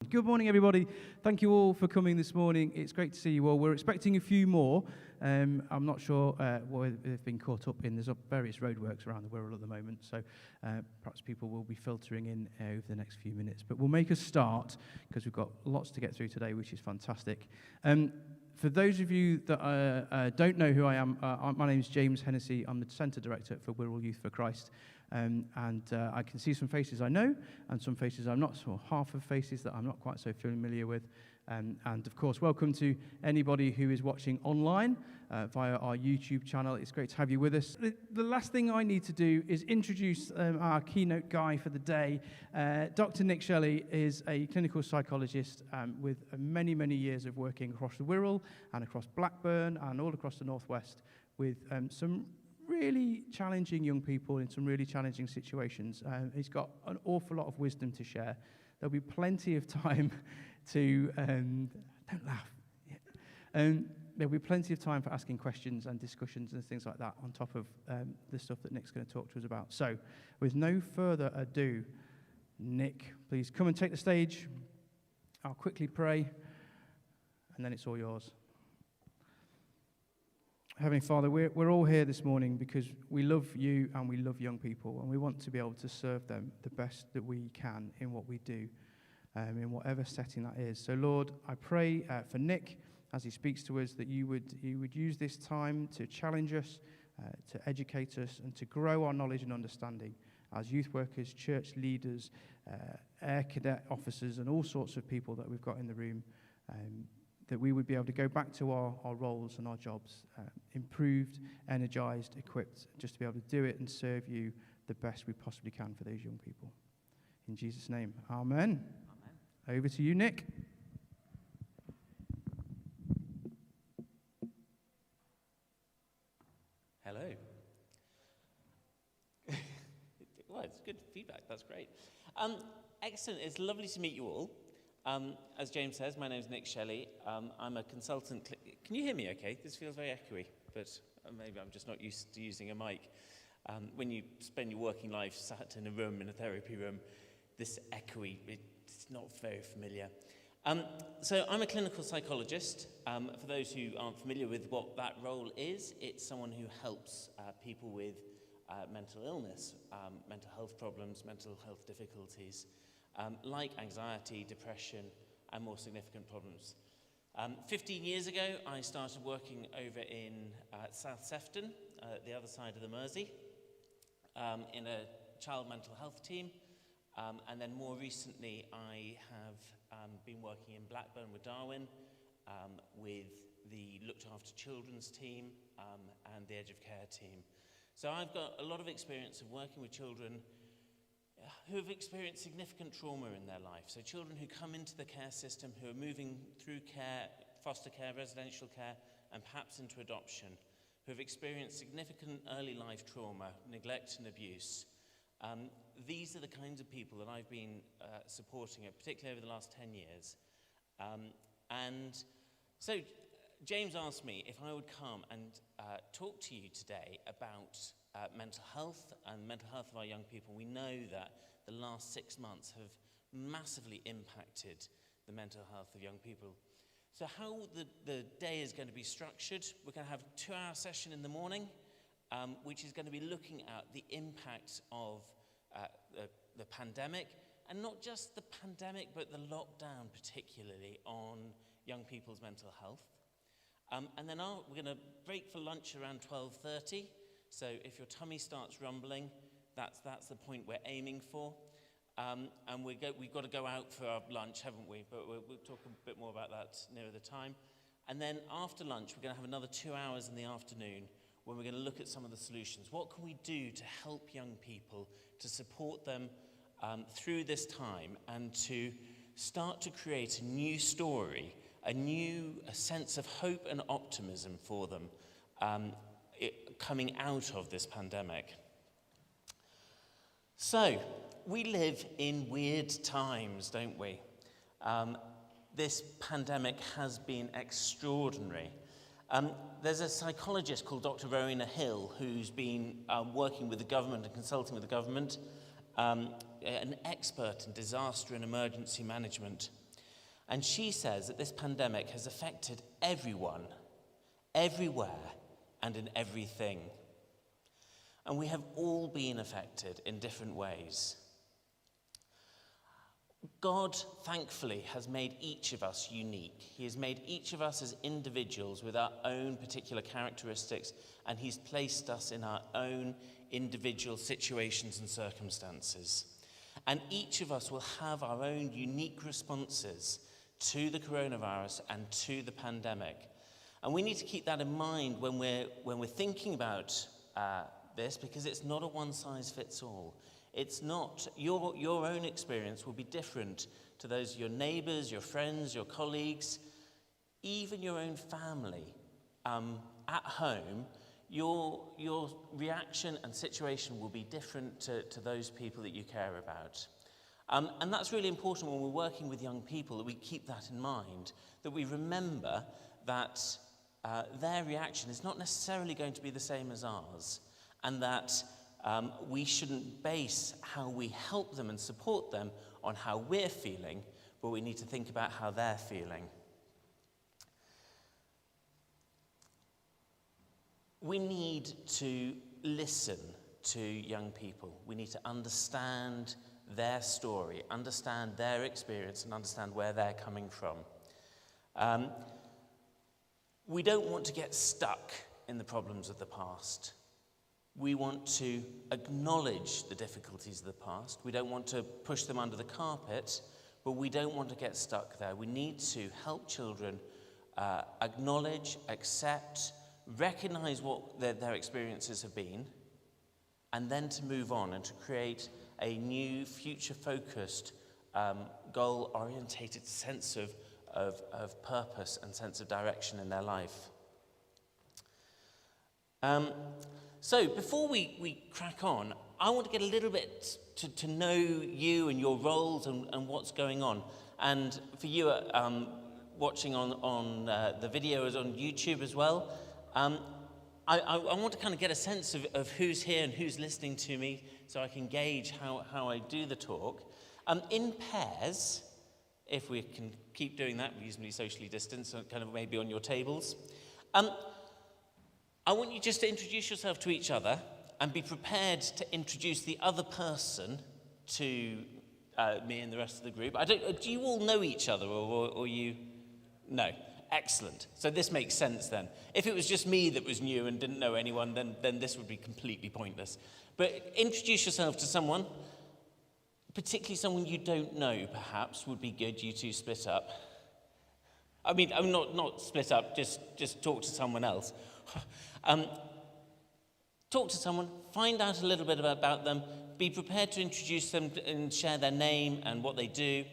Good morning, everybody. Thank you all for coming this morning. It's great to see you all. We're expecting a few more. I'm not sure whether they've been caught up in. There's various roadworks around the Wirral at the moment, so perhaps people will be filtering in over the next few minutes. But we'll make a start because we've got lots to get through today, which is fantastic. For those of you that don't know who I am, my name is James Hennessy. I'm the Centre Director for Wirral Youth for Christ. I can see some faces I know and some faces I'm not, so half of faces that I'm not quite so familiar with. And of course, welcome to anybody who is watching online via our YouTube channel. It's great to have you with us. The last thing I need to do is introduce our keynote guy for the day. Dr. Nick Shelley is a clinical psychologist with many, many years of working across the Wirral and across Blackburn and all across the Northwest with some really challenging young people in some really challenging situations. He's got an awful lot of wisdom to share. There'll be plenty of time to, don't laugh. There'll be plenty of time for asking questions and discussions and things like that on top of the stuff that Nick's going to talk to us about. So, with no further ado, Nick, please come and take the stage. I'll quickly pray, and then it's all yours. Heavenly Father, we're all here this morning because we love you and we love young people, and we want to be able to serve them the best that we can in what we do, in whatever setting that is. So, Lord, I pray for Nick as he speaks to us that you would use this time to challenge us, to educate us, and to grow our knowledge and understanding as youth workers, church leaders, air cadet officers, and all sorts of people that we've got in the room. That we would be able to go back to our roles and our jobs, improved, energized, equipped, just to be able to do it and serve you the best we possibly can for those young people. In Jesus' name, amen. Amen. Over to you, Nick. Hello. Well, it's good feedback. That's great. Excellent. It's lovely to meet you all. As James says, my name is Nick Shelley. I'm a consultant. Can you hear me okay? This feels very echoey, but maybe I'm just not used to using a mic. When you spend your working life sat in a room, in a therapy room, this echoey, it's not very familiar. So I'm a clinical psychologist. For those who aren't familiar with what that role is, it's someone who helps people with mental illness, mental health problems, mental health difficulties, like anxiety, depression, and more significant problems. 15 years ago, I started working over in South Sefton, the other side of the Mersey, in a child mental health team. And then more recently, I have been working in Blackburn with Darwin, with the Looked After Children's team and the Edge of Care team. So I've got a lot of experience of working with children who have experienced significant trauma in their life. So children who come into the care system, who are moving through care, foster care, residential care, and perhaps into adoption, who have experienced significant early life trauma, neglect and abuse. These are the kinds of people that I've been supporting, particularly over the last 10 years. And so James asked me if I would come and talk to you today about mental health and mental health of our young people. We know that the last 6 months have massively impacted the mental health of young people. So how the day is going to be structured, we're going to have a 2-hour session in the morning, which is going to be looking at the impact of the pandemic, and not just the pandemic, but the lockdown particularly on young people's mental health. And then we're going to break for lunch around 12:30. So if your tummy starts rumbling, that's the point we're aiming for. And we've got to go out for our lunch, haven't we? But we'll talk a bit more about that nearer the time. And then after lunch, we're going to have another 2 hours in the afternoon when we're going to look at some of the solutions. What can we do to help young people, to support them through this time, and to start to create a new story, a sense of hope and optimism for them coming out of this pandemic. So, we live in weird times, don't we? This pandemic has been extraordinary. There's a psychologist called Dr. Rowena Hill who's been working with the government and consulting with the government, an expert in disaster and emergency management. And she says that this pandemic has affected everyone, everywhere, and in everything. And we have all been affected in different ways. God, thankfully, has made each of us unique. He has made each of us as individuals with our own particular characteristics, and he's placed us in our own individual situations and circumstances. And each of us will have our own unique responses to the coronavirus and to the pandemic. And we need to keep that in mind when we're thinking about this, because it's not a one-size-fits-all. It's not, your own experience will be different to those of your neighbours, your friends, your colleagues, even your own family. At home, your reaction and situation will be different to those people that you care about. And that's really important when we're working with young people, that we keep that in mind, that we remember that their reaction is not necessarily going to be the same as ours, and that we shouldn't base how we help them and support them on how we're feeling, but we need to think about how they're feeling. We need to listen to young people. We need to understand their story, understand their experience, and understand where they're coming from. We don't want to get stuck in the problems of the past. We want to acknowledge the difficulties of the past. We don't want to push them under the carpet, but we don't want to get stuck there. We need to help children acknowledge, accept, recognize what their experiences have been, and then to move on and to create a new, future-focused, goal-orientated sense of purpose and sense of direction in their life. So before we crack on, I want to get a little bit to know you and your roles and what's going on. And for you watching on the videos on YouTube as well, I want to kind of get a sense of who's here and who's listening to me so I can gauge how I do the talk. In pairs, if we can keep doing that reasonably socially distanced, kind of maybe on your tables. I want you just to introduce yourself to each other and be prepared to introduce the other person to me and the rest of the group. Do you all know each other or you? No. Excellent. So this makes sense then. If it was just me that was new and didn't know anyone, then this would be completely pointless. But introduce yourself to someone, particularly someone you don't know, perhaps, would be good. You two split up. I mean, I'm not split up, just talk to someone else. Talk to someone, find out a little bit about them, be prepared to introduce them and share their name and what they do.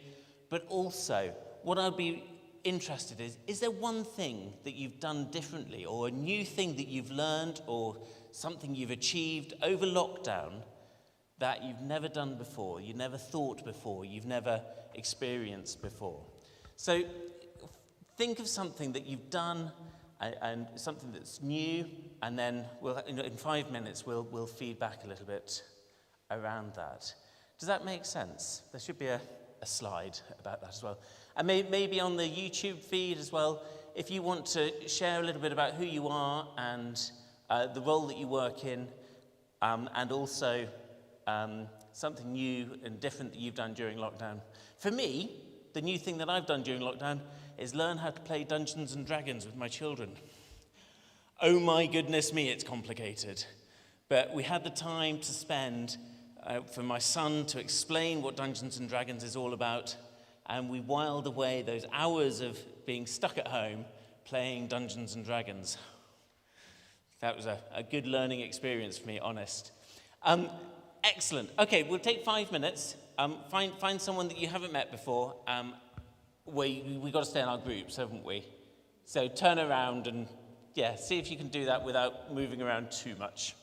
But also, what I'd be interested is there one thing that you've done differently, or a new thing that you've learned, or something you've achieved over lockdown that you've never done before, you never thought before, you've never experienced before? So think of something that you've done and something that's new, and then in 5 minutes we'll feed back a little bit around that. Does that make sense? There should be a slide about that as well. And maybe on the YouTube feed as well, if you want to share a little bit about who you are and the role that you work in, and also something new and different that you've done during lockdown. For me, the new thing that I've done during lockdown is learn how to play Dungeons and Dragons with my children. Oh my goodness me, it's complicated. But we had the time to spend for my son to explain what Dungeons and Dragons is all about, and we whiled away those hours of being stuck at home playing Dungeons and Dragons. That was a good learning experience for me, honest. Excellent. Okay, we'll take 5 minutes. Find someone that you haven't met before. We've got to stay in our groups, haven't we? So turn around and, see if you can do that without moving around too much.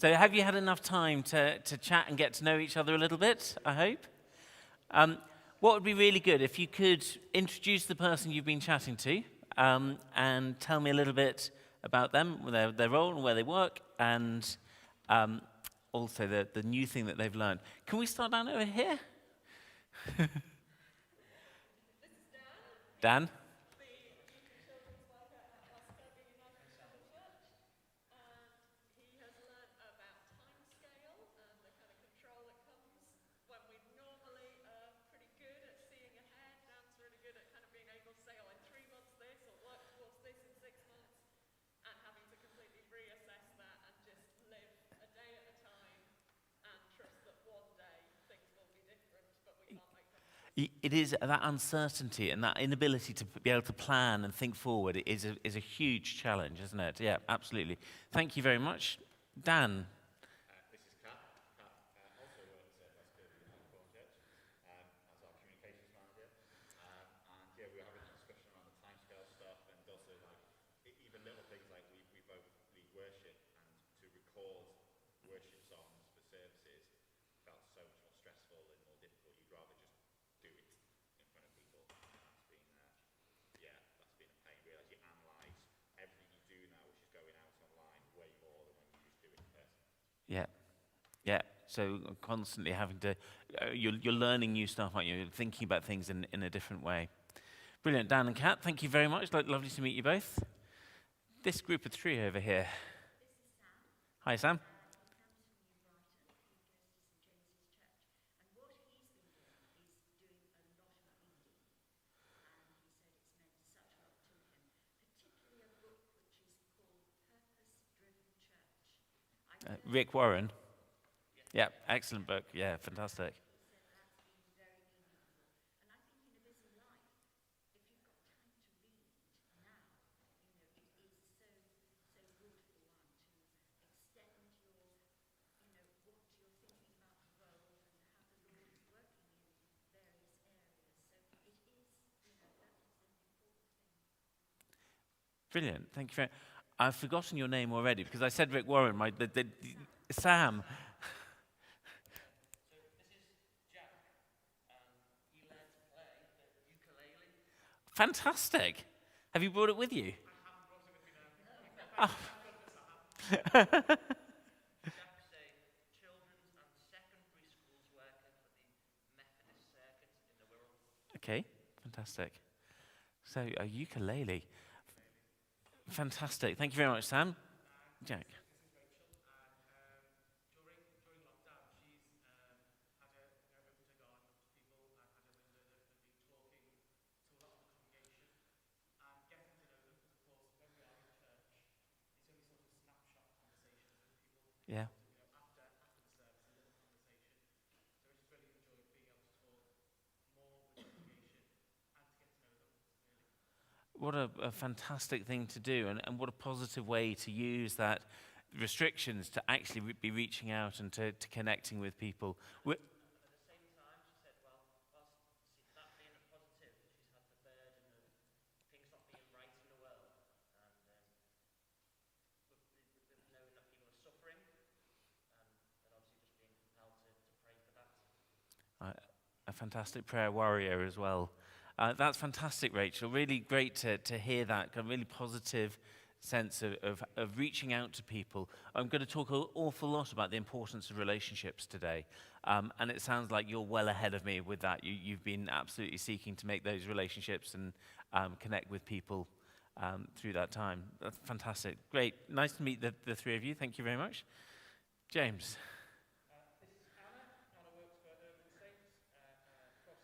So have you had enough time to chat and get to know each other a little bit, I hope? What would be really good if you could introduce the person you've been chatting to and tell me a little bit about them, their role and where they work, and also the new thing that they've learned. Can we start down over here? This is Dan. Dan? The youth and children's worker at Glasgow United Church, and he has learned about timescale and the kind of control that comes when we normally are pretty good at seeing ahead. Dan's really good at kind of being able to say, oh, in 3 months this, or work towards this in 6 months, and having to completely reassess that and just live a day at a time and trust that one day things will be different, but we can't make them. It is that uncertainty and that inability to be able to plan and think forward is a huge challenge, isn't it? Yeah, absolutely. Thank you very much. Dan? This is Kat. Kat also works at Glasgow United Church as our communications manager. And yeah, we were having a discussion around the timescale stuff and also like even little things like we both lead worship, and to record worship songs for services felt so much more stressful and more difficult. You'd rather just do it in front of people. And that's been a pain. Realise you analyse everything you do now, which is going out online, way more than when you used to do it in person. Yeah. Yeah. So constantly having to, you're learning new stuff, aren't you? You're thinking about things in a different way. Brilliant. Dan and Kat, thank you very much. Lovely to meet you both. This group of three over here. Hi, Sam. Rick Warren. Yeah, excellent book. Yeah, fantastic. Brilliant. Thank you very much. I've forgotten your name already because I said Rick Warren. Sam. So this is Jack, and he learned to play the ukulele. Fantastic. Have you brought it with you? I haven't brought it with me now. Jack's a children's and secondary schools worker for the Methodist circuit in the Wirral. Okay, fantastic. So, a ukulele. Fantastic. Thank you very much, Sam. Jack. This is Rachel, and during lockdown, she's opened her garden up to people and had been talking to a lot of the congregation and getting to know them. Because of course, when we are in church, it's only sort of snapshot conversations with people. Yeah. After the service, a little conversation. So we just really enjoyed being able to talk more with the congregation and to get to know them. Really. What a fantastic thing to do, and what a positive way to use that restrictions to actually be reaching out and to connecting with people. And at the same time, she said, well, whilst that being a positive, she's had the burden of things not being right in the world. And with knowing that people are suffering, and obviously just being compelled to pray for that. A fantastic prayer warrior as well. That's fantastic, Rachel. Really great to hear that kind of really positive sense of reaching out to people. I'm going to talk an awful lot about the importance of relationships today. And it sounds like you're well ahead of me with that. You've been absolutely seeking to make those relationships and connect with people through that time. That's fantastic. Great. Nice to meet the three of you. Thank you very much. James. This is Anna. Anna works for Urban Saints across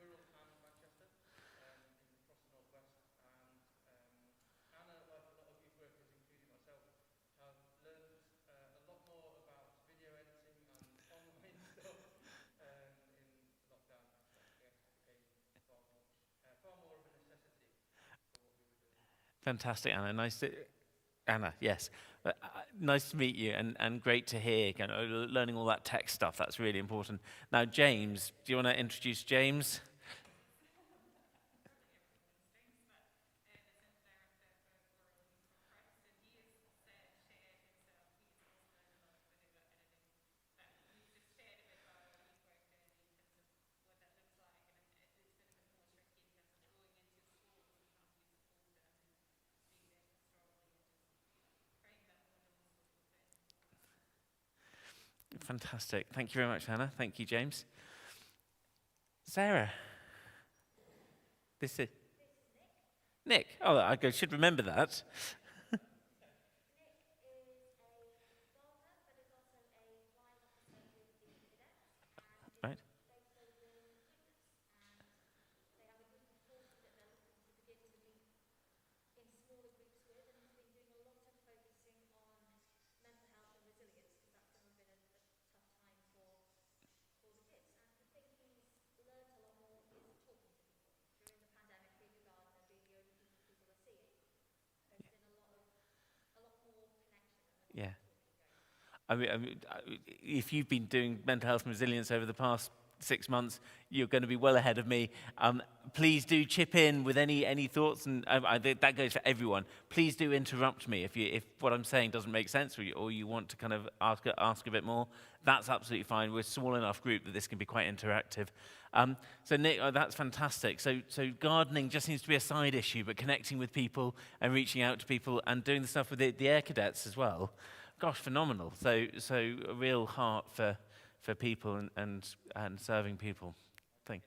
Wirral and Manchester, across the northwest. And Anna, like a lot of youth workers, including myself, have learned a lot more about video editing and online stuff in lockdown. So yes, it became far more of a necessity for what we were doing. Fantastic, Anna. Anna, yes. Nice to meet you, and great to hear, learning all that tech stuff. That's really important. Now, James, do you want to introduce James? Fantastic. Thank you very much, Hannah. Thank you, James. Sarah. This is Nick. Oh, I should remember that. Right. Yeah. If you've been doing mental health and resilience over the past 6 months, you're going to be well ahead of me. Please do chip in with any thoughts, and that goes for everyone. Please do interrupt me if what I'm saying doesn't make sense, or you want to kind of ask a bit more. That's absolutely fine. We're a small enough group that this can be quite interactive. So Nick, that's fantastic. So gardening just seems to be a side issue, but connecting with people and reaching out to people and doing the stuff with the Air Cadets as well. Gosh, phenomenal. So a real heart for people and serving people. Thing.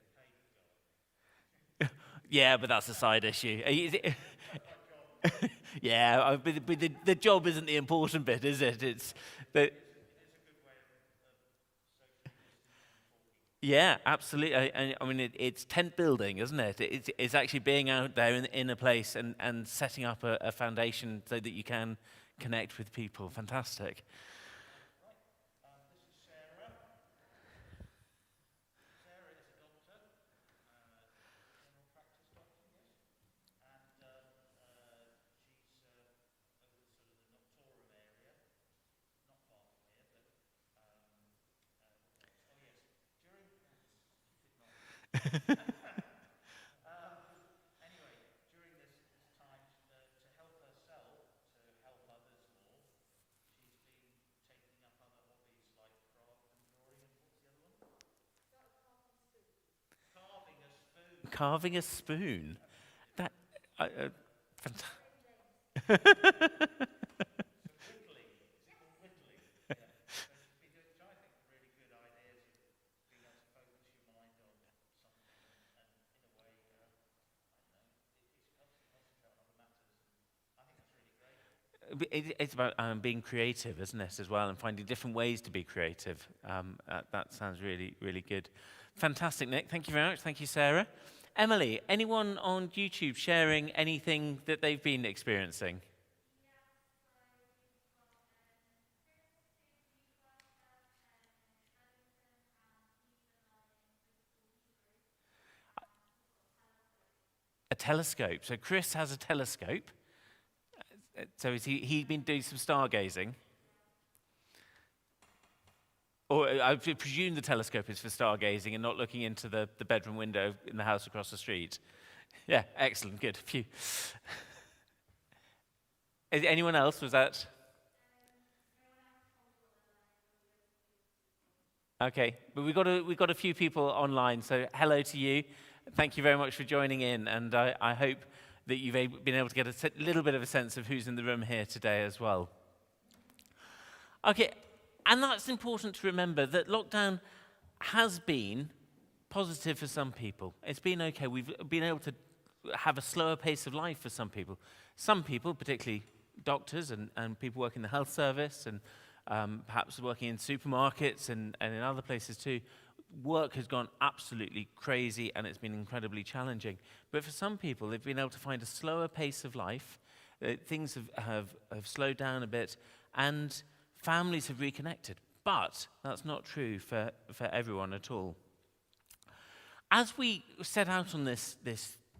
Yeah, but that's a side issue. Yeah, but the job isn't the important bit, is it? It's the. Yeah, absolutely. I mean, it's tent building, isn't it? It's actually being out there in a place and setting up a foundation so that you can connect with people. Fantastic. This is Sarah. Sarah is a doctor, general practice doctor, yes. And she's over sort of the Noctorum area, not far from here, but oh yes, during anyway, during this time to help herself, to help others more, she's been taking up other hobbies like craft and drawing, and what's the other one? Carving a spoon. Carving a spoon. That fantastic. Whittling. Is it called whittling? Yeah. So she's been doing, which I think are really good ideas of being able to focus your mind on something and in a way, I don't know, it helps you concentrate on other matters. And I think that's really great. It's about being creative, isn't it, as well, and finding different ways to be creative. That sounds really, really good. Fantastic, Nick. Thank you very much. Thank you, Sarah. Emily, anyone on YouTube sharing anything that they've been experiencing? A telescope. So Chris has a telescope. So has he been doing some stargazing? Or I presume the telescope is for stargazing and not looking into the bedroom window in the house across the street. Yeah, excellent, good. Phew. Anyone else? Was that? Okay, but we've got a few people online, so hello to you. Thank you very much for joining in, and I hope that you've been able to get a little bit of a sense of who's in the room here today as well. Okay, and that's important to remember, that lockdown has been positive for some people. It's been okay. We've been able to have a slower pace of life for some people. Some people, particularly doctors and people working in the health service and perhaps working in supermarkets and in other places too, work has gone absolutely crazy and it's been incredibly challenging. But for some people, they've been able to find a slower pace of life. Things have slowed down a bit and families have reconnected. But that's not true for everyone at all. As we set out on this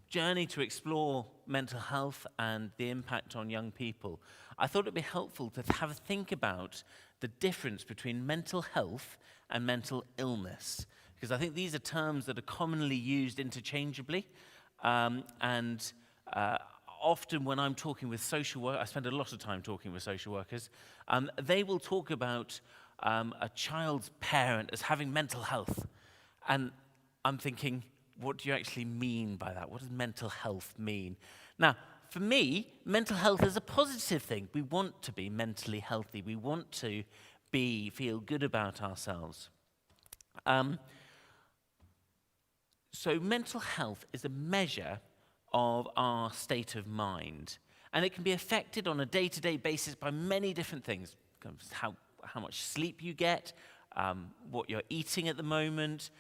journey to explore mental health and the impact on young people, I thought it'd be helpful to have a think about the difference between mental health and mental illness, because I think these are terms that are commonly used interchangeably, and often when I'm talking with social workers, I spend a lot of time talking with social workers, they will talk about a child's parent as having mental health, and I'm thinking, what do you actually mean by that? What does mental health mean? Now, for me, mental health is a positive thing. We want to be mentally healthy. We want to feel good about ourselves. So mental health is a measure of our state of mind. And it can be affected on a day-to-day basis by many different things. How much sleep you get, what you're eating at the moment,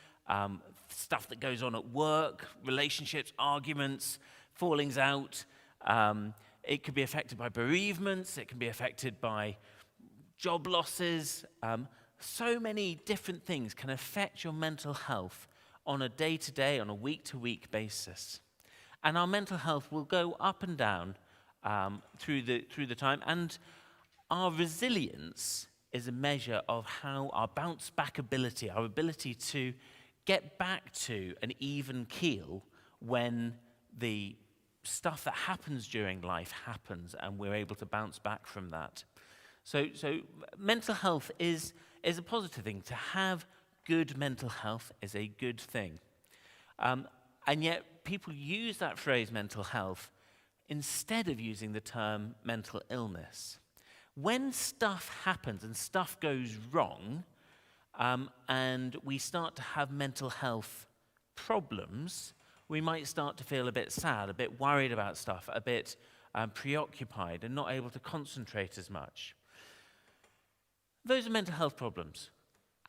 stuff that goes on at work, relationships, arguments, fallings out. It could be affected by bereavements. It can be affected by job losses. So many different things can affect your mental health on a day-to-day, on a week-to-week basis. And our mental health will go up and down through the time. And our resilience is a measure of how our bounce-back ability, our ability to get back to an even keel when the stuff that happens during life happens and we're able to bounce back from that. So mental health is a positive thing. To have good mental health is a good thing. And yet people use that phrase mental health instead of using the term mental illness. When stuff happens and stuff goes wrong, and we start to have mental health problems, we might start to feel a bit sad, a bit worried about stuff, a bit preoccupied and not able to concentrate as much. Those are mental health problems.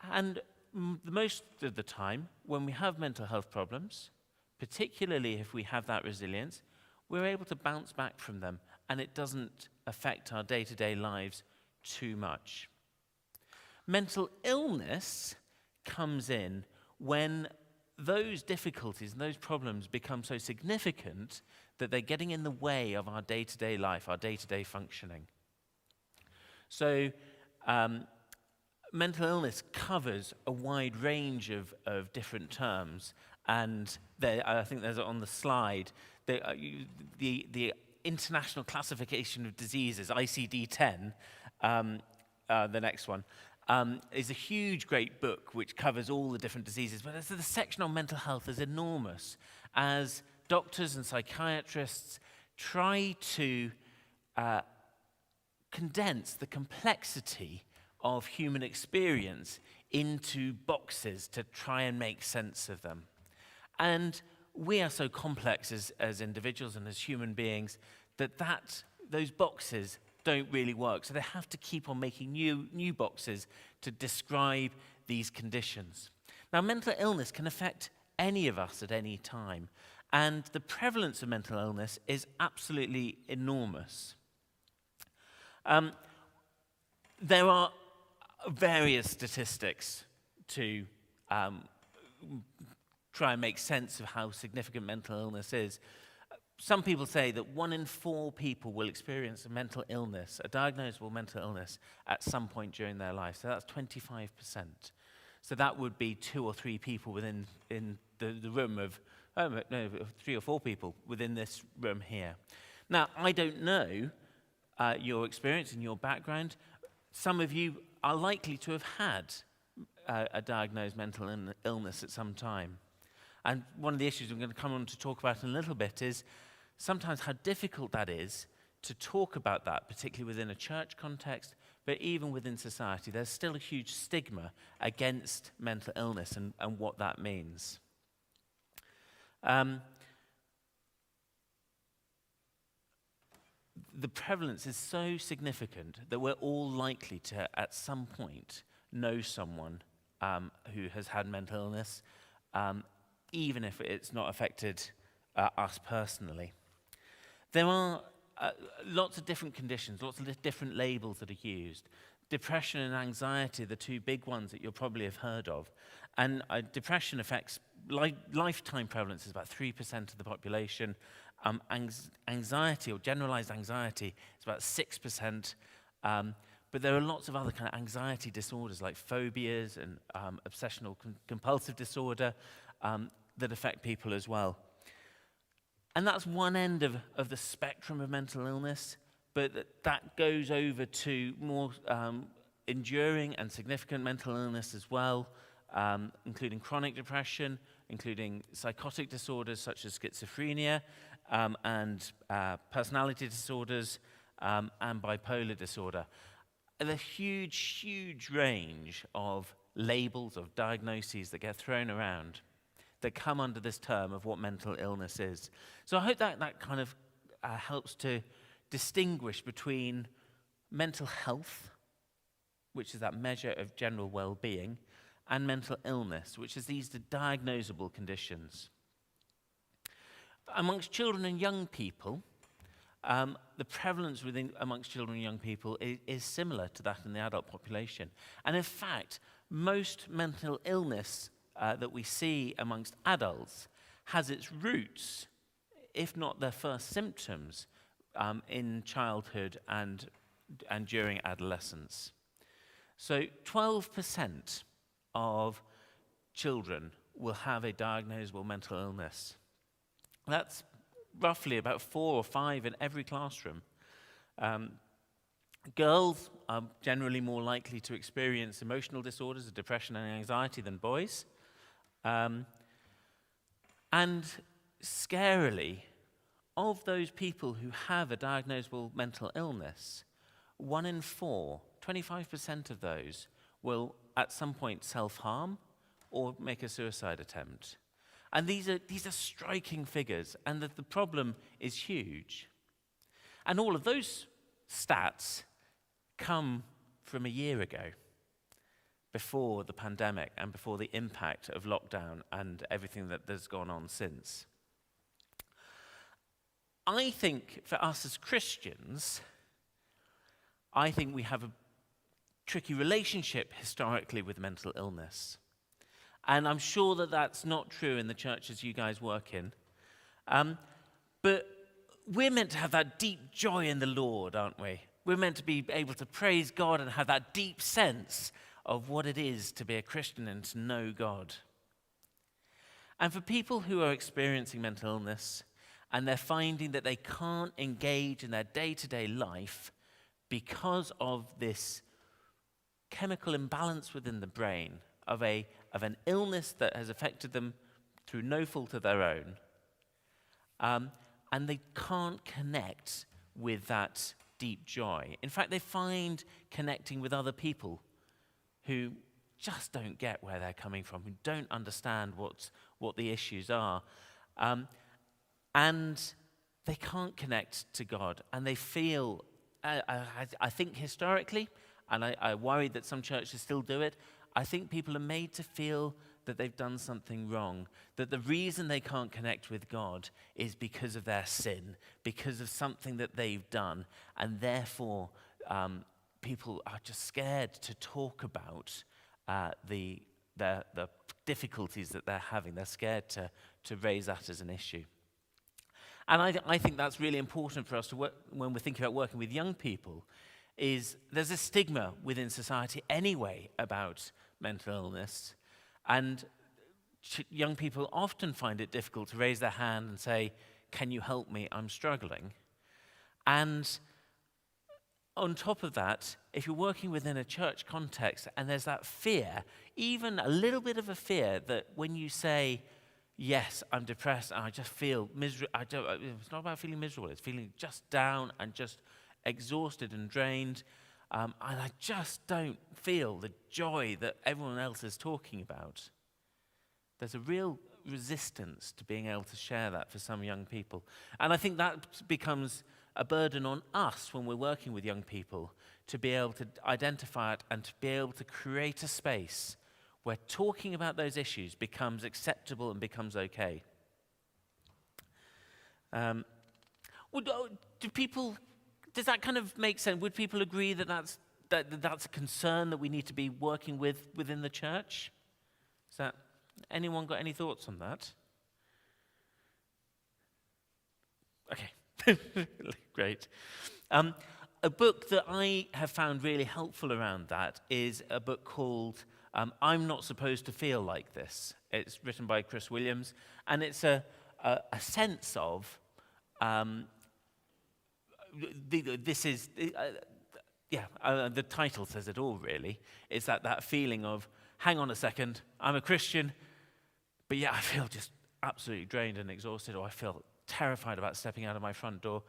And most of the time, when we have mental health problems, particularly if we have that resilience, we're able to bounce back from them, and it doesn't affect our day-to-day lives too much. Mental illness comes in when those difficulties and those problems become so significant that they're getting in the way of our day-to-day life, our day-to-day functioning. So mental illness covers a wide range of different terms, and I think there's on the slide the International Classification of Diseases, ICD-10, the next one, is a huge, great book which covers all the different diseases. But the section on mental health is enormous, as doctors and psychiatrists try to condense the complexity of human experience into boxes to try and make sense of them. And we are so complex as individuals and as human beings that those boxes don't really work. So they have to keep on making new boxes to describe these conditions. Now, mental illness can affect any of us at any time, and the prevalence of mental illness is absolutely enormous. There are various statistics to try and make sense of how significant mental illness is. Some people say that 1 in 4 people will experience a mental illness, a diagnosable mental illness, at some point during their life. So that's 25%. So that would be 2 or 3 people in the room of, 3 or 4 people within this room here. Now, I don't know your experience and your background. Some of you are likely to have had a diagnosed mental illness at some time. And one of the issues I'm going to come on to talk about in a little bit is sometimes how difficult that is to talk about that, particularly within a church context, but even within society. There's still a huge stigma against mental illness and what that means. The prevalence is so significant that we're all likely to, at some point, know someone who has had mental illness, even if it's not affected us personally. There are lots of different conditions, lots of different labels that are used. Depression and anxiety are the 2 big ones that you'll probably have heard of. And depression affects, lifetime prevalence is about 3% of the population. Anxiety, or generalized anxiety, is about 6%. But there are lots of other kind of anxiety disorders like phobias and obsessional compulsive disorder that affect people as well. And that's one end of the spectrum of mental illness, but that goes over to more enduring and significant mental illness as well, including chronic depression, including psychotic disorders such as schizophrenia, and personality disorders, and bipolar disorder. the huge range of labels, of diagnoses that get thrown around that come under this term of what mental illness is. So I hope that kind of helps to distinguish between mental health, which is that measure of general well-being, and mental illness, which is these diagnosable conditions. Amongst children and young people, the prevalence amongst children and young people is similar to that in the adult population. And in fact, most mental illness that we see amongst adults has its roots, if not their first symptoms, in childhood and during adolescence. So 12% of children will have a diagnosable mental illness. That's roughly about 4 or 5 in every classroom. Girls are generally more likely to experience emotional disorders of depression and anxiety than boys. And scarily, of those people who have a diagnosable mental illness, 1 in 4, 25% of those, will at some point self-harm or make a suicide attempt. And these are striking figures, and the problem is huge. And all of those stats come from a year ago, before the pandemic and before the impact of lockdown and everything that has gone on since. I think for us as Christians, I think we have a tricky relationship historically with mental illness. And I'm sure that that's not true in the churches you guys work in. But we're meant to have that deep joy in the Lord, aren't we? We're meant to be able to praise God and have that deep sense of what it is to be a Christian and to know God. And for people who are experiencing mental illness and they're finding that they can't engage in their day-to-day life because of this chemical imbalance within the brain of an illness that has affected them through no fault of their own, and they can't connect with that deep joy. In fact, they find connecting with other people who just don't get where they're coming from, who don't understand what the issues are, and they can't connect to God, and they feel, I think historically, and I worry that some churches still do it, I think people are made to feel that they've done something wrong, that the reason they can't connect with God is because of their sin, because of something that they've done, and therefore people are just scared to talk about the difficulties that they're having. They're scared to raise that as an issue. And I think that's really important for us to work when we're thinking about working with young people, is there's a stigma within society anyway about mental illness, and young people often find it difficult to raise their hand and say, can you help me, I'm struggling. And on top of that, if you're working within a church context and there's that fear, even a little bit of a fear that when you say, yes, I'm depressed and I just feel miserable, it's not about feeling miserable, it's feeling just down and just exhausted and drained, and I just don't feel the joy that everyone else is talking about. There's a real resistance to being able to share that for some young people. And I think that becomes a burden on us when we're working with young people, to be able to identify it and to be able to create a space where talking about those issues becomes acceptable and becomes okay. Does that kind of make sense? Would people agree that that's a concern that we need to be working with within the church? Anyone got any thoughts on that? Okay, great. A book that I have found really helpful around that is a book called I'm Not Supposed to Feel Like This. It's written by Chris Williams, and it's a sense of the title says it all, really. It's that feeling of, hang on a second, I'm a Christian, but I feel just absolutely drained and exhausted, or I feel terrified about stepping out of my front door.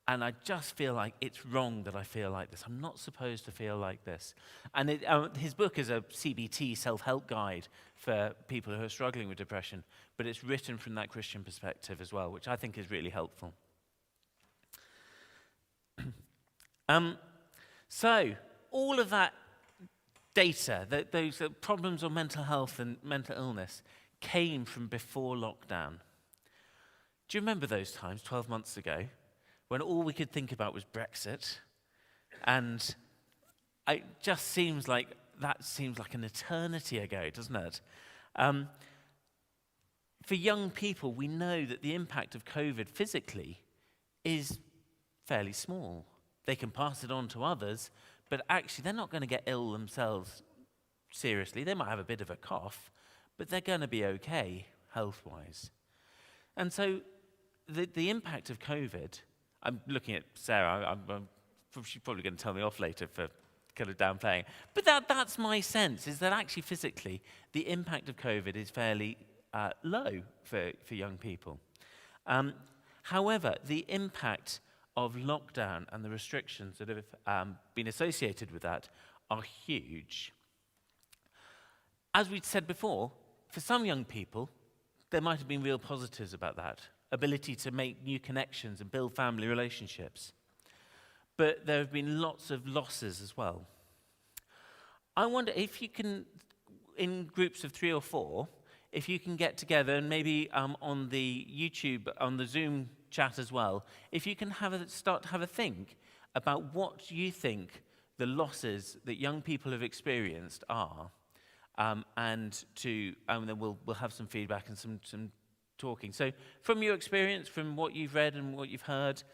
And I just feel like it's wrong that I feel like this. I'm not supposed to feel like this. And his book is a CBT, self-help guide for people who are struggling with depression, but it's written from that Christian perspective as well, which I think is really helpful. So all of that data, those problems of mental health and mental illness, came from before lockdown. Do you remember those times 12 months ago when all we could think about was Brexit? And it just seems like an eternity ago, doesn't it? For young people, we know that the impact of COVID physically is fairly small. They can pass it on to others, but actually they're not going to get ill themselves seriously. They might have a bit of a cough, but they're going to be okay health-wise. And so the impact of COVID, I'm looking at Sarah, she's probably going to tell me off later for kind of downplaying, but that's my sense, is that actually physically the impact of COVID is fairly low for young people. However, the impact of lockdown and the restrictions that have been associated with that are huge. As we'd said before, for some young people, there might have been real positives about that, ability to make new connections and build family relationships. But there have been lots of losses as well. I wonder if you can, in groups of 3 or 4, if you can get together and maybe on the YouTube, on the Zoom chat as well, if you can start to have a think about what you think the losses that young people have experienced are, and then we'll have some feedback and some talking. So from your experience, from what you've read and what you've heard,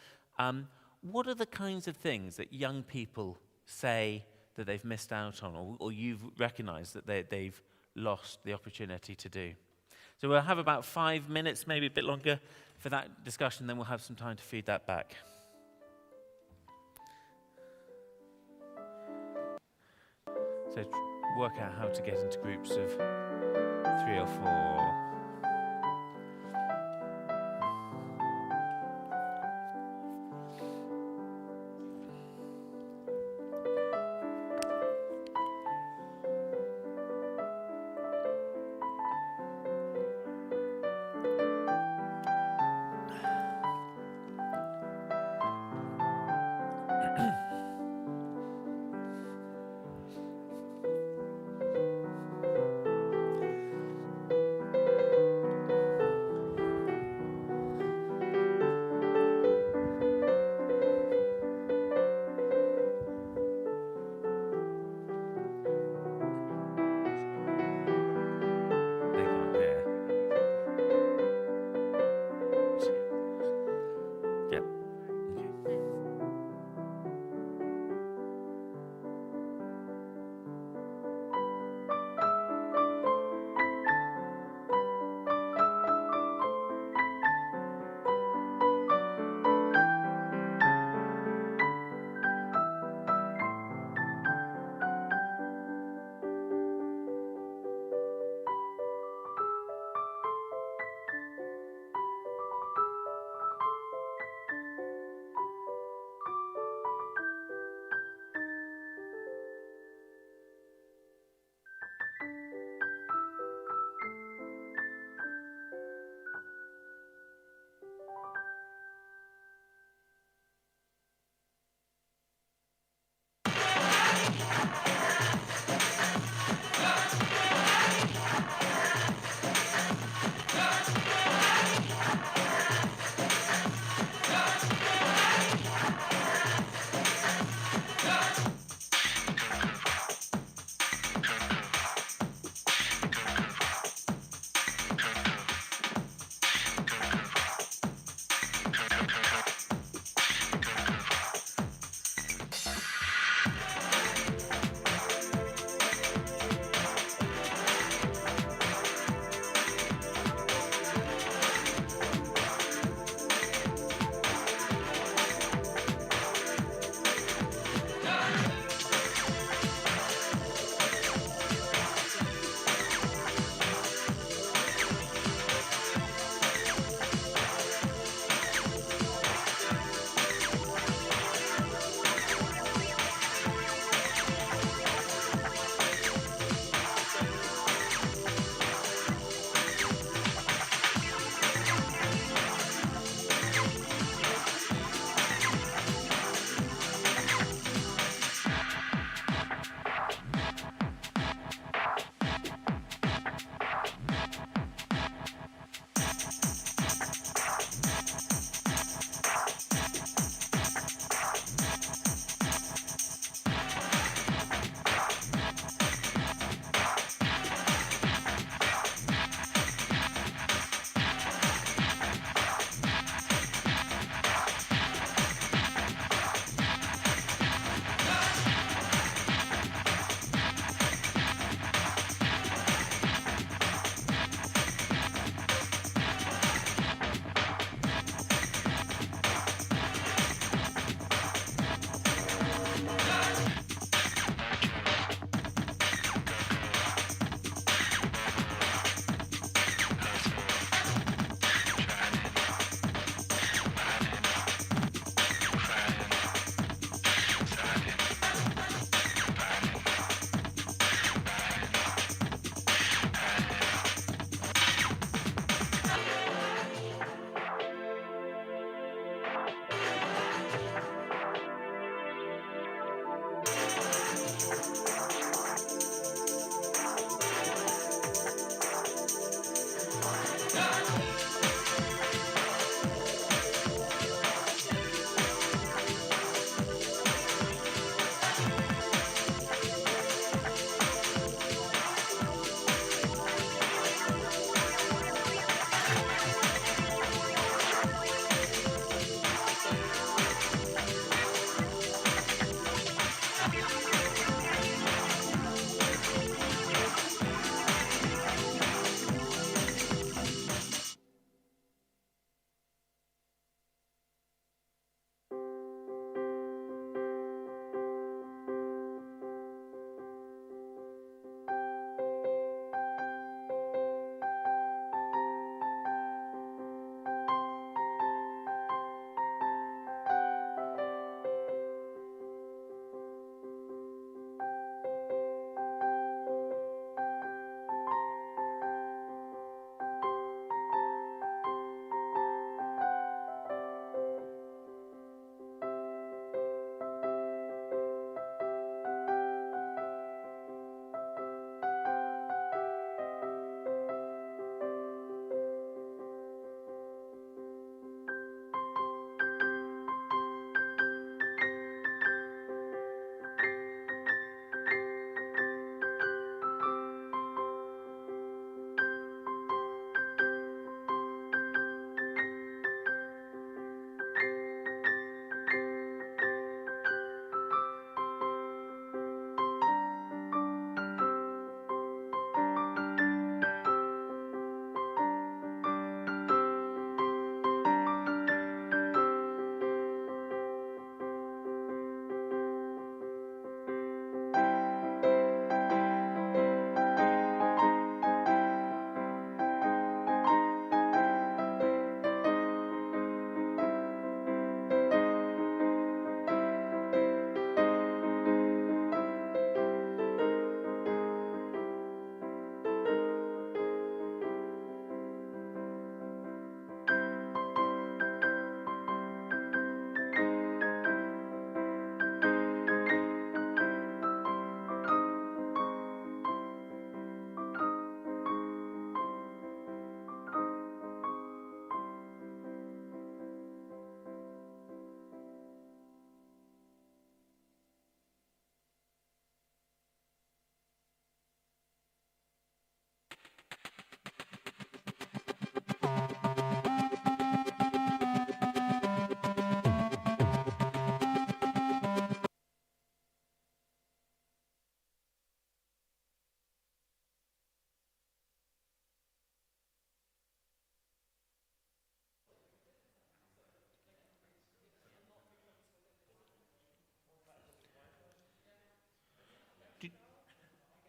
what are the kinds of things that young people say that they've missed out on, or you've recognized that they've lost the opportunity to do? So we'll have about 5 minutes, maybe a bit longer, for that discussion, then we'll have some time to feed that back. So work out how to get into groups of 3 or 4.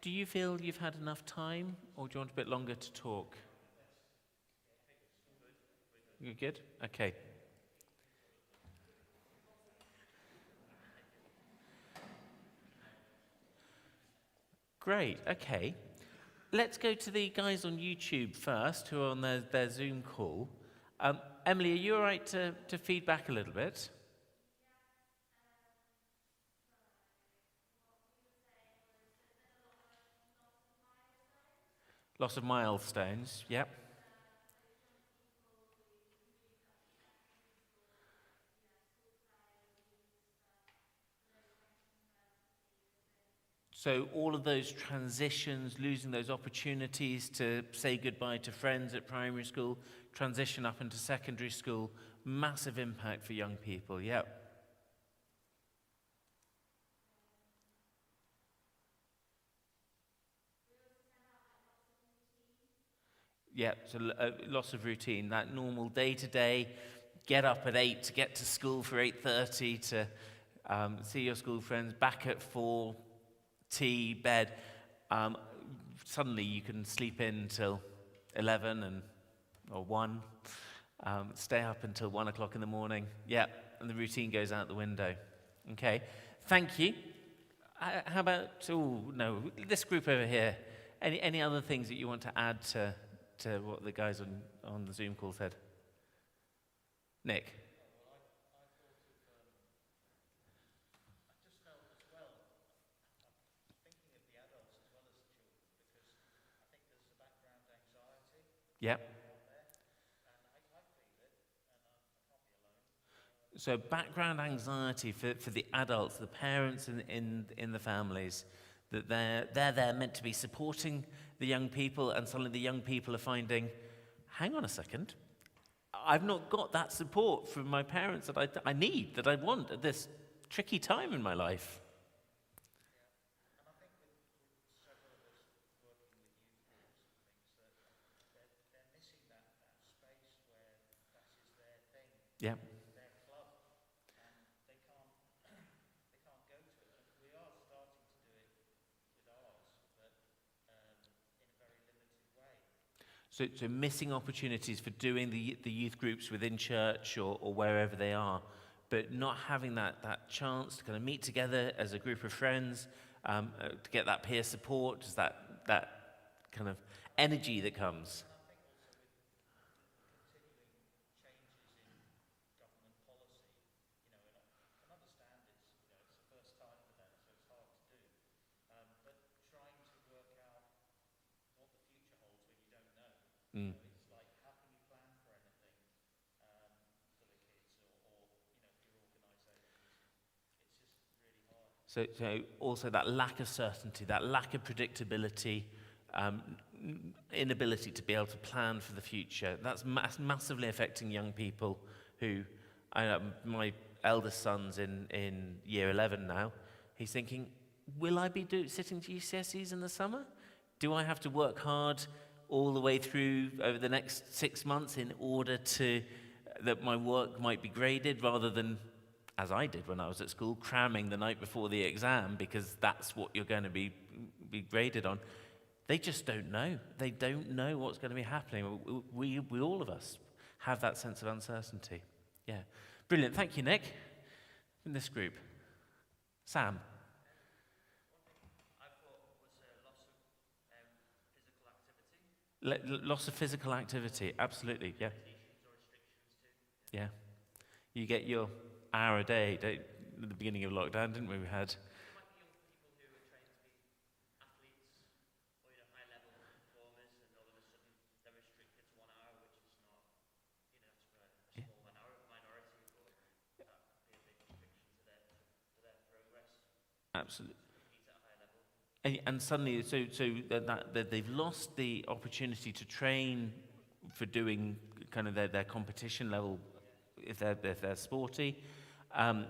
Do you feel you've had enough time, or do you want a bit longer to talk? You're good? Okay. Great, okay. Let's go to the guys on YouTube first, who are on their Zoom call. Emily, are you all right to feed back a little bit? Lots of milestones, yep. So all of those transitions, losing those opportunities to say goodbye to friends at primary school, transition up into secondary school, massive impact for young people, yep. Yeah, so loss of routine, that normal day-to-day, get up at 8 to get to school for 8:30 to see your school friends, back at 4, tea, bed. Suddenly you can sleep in till 11 or 1, stay up until 1 o'clock in the morning. Yeah, and the routine goes out the window. Okay, thank you. How about, this group over here? Any other things that you want to add to what the guys on the Zoom call said? Nick? Yep. So background anxiety for the adults, the parents in the families, that they're there meant to be supporting the young people, and suddenly the young people are finding, hang on a second, I've not got that support from my parents that I need, that I want at this tricky time in my life. And I think with several of us working with youth groups and things, that they're missing that space where that is their thing, Yeah. their club, and they can't go to it. And we are starting to do it with ours, but in a very limited way. So missing opportunities for doing the youth groups within church or wherever they are, but not having that chance to kind of meet together as a group of friends, to get that peer support, just that kind of energy that comes. And I think also with continuing changes in government policy, and I can understand it's the first time for them, so it's hard to do. But trying to work out what the future holds when you don't know. Mm. It's like, how can you plan for anything for the kids, or for your organisations? It's just really hard. So also that lack of certainty, that lack of predictability, inability to be able to plan for the future, that's massively affecting young people who, my eldest son's in year 11 now, he's thinking, will I be sitting GCSEs in the summer? Do I have to work hard all the way through over the next 6 months in order that my work might be graded, rather than, as I did when I was at school, cramming the night before the exam because that's what you're going to be graded on? They just don't know. They don't know what's going to be happening. We all of us have that sense of uncertainty. Yeah. Brilliant. Thank you, Nick. In this group. Sam. I thought was a loss of physical activity. Loss of physical activity. Absolutely. Yeah. Limitations or restrictions too. Yeah. You get your hour a day at the beginning of lockdown, didn't we? We had. There might be young people who are trained to be athletes or high-level performers, and all of a sudden they're restricted to 1 hour, which is not, to a small minority, but that could be a big restriction to their progress. Absolutely. Compete at a high level. And suddenly, so that they've lost the opportunity to train for doing kind of their competition level, if they're sporty. And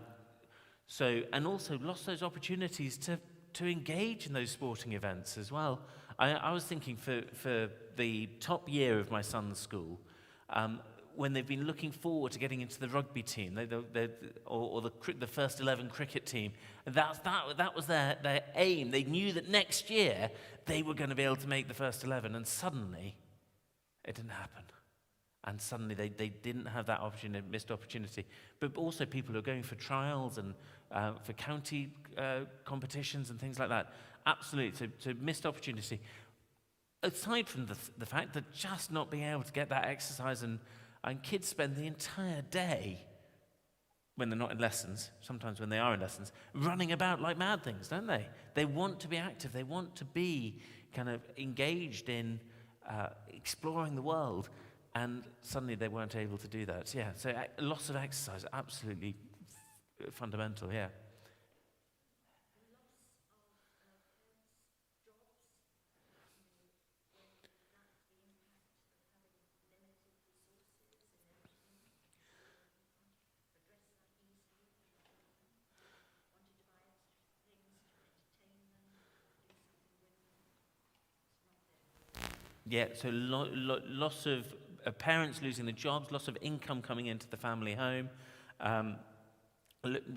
also lost those opportunities to engage in those sporting events as well. I was thinking for the top year of my son's school, when they've been looking forward to getting into the rugby team, or the first 11 cricket team, that was their aim. They knew that next year they were going to be able to make the first 11, and suddenly it didn't happen. And suddenly they didn't have that opportunity, missed opportunity. But also people who are going for trials and for county competitions and things like that. Absolutely, so missed opportunity. Aside from the fact that just not being able to get that exercise, and kids spend the entire day, when they're not in lessons, sometimes when they are in lessons, running about like mad things, don't they? They want to be active. They want to be kind of engaged in exploring the world. And suddenly they weren't able to do that. Yeah, so loss of exercise, absolutely fundamental, yeah. Yeah, so loss of parents losing their jobs, loss of income coming into the family home,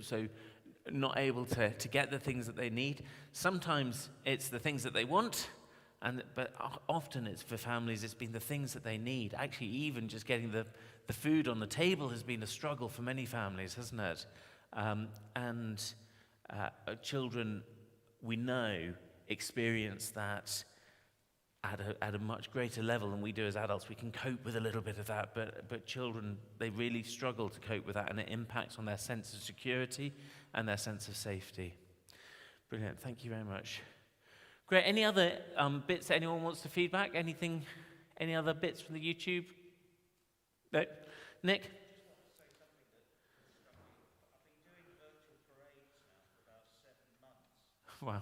so not able to get the things that they need. Sometimes it's the things that they want, but often it's for families, it's been the things that they need. Actually, even just getting the food on the table has been a struggle for many families, hasn't it? Children, we know, experience that at a much greater level than we do as adults. We can cope with a little bit of that, but children, they really struggle to cope with that, and it impacts on their sense of security and their sense of safety. Brilliant, thank you very much. Great, any other bits that anyone wants to feedback? Anything Any other bits from the YouTube? No? Nick? Wow.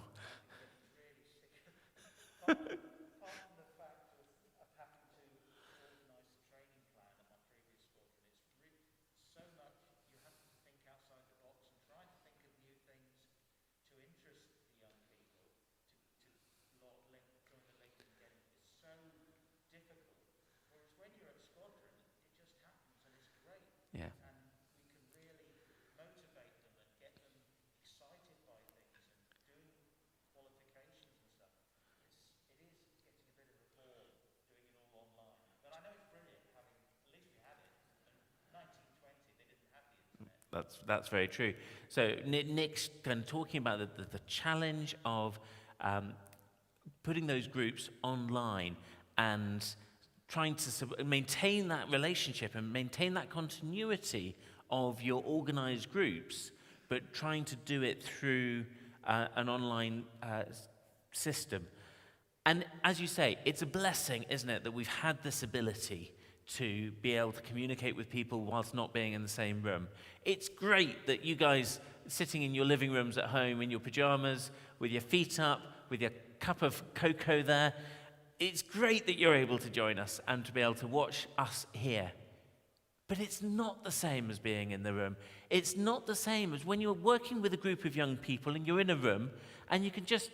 Apart from the fact of having to organise the training plan at my previous squadron, it's so much you have to think outside the box and try to think of new things to interest the young people to join the link and get it. It's so difficult. Whereas when you're at squadron, it just happens and it's great. Yeah. And we can really motivate them and get them excited by things and doing qualifications and stuff. It is getting a bit of a bore doing it all online. But I know it's brilliant having, at least we had it. In 1920, they didn't have the internet. That's very true. So Nick's kind of talking about the challenge of putting those groups online and trying to maintain that relationship and maintain that continuity of your organized groups, but trying to do it through an online system. And as you say, it's a blessing, isn't it, that we've had this ability to be able to communicate with people whilst not being in the same room. It's great that you guys sitting in your living rooms at home in your pajamas, with your feet up, with your cup of cocoa there. It's great that you're able to join us and to be able to watch us here. But it's not the same as being in the room. It's not the same as when you're working with a group of young people and you're in a room and you can just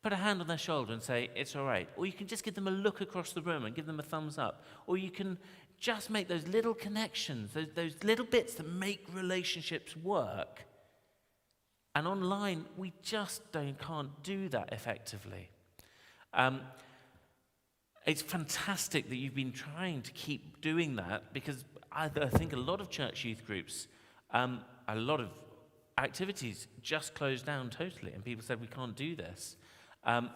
put a hand on their shoulder and say, it's all right. Or you can just give them a look across the room and give them a thumbs up. Or you can just make those little connections, those little bits that make relationships work. And online, we just can't do that effectively. It's fantastic that you've been trying to keep doing that, because I think a lot of church youth groups, a lot of activities just closed down totally, and people said, we can't do this. And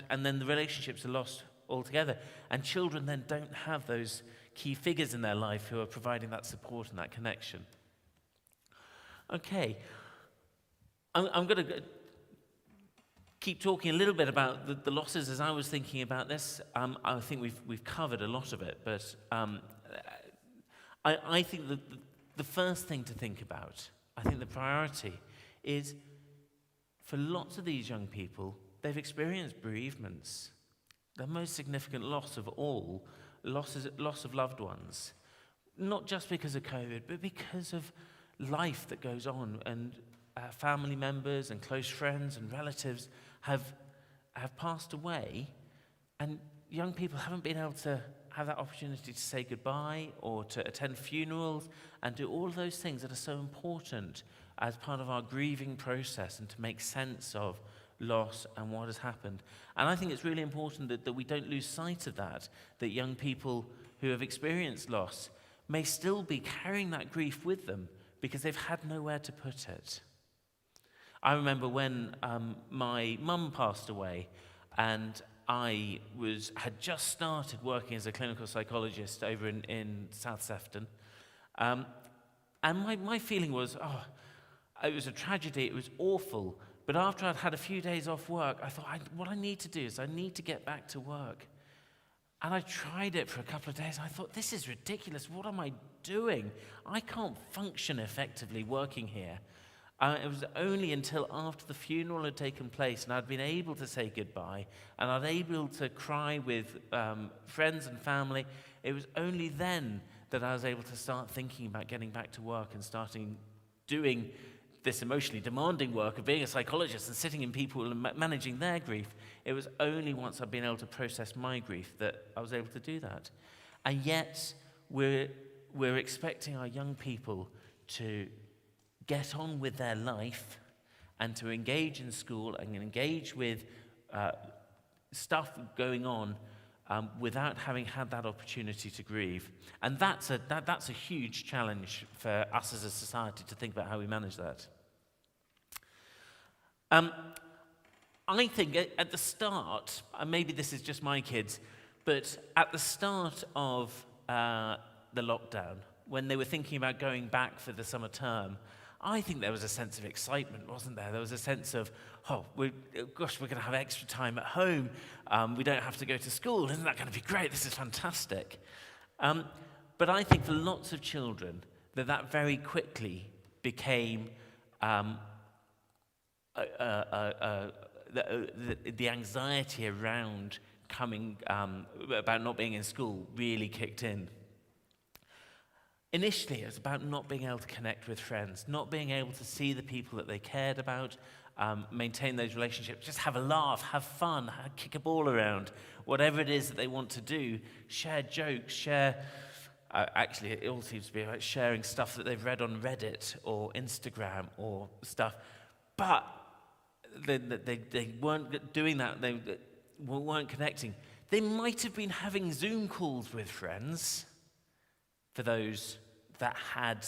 then the relationships are lost altogether. And children then don't have those key figures in their life who are providing that support and that connection. Okay. I'm going to keep talking a little bit about the losses as I was thinking about this. I think we've covered a lot of it, but I think that the first thing to think about, I think the priority is for lots of these young people, they've experienced bereavements. The most significant loss of all, loss of loved ones. Not just because of COVID, but because of life that goes on, and family members and close friends and relatives have passed away, and young people haven't been able to have that opportunity to say goodbye or to attend funerals and do all of those things that are so important as part of our grieving process and to make sense of loss and what has happened. And I think it's really important that we don't lose sight of that young people who have experienced loss may still be carrying that grief with them because they've had nowhere to put it. I remember when my mum passed away, and I had just started working as a clinical psychologist over in South Sefton. And my feeling was, it was a tragedy, it was awful. But after I'd had a few days off work, I thought, what I need to do is I need to get back to work. And I tried it for a couple of days. And I thought, this is ridiculous. What am I doing? I can't function effectively working here. It was only until after the funeral had taken place and I'd been able to say goodbye and I'd able to cry with friends and family, it was only then that I was able to start thinking about getting back to work and starting doing this emotionally demanding work of being a psychologist and sitting in people and managing their grief. It was only once I'd been able to process my grief that I was able to do that. And yet, we're expecting our young people to get on with their life and to engage in school and engage with stuff going on without having had that opportunity to grieve. And that's a huge challenge for us as a society to think about how we manage that. I think at the start, and maybe this is just my kids, but at the start of the lockdown, when they were thinking about going back for the summer term, I think there was a sense of excitement, wasn't there? There was a sense of, we're going to have extra time at home. We don't have to go to school. Isn't that going to be great? This is fantastic. But I think for lots of children, that very quickly became the anxiety around about not being in school really kicked in. Initially, it was about not being able to connect with friends, not being able to see the people that they cared about, maintain those relationships, just have a laugh, have fun, kick a ball around, whatever it is that they want to do, share jokes, actually, it all seems to be about sharing stuff that they've read on Reddit or Instagram or stuff. But they weren't doing that. They weren't connecting. They might have been having Zoom calls with friends for those that had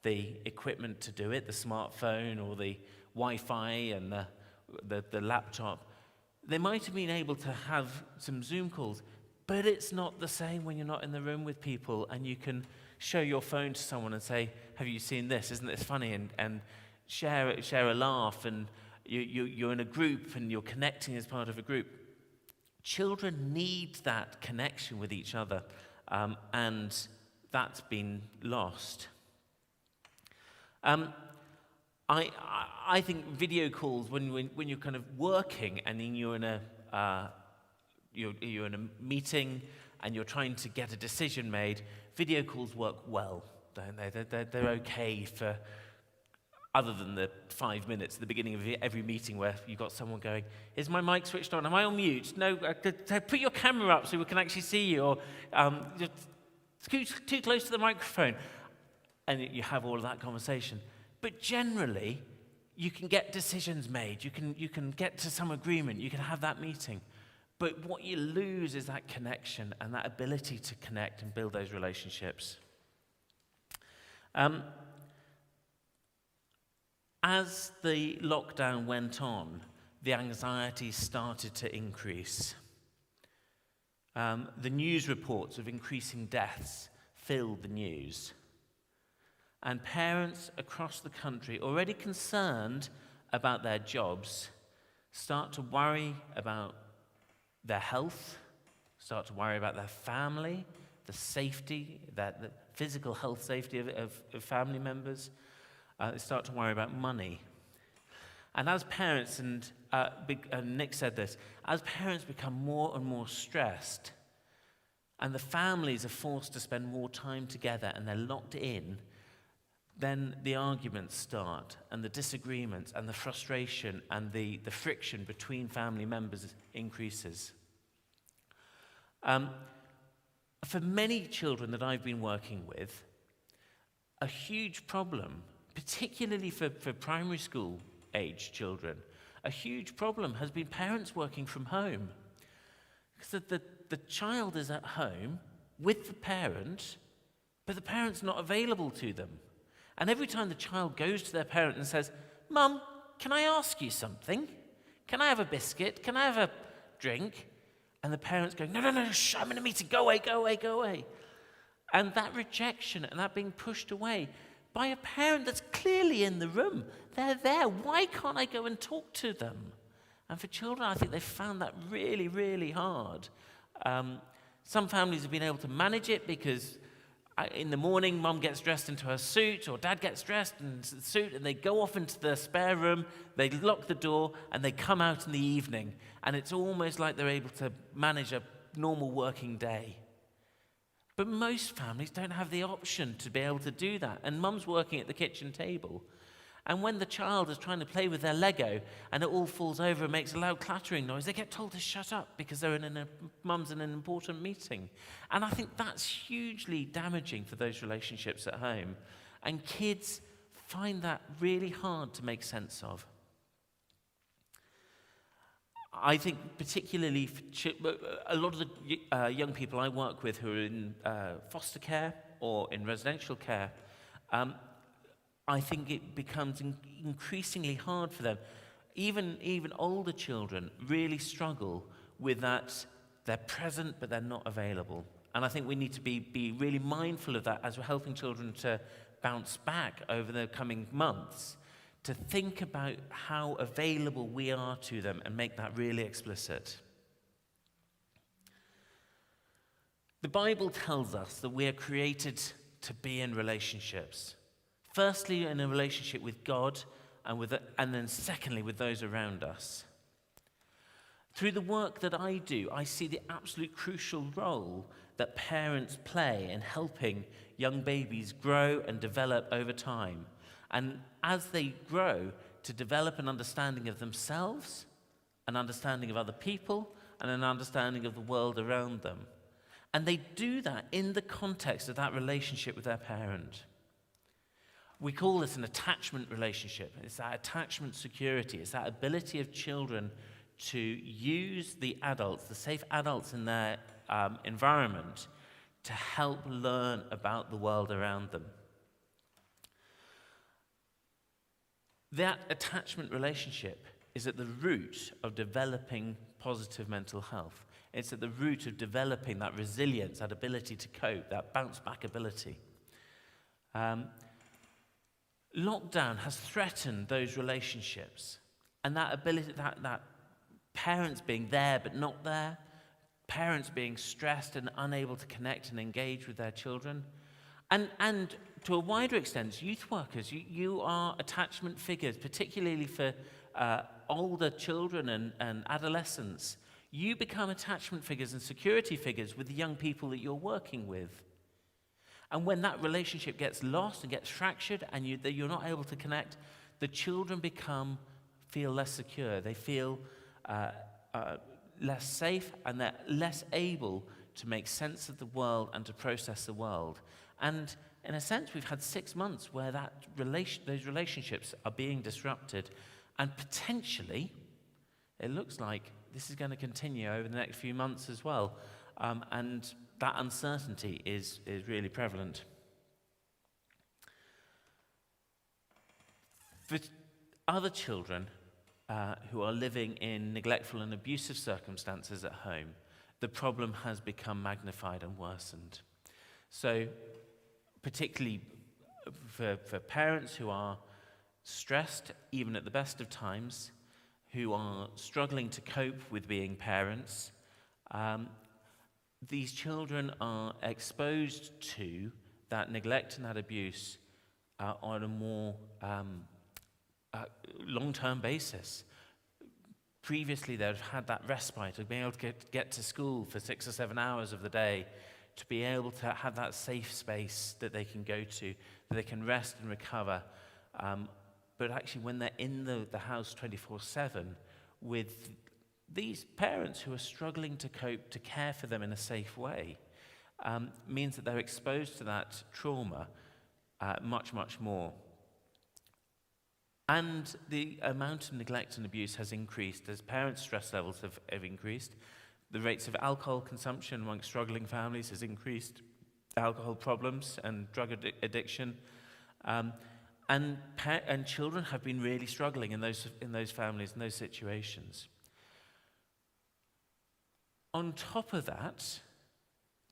the equipment to do it, the smartphone or the Wi-Fi and the laptop. They might have been able to have some Zoom calls. But it's not the same when you're not in the room with people and you can show your phone to someone and say, have you seen this? Isn't this funny? And share a laugh, and you're in a group and you're connecting as part of a group. Children need that connection with each other, and that's been lost. I think video calls, when you're kind of working and then you're in a meeting and you're trying to get a decision made, video calls work well, don't they? They're okay for, other than the 5 minutes at the beginning of every meeting where you've got someone going, is my mic switched on? Am I on mute? No, put your camera up so we can actually see you, or scoot too close to the microphone. And you have all of that conversation. But generally, you can get decisions made. You can get to some agreement. You can have that meeting. But what you lose is that connection and that ability to connect and build those relationships. As the lockdown went on, the anxiety started to increase. The news reports of increasing deaths filled the news. And parents across the country, already concerned about their jobs, start to worry about their health, start to worry about their family, the safety, the physical health safety of family members. They start to worry about money. And as parents, and Nick said this, as parents become more and more stressed, and the families are forced to spend more time together and they're locked in, then the arguments start, and the disagreements, and the frustration, and the friction between family members increases. For many children that I've been working with, a huge problem, particularly for primary school age children, a huge problem has been parents working from home. Because the child is at home with the parent, but the parent's not available to them. And every time the child goes to their parent and says, "Mum, can I ask you something? Can I have a biscuit? Can I have a drink?" And the parent's going, No, shh, I'm in a meeting, go away. And that rejection and that being pushed away by a parent that's clearly in the room. They're there. Why can't I go and talk to them? And for children, I think they've found that really, really hard. Some families have been able to manage it because in the morning, mum gets dressed into her suit, or dad gets dressed in the suit, and they go off into the spare room, they lock the door, and they come out in the evening. And it's almost like they're able to manage a normal working day. But most families don't have the option to be able to do that. And mum's working at the kitchen table. And when the child is trying to play with their Lego and it all falls over and makes a loud clattering noise, they get told to shut up because they're mum's in an important meeting. And I think that's hugely damaging for those relationships at home. And kids find that really hard to make sense of. I think particularly for a lot of the young people I work with who are in foster care or in residential care, I think it becomes increasingly hard for them. Even older children really struggle with that. They're present, but they're not available. And I think we need to be really mindful of that as we're helping children to bounce back over the coming months to think about how available we are to them and make that really explicit. The Bible tells us that we are created to be in relationships. Firstly, in a relationship with God, and then secondly, with those around us. Through the work that I do, I see the absolute crucial role that parents play in helping young babies grow and develop over time. And as they grow, to develop an understanding of themselves, an understanding of other people, and an understanding of the world around them. And they do that in the context of that relationship with their parent. We call this an attachment relationship. It's that attachment security. It's that ability of children to use the adults, the safe adults in their environment, to help learn about the world around them. That attachment relationship is at the root of developing positive mental health. It's at the root of developing that resilience, that ability to cope, that bounce-back ability. Lockdown has threatened those relationships, and that ability, that parents being there but not there, parents being stressed and unable to connect and engage with their children, and to a wider extent, youth workers, you are attachment figures, particularly for older children and adolescents. You become attachment figures and security figures with the young people that you're working with. And when that relationship gets lost and gets fractured and you're not able to connect, the children feel less secure. They feel less safe, and they're less able to make sense of the world and to process the world. And in a sense, we've had 6 months where those relationships are being disrupted, and potentially, it looks like this is going to continue over the next few months as well. And that uncertainty is really prevalent. For other children who are living in neglectful and abusive circumstances at home, the problem has become magnified and worsened. So, particularly for parents who are stressed, even at the best of times, who are struggling to cope with being parents, these children are exposed to that neglect and that abuse on a more long-term basis. Previously, they've had that respite of being able to get to school for 6 or 7 hours of the day, to be able to have that safe space that they can go to, that they can rest and recover. But actually, when they're in the house 24/7 with these parents who are struggling to cope, to care for them in a safe way, means that they're exposed to that trauma much, much more. And the amount of neglect and abuse has increased as parents' stress levels have increased. The rates of alcohol consumption amongst struggling families has increased, alcohol problems and drug addiction. And children have been really struggling in those families, in those situations. On top of that,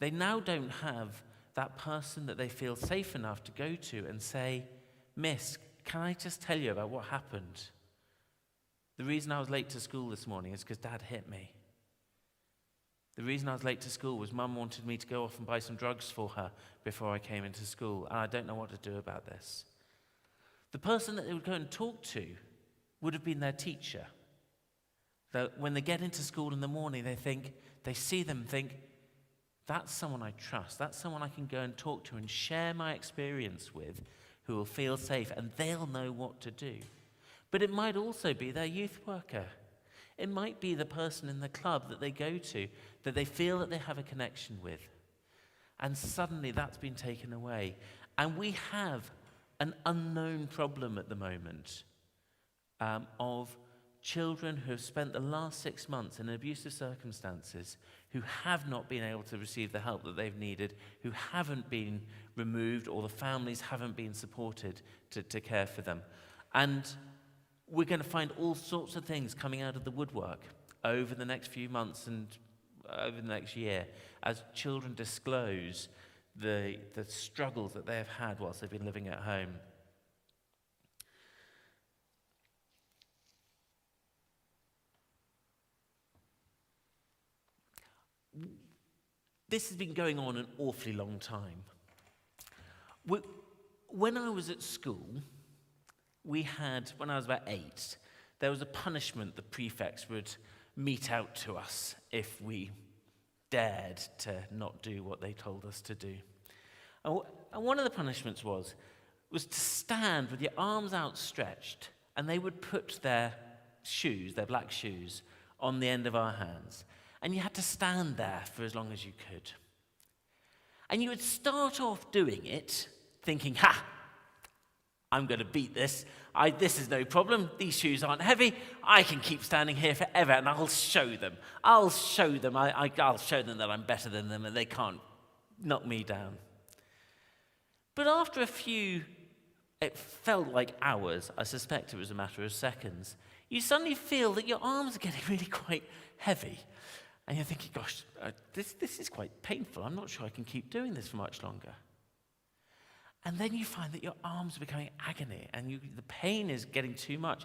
they now don't have that person that they feel safe enough to go to and say, "Miss, can I just tell you about what happened? The reason I was late to school this morning is because Dad hit me. The reason I was late to school was Mum wanted me to go off and buy some drugs for her before I came into school, and I don't know what to do about this." The person that they would go and talk to would have been their teacher. That when they get into school in the morning, they see them and think, that's someone I trust. That's someone I can go and talk to and share my experience with, who will feel safe, and they'll know what to do. But it might also be their youth worker. It might be the person in the club that they go to, that they feel that they have a connection with. And suddenly that's been taken away. And we have an unknown problem at the moment of children who have spent the last 6 months in abusive circumstances, who have not been able to receive the help that they've needed, who haven't been removed, or the families haven't been supported to care for them. And we're going to find all sorts of things coming out of the woodwork over the next few months and over the next year as children disclose the struggles that they have had whilst they've been living at home. This has been going on an awfully long time. When I was at school, when I was about 8, there was a punishment the prefects would mete out to us if we dared to not do what they told us to do. And one of the punishments was to stand with your arms outstretched, and they would put their black shoes, on the end of our hands. And you had to stand there for as long as you could. And you would start off doing it, thinking, ha, I'm going to beat this. This is no problem. These shoes aren't heavy. I can keep standing here forever, and I'll show them. I'll show them that I'm better than them, and they can't knock me down. But after it felt like hours, I suspect it was a matter of seconds, you suddenly feel that your arms are getting really quite heavy. And you're thinking, gosh, this is quite painful. I'm not sure I can keep doing this for much longer. And then you find that your arms are becoming agony, and the pain is getting too much.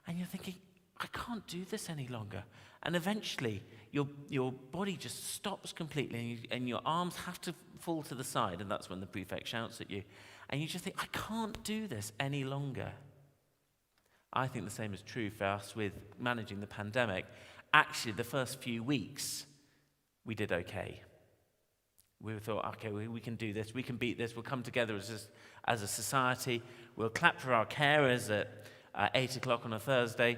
And you're thinking, I can't do this any longer. And eventually, your body just stops completely, and your arms have to fall to the side, and that's when the prefect shouts at you. And you just think, I can't do this any longer. I think the same is true for us with managing the pandemic. Actually, the first few weeks, we did okay. We thought, okay, we can do this, we can beat this, we'll come together as a society, we'll clap for our carers at 8 o'clock on a Thursday,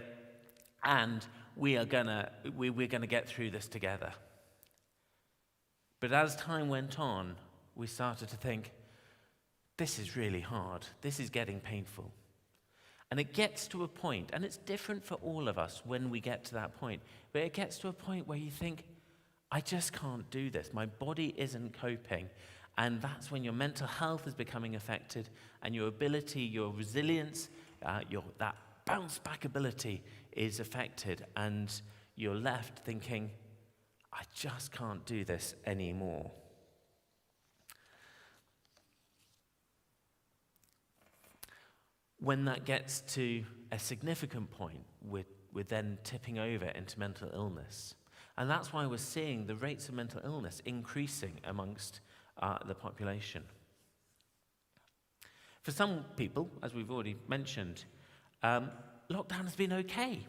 and we're gonna get through this together. But as time went on, we started to think, this is really hard, this is getting painful. And it gets to a point, and it's different for all of us when we get to that point, but it gets to a point where you think, I just can't do this. My body isn't coping. And that's when your mental health is becoming affected, and your ability, your resilience, that bounce back ability is affected, and you're left thinking, I just can't do this anymore. When that gets to a significant point, we're then tipping over into mental illness. And that's why we're seeing the rates of mental illness increasing amongst the population. For some people, as we've already mentioned, lockdown has been okay.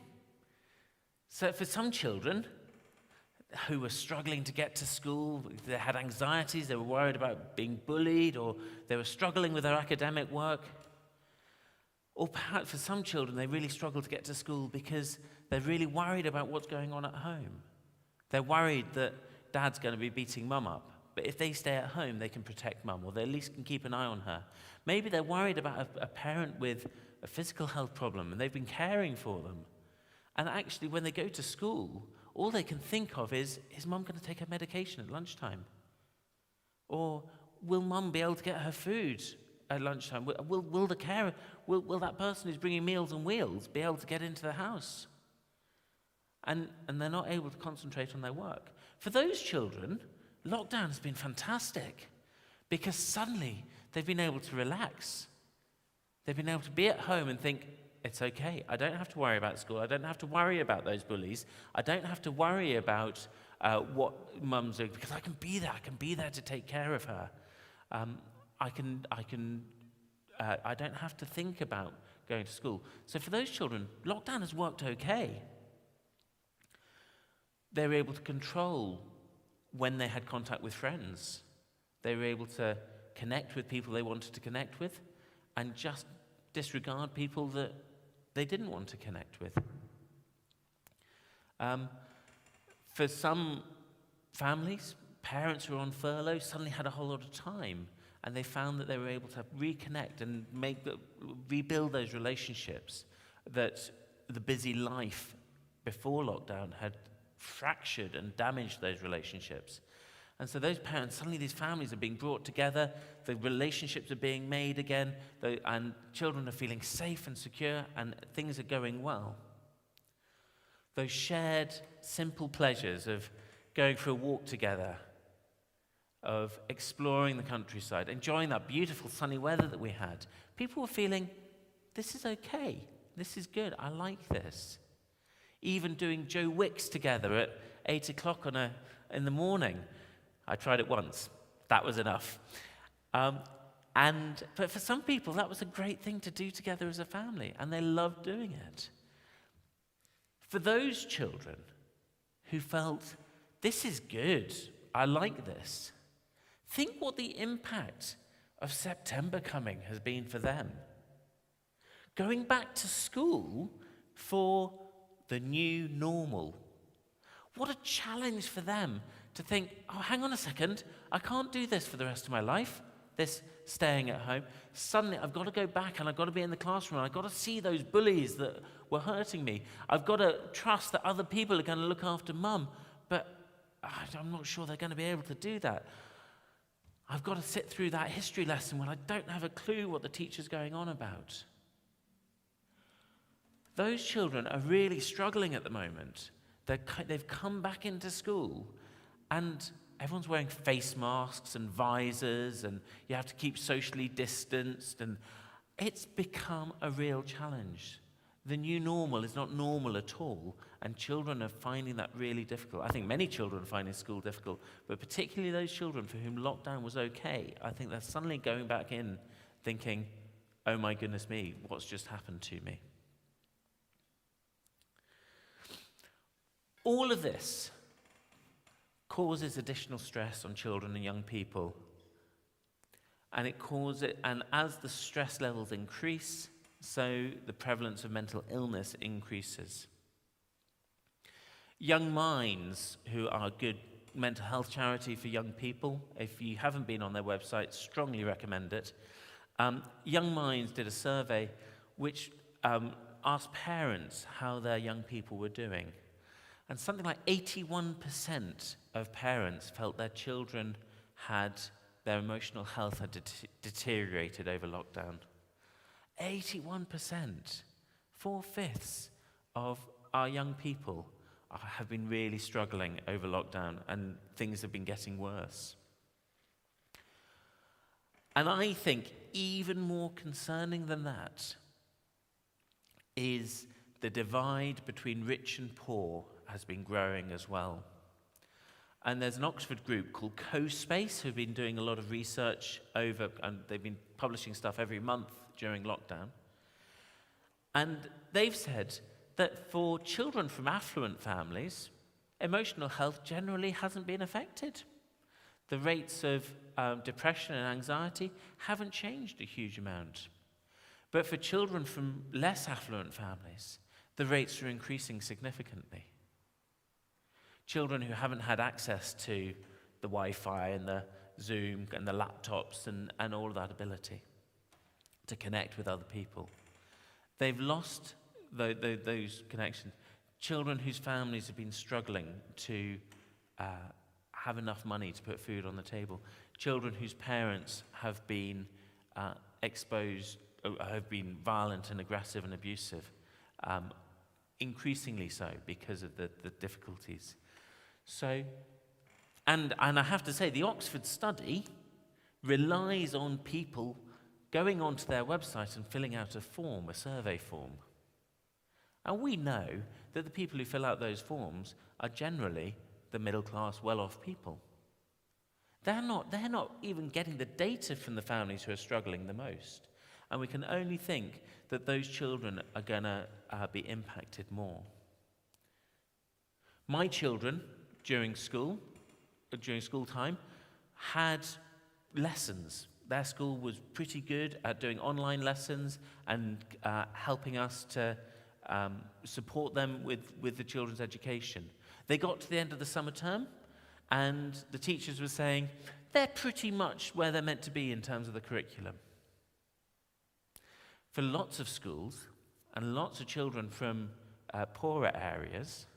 So for some children who were struggling to get to school, they had anxieties, they were worried about being bullied, or they were struggling with their academic work, or perhaps for some children, they really struggle to get to school because they're really worried about what's going on at home. They're worried that dad's going to be beating mum up. But if they stay at home, they can protect mum, or they at least can keep an eye on her. Maybe they're worried about a parent with a physical health problem, and they've been caring for them. And actually, when they go to school, all they can think of is mum going to take her medication at lunchtime? Or will mum be able to get her food at lunchtime? Will the carer, will that person who's bringing Meals on Wheels be able to get into the house? And they're not able to concentrate on their work. For those children, lockdown has been fantastic, because suddenly they've been able to relax. They've been able to be at home and think, it's okay, I don't have to worry about school, I don't have to worry about those bullies, I don't have to worry about what mum's doing, because I can be there to take care of her. I don't have to think about going to school. So for those children, lockdown has worked okay. They were able to control when they had contact with friends. They were able to connect with people they wanted to connect with, and just disregard people that they didn't want to connect with. For some families, parents who were on furlough suddenly had a whole lot of time, and they found that they were able to reconnect and rebuild those relationships that the busy life before lockdown had fractured and damaged those relationships. And so those parents, suddenly these families are being brought together, the relationships are being made again, and children are feeling safe and secure, and things are going well. Those shared, simple pleasures of going for a walk together, of exploring the countryside, enjoying that beautiful sunny weather that we had, people were feeling, this is okay, this is good, I like this. Even doing Joe Wicks together at 8 o'clock in the morning. I tried it once. That was enough. But for some people, that was a great thing to do together as a family, and they loved doing it. For those children who felt, this is good, I like this, think what the impact of September coming has been for them. Going back to school for the new normal. What a challenge for them to think, oh, hang on a second, I can't do this for the rest of my life, this staying at home. Suddenly I've got to go back and I've got to be in the classroom and I've got to see those bullies that were hurting me. I've got to trust that other people are going to look after mum, but I'm not sure they're going to be able to do that. I've got to sit through that history lesson when I don't have a clue what the teacher's going on about. Those children are really struggling at the moment. They've come back into school and everyone's wearing face masks and visors and you have to keep socially distanced, and it's become a real challenge. The new normal is not normal at all, and children are finding that really difficult. I think many children are finding school difficult, but particularly those children for whom lockdown was okay, I think they're suddenly going back in thinking, oh my goodness me, what's just happened to me? All of this causes additional stress on children and young people. And as the stress levels increase, so the prevalence of mental illness increases. Young Minds, who are a good mental health charity for young people, if you haven't been on their website, strongly recommend it. Young Minds did a survey which asked parents how their young people were doing. And something like 81% of parents felt their children their emotional health had deteriorated over lockdown. 81%, 4/5 of our young people have been really struggling over lockdown, and things have been getting worse. And I think even more concerning than that is the divide between rich and poor has been growing as well. And there's an Oxford group called CoSpace who've been doing a lot of research and they've been publishing stuff every month during lockdown. And they've said that for children from affluent families, emotional health generally hasn't been affected. The rates of depression and anxiety haven't changed a huge amount. But for children from less affluent families, the rates are increasing significantly. Children who haven't had access to the Wi-Fi and the Zoom and the laptops and all of that ability to connect with other people. They've lost those connections. Children whose families have been struggling to have enough money to put food on the table. Children whose parents have been have been violent and aggressive and abusive, increasingly so because of the difficulties. So, and I have to say, the Oxford study relies on people going onto their website and filling out a survey form. And we know that the people who fill out those forms are generally the middle-class, well-off people. They're not even getting the data from the families who are struggling the most. And we can only think that those children are going to be impacted more. My children, during school time, had lessons. Their school was pretty good at doing online lessons and helping us to support them with the children's education. They got to the end of the summer term, and the teachers were saying, they're pretty much where they're meant to be in terms of the curriculum. For lots of schools and lots of children from poorer areas,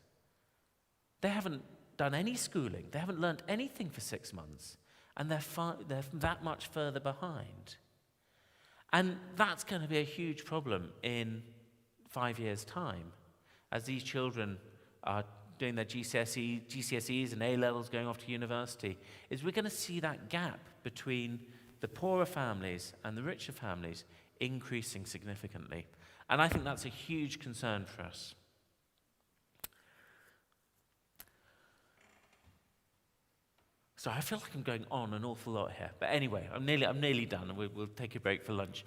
they haven't done any schooling. They haven't learnt anything for 6 months, and they're that much further behind. And that's going to be a huge problem in 5 years' time, as these children are doing their GCSEs and A-levels, going off to university, is we're going to see that gap between the poorer families and the richer families increasing significantly. And I think that's a huge concern for us. So I feel like I'm going on an awful lot here. But anyway, I'm nearly done, and we'll take a break for lunch.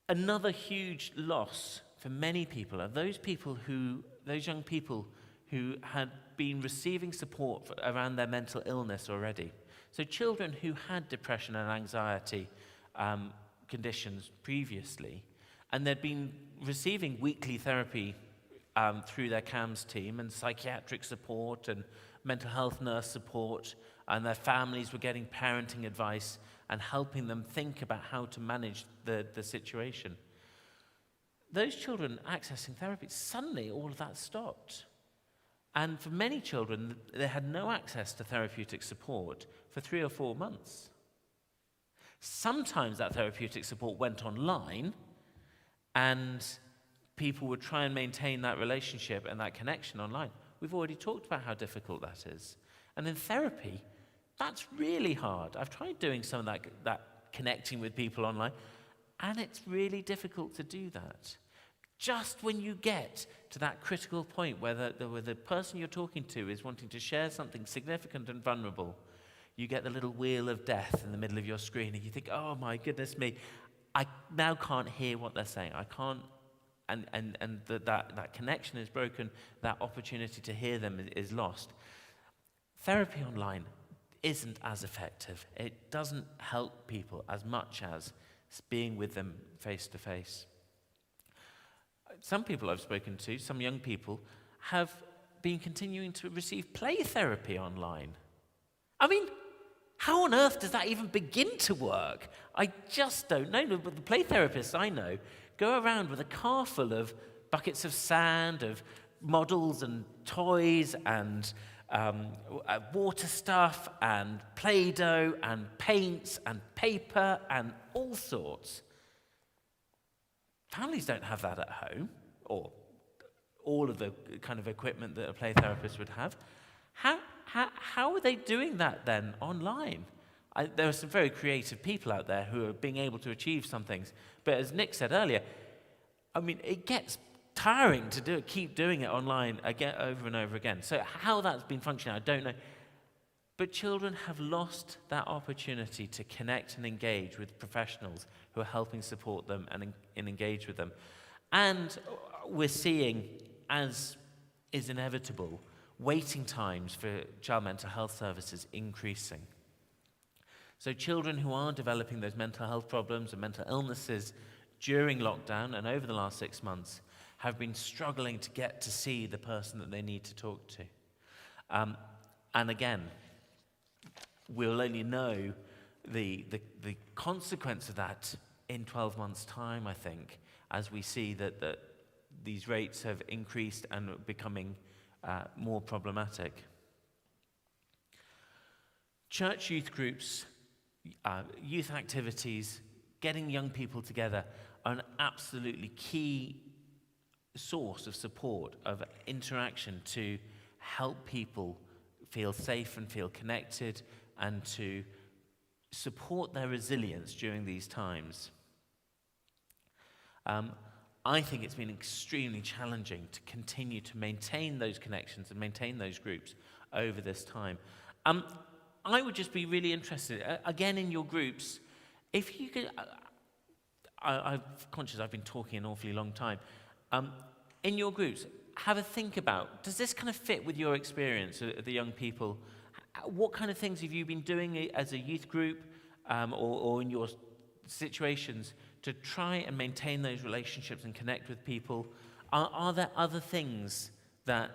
Another huge loss for many people are those young people who had been receiving support around their mental illness already. So children who had depression and anxiety conditions previously, and they'd been receiving weekly therapy through their CAMS team and psychiatric support and mental health nurse support, and their families were getting parenting advice and helping them think about how to manage the situation. Those children accessing therapy, suddenly all of that stopped. And for many children, they had no access to therapeutic support for 3 or 4 months. Sometimes that therapeutic support went online, and people would try and maintain that relationship and that connection online. We've already talked about how difficult that is. And in therapy, that's really hard. I've tried doing some of that connecting with people online, and it's really difficult to do that. Just when you get to that critical point where the person you're talking to is wanting to share something significant and vulnerable, you get the little wheel of death in the middle of your screen, and you think, oh my goodness me, I now can't hear what they're saying. I can't, and that connection is broken, that opportunity to hear them is lost. Therapy online isn't as effective. It doesn't help people as much as being with them face to face. Some people I've spoken to, some young people, have been continuing to receive play therapy online. I mean, how on earth does that even begin to work? I just don't know. But the play therapists I know go around with a car full of buckets of sand, of models and toys and water stuff and Play-Doh and paints and paper and all sorts. Families don't have that at home, or all of the kind of equipment that a play therapist would have. How are they doing that then online? There are some very creative people out there who are being able to achieve some things. But as Nick said earlier, I mean, it gets tiring to keep doing it online again, over and over again. So how that's been functioning, I don't know. But children have lost that opportunity to connect and engage with professionals who are helping support them and engage with them. And we're seeing, as is inevitable, waiting times for child mental health services increasing. So children who are developing those mental health problems and mental illnesses during lockdown and over the last 6 months have been struggling to get to see the person that they need to talk to. And again, we'll only know the consequence of that in 12 months' time, I think, as we see that these rates have increased and are becoming more problematic. Church youth groups, youth activities, getting young people together are an absolutely key source of support, of interaction to help people feel safe and feel connected and to support their resilience during these times. I think it's been extremely challenging to continue to maintain those connections and maintain those groups over this time. I would just be really interested, again in your groups, if you could, I'm conscious I've been talking an awfully long time, in your groups, have a think about, does this kind of fit with your experience of the young people? What kind of things have you been doing as a youth group or in your situations to try and maintain those relationships and connect with people? Are there other things that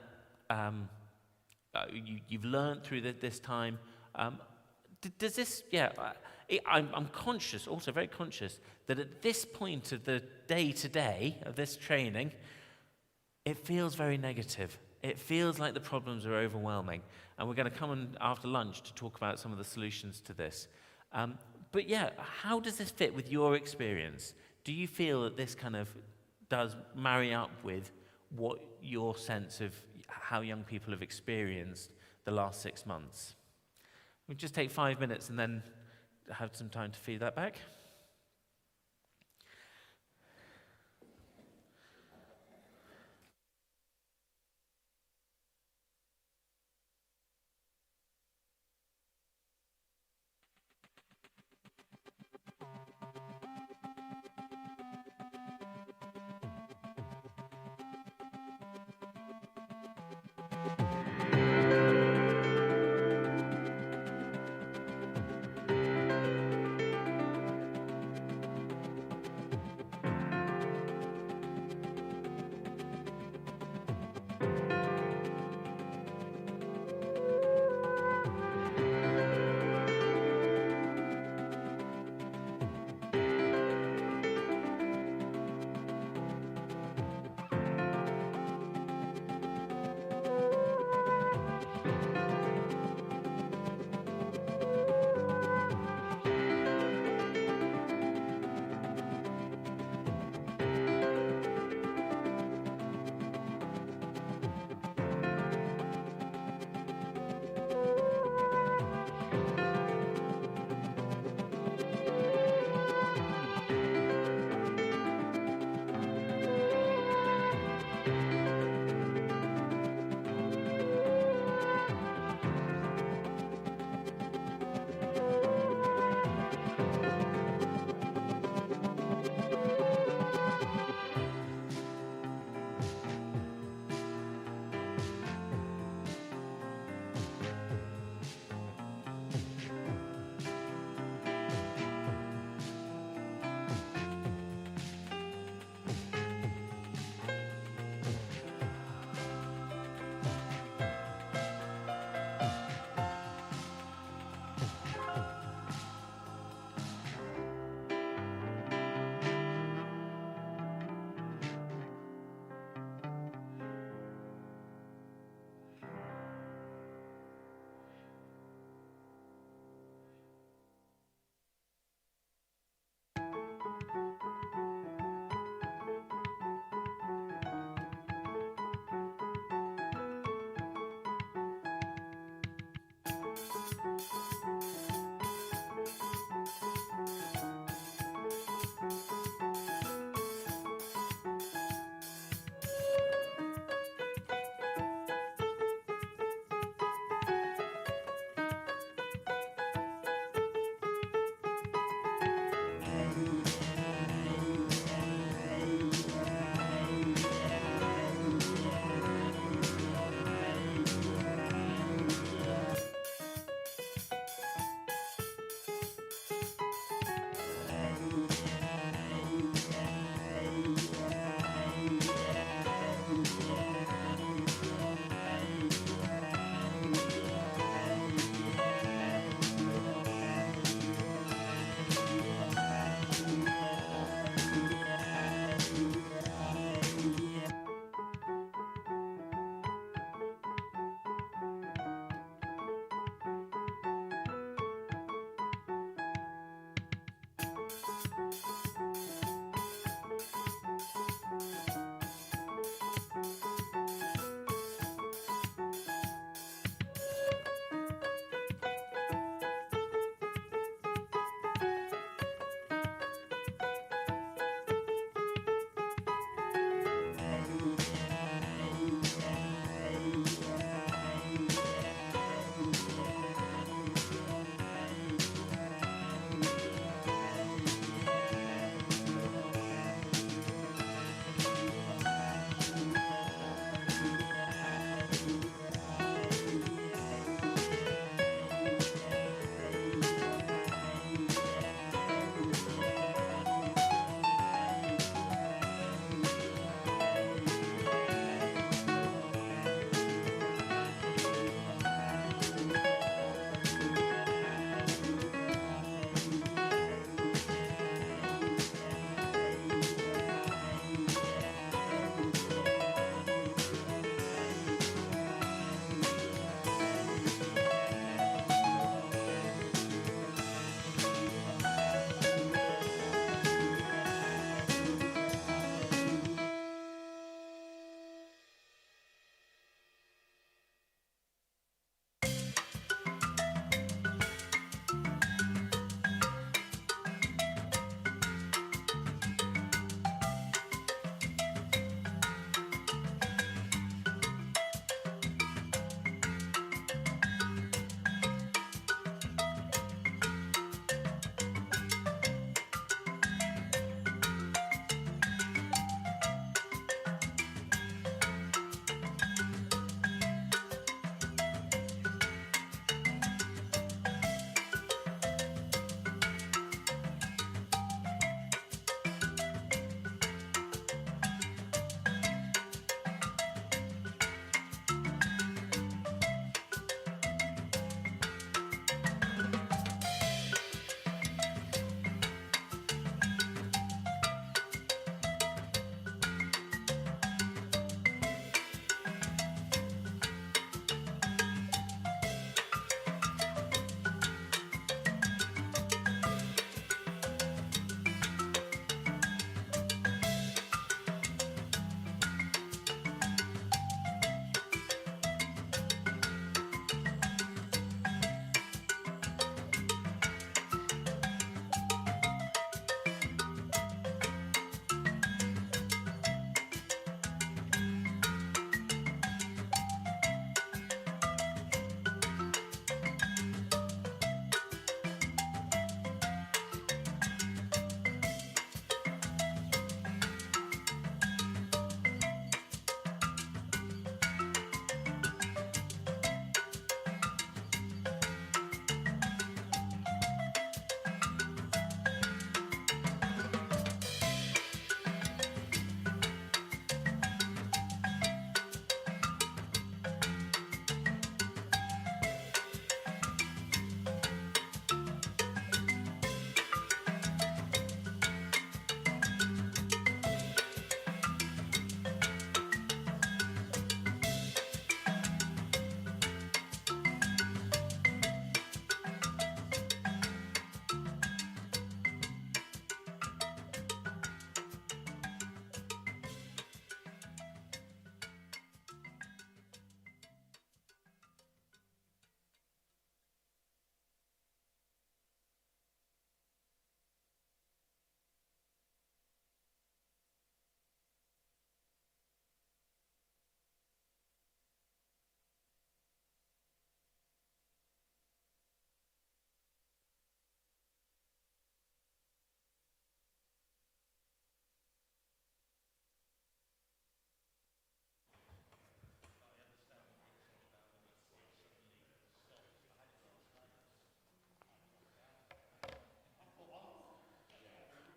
you've learned through this time? Does this, I'm conscious, also very conscious, that at this point of the day-to-day of this training, it feels very negative. It feels like the problems are overwhelming. And we're going to come in after lunch to talk about some of the solutions to this. But yeah, how does this fit with your experience? Do you feel that this kind of does marry up with what your sense of how young people have experienced the last 6 months. We'll just take 5 minutes and then have some time to feed that back.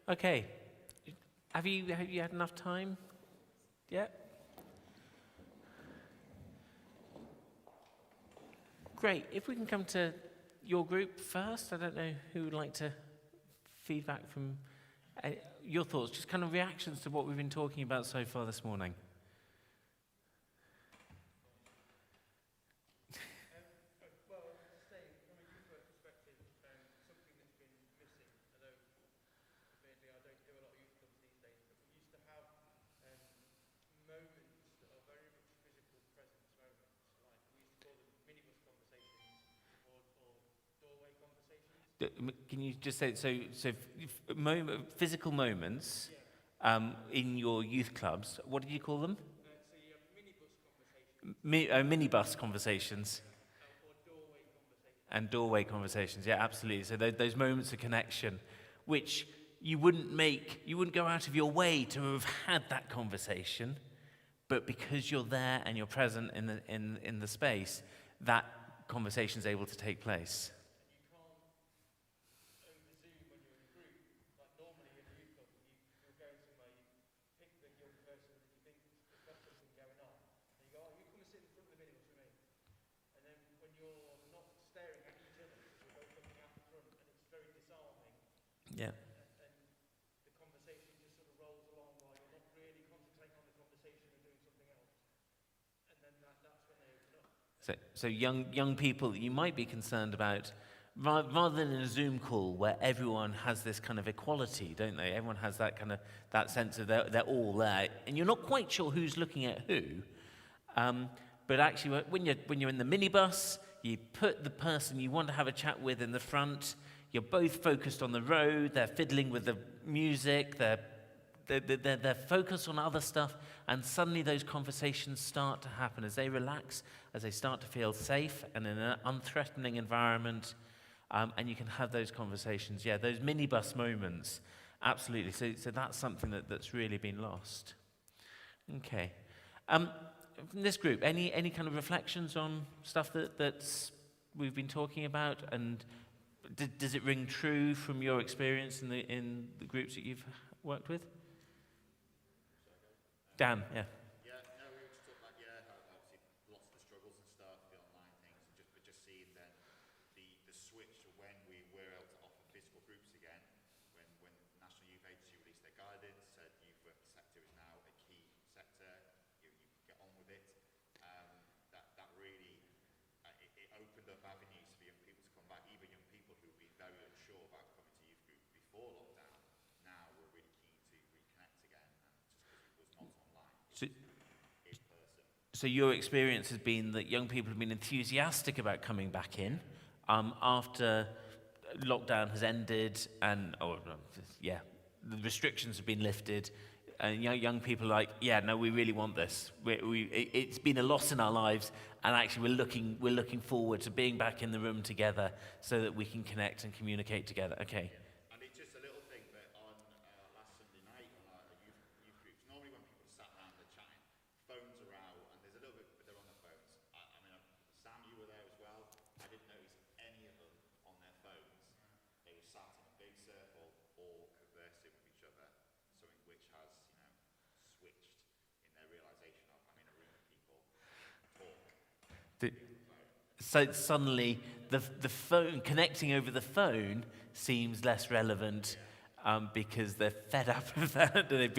Okay. Have you had enough time? Yeah? Great. If we can come to your group first, I don't know who would like to feedback from your thoughts, just kind of reactions to what we've been talking about so far this morning. Well, to say, from a youth work perspective, something that's been missing, although admittedly I don't do a lot of youth clubs these days, but we used to have moments that are very much physical presence moments. Like we used to call them minibus conversations or doorway conversations. Can you just say, physical moments Yeah. in your youth clubs, what did you call them? So you have minibus conversations Minibus conversations. or doorway conversations. And doorway conversations, yeah, absolutely. So those moments of connection, which you wouldn't go out of your way to have had that conversation, but because you're there and you're present in the space, that conversation is able to take place. And you can't over Zoom when you're in a group. Like normally in a youth club, you're going somewhere, you pick the young person that you think has got something going on, and you go, oh, you come and sit in front of the minibus with me. And then when you're not staring at each other, because you're both looking out the front, and it's very disarming, Yeah. and the conversation just sort of rolls along while you're not really concentrating on the conversation and doing something else. And then that's when they open up. So young people, you might be concerned about, rather than in a Zoom call where everyone has this kind of equality, don't they? Everyone has that kind of that sense of they're all there, and you're not quite sure who's looking at who. But actually, when you're in the minibus, you put the person you want to have a chat with in the front. You're both focused on the road. They're fiddling with the music. They're focused on other stuff, and suddenly those conversations start to happen as they relax, as they start to feel safe and in an unthreatening environment, and you can have those conversations. Yeah, those minibus moments, absolutely. So that's something that's really been lost. Okay. From this group, any kind of reflections on stuff that's we've been talking about, and does it ring true from your experience in the groups that you've worked with? Dan, yeah. Yeah, no, we were just talking about, how obviously lots of the struggles and stuff, the online things, and just seeing then the switch to when we were able to offer physical groups again, when the National Youth Agency released their guidance, said youth work sector is now a key sector, you get on with it. That really, it opened up avenues for young people to come back, even young people who've been very unsure about coming to youth group before lockdown. Now we're really keen to reconnect again, and just because it was not online, in person. So your experience has been that young people have been enthusiastic about coming back in after lockdown has ended and the restrictions have been lifted, and young people are like, yeah, no, we really want this. It's been a loss in our lives, and actually we're looking forward to being back in the room together so that we can connect and communicate together. Okay. And it's just a little thing, but on last Sunday night on our youth groups, normally when people sat around, they're chatting, phones are out, and there's a little bit, but they're on their phones. Sam, you were there as well. I didn't notice any of them on their phones. They were sat in a big circle, all conversing with each other, something which has, switched in their realisation of, I'm in a room with people, talk. So suddenly the phone, connecting over the phone seems less relevant because they're fed up of that and they've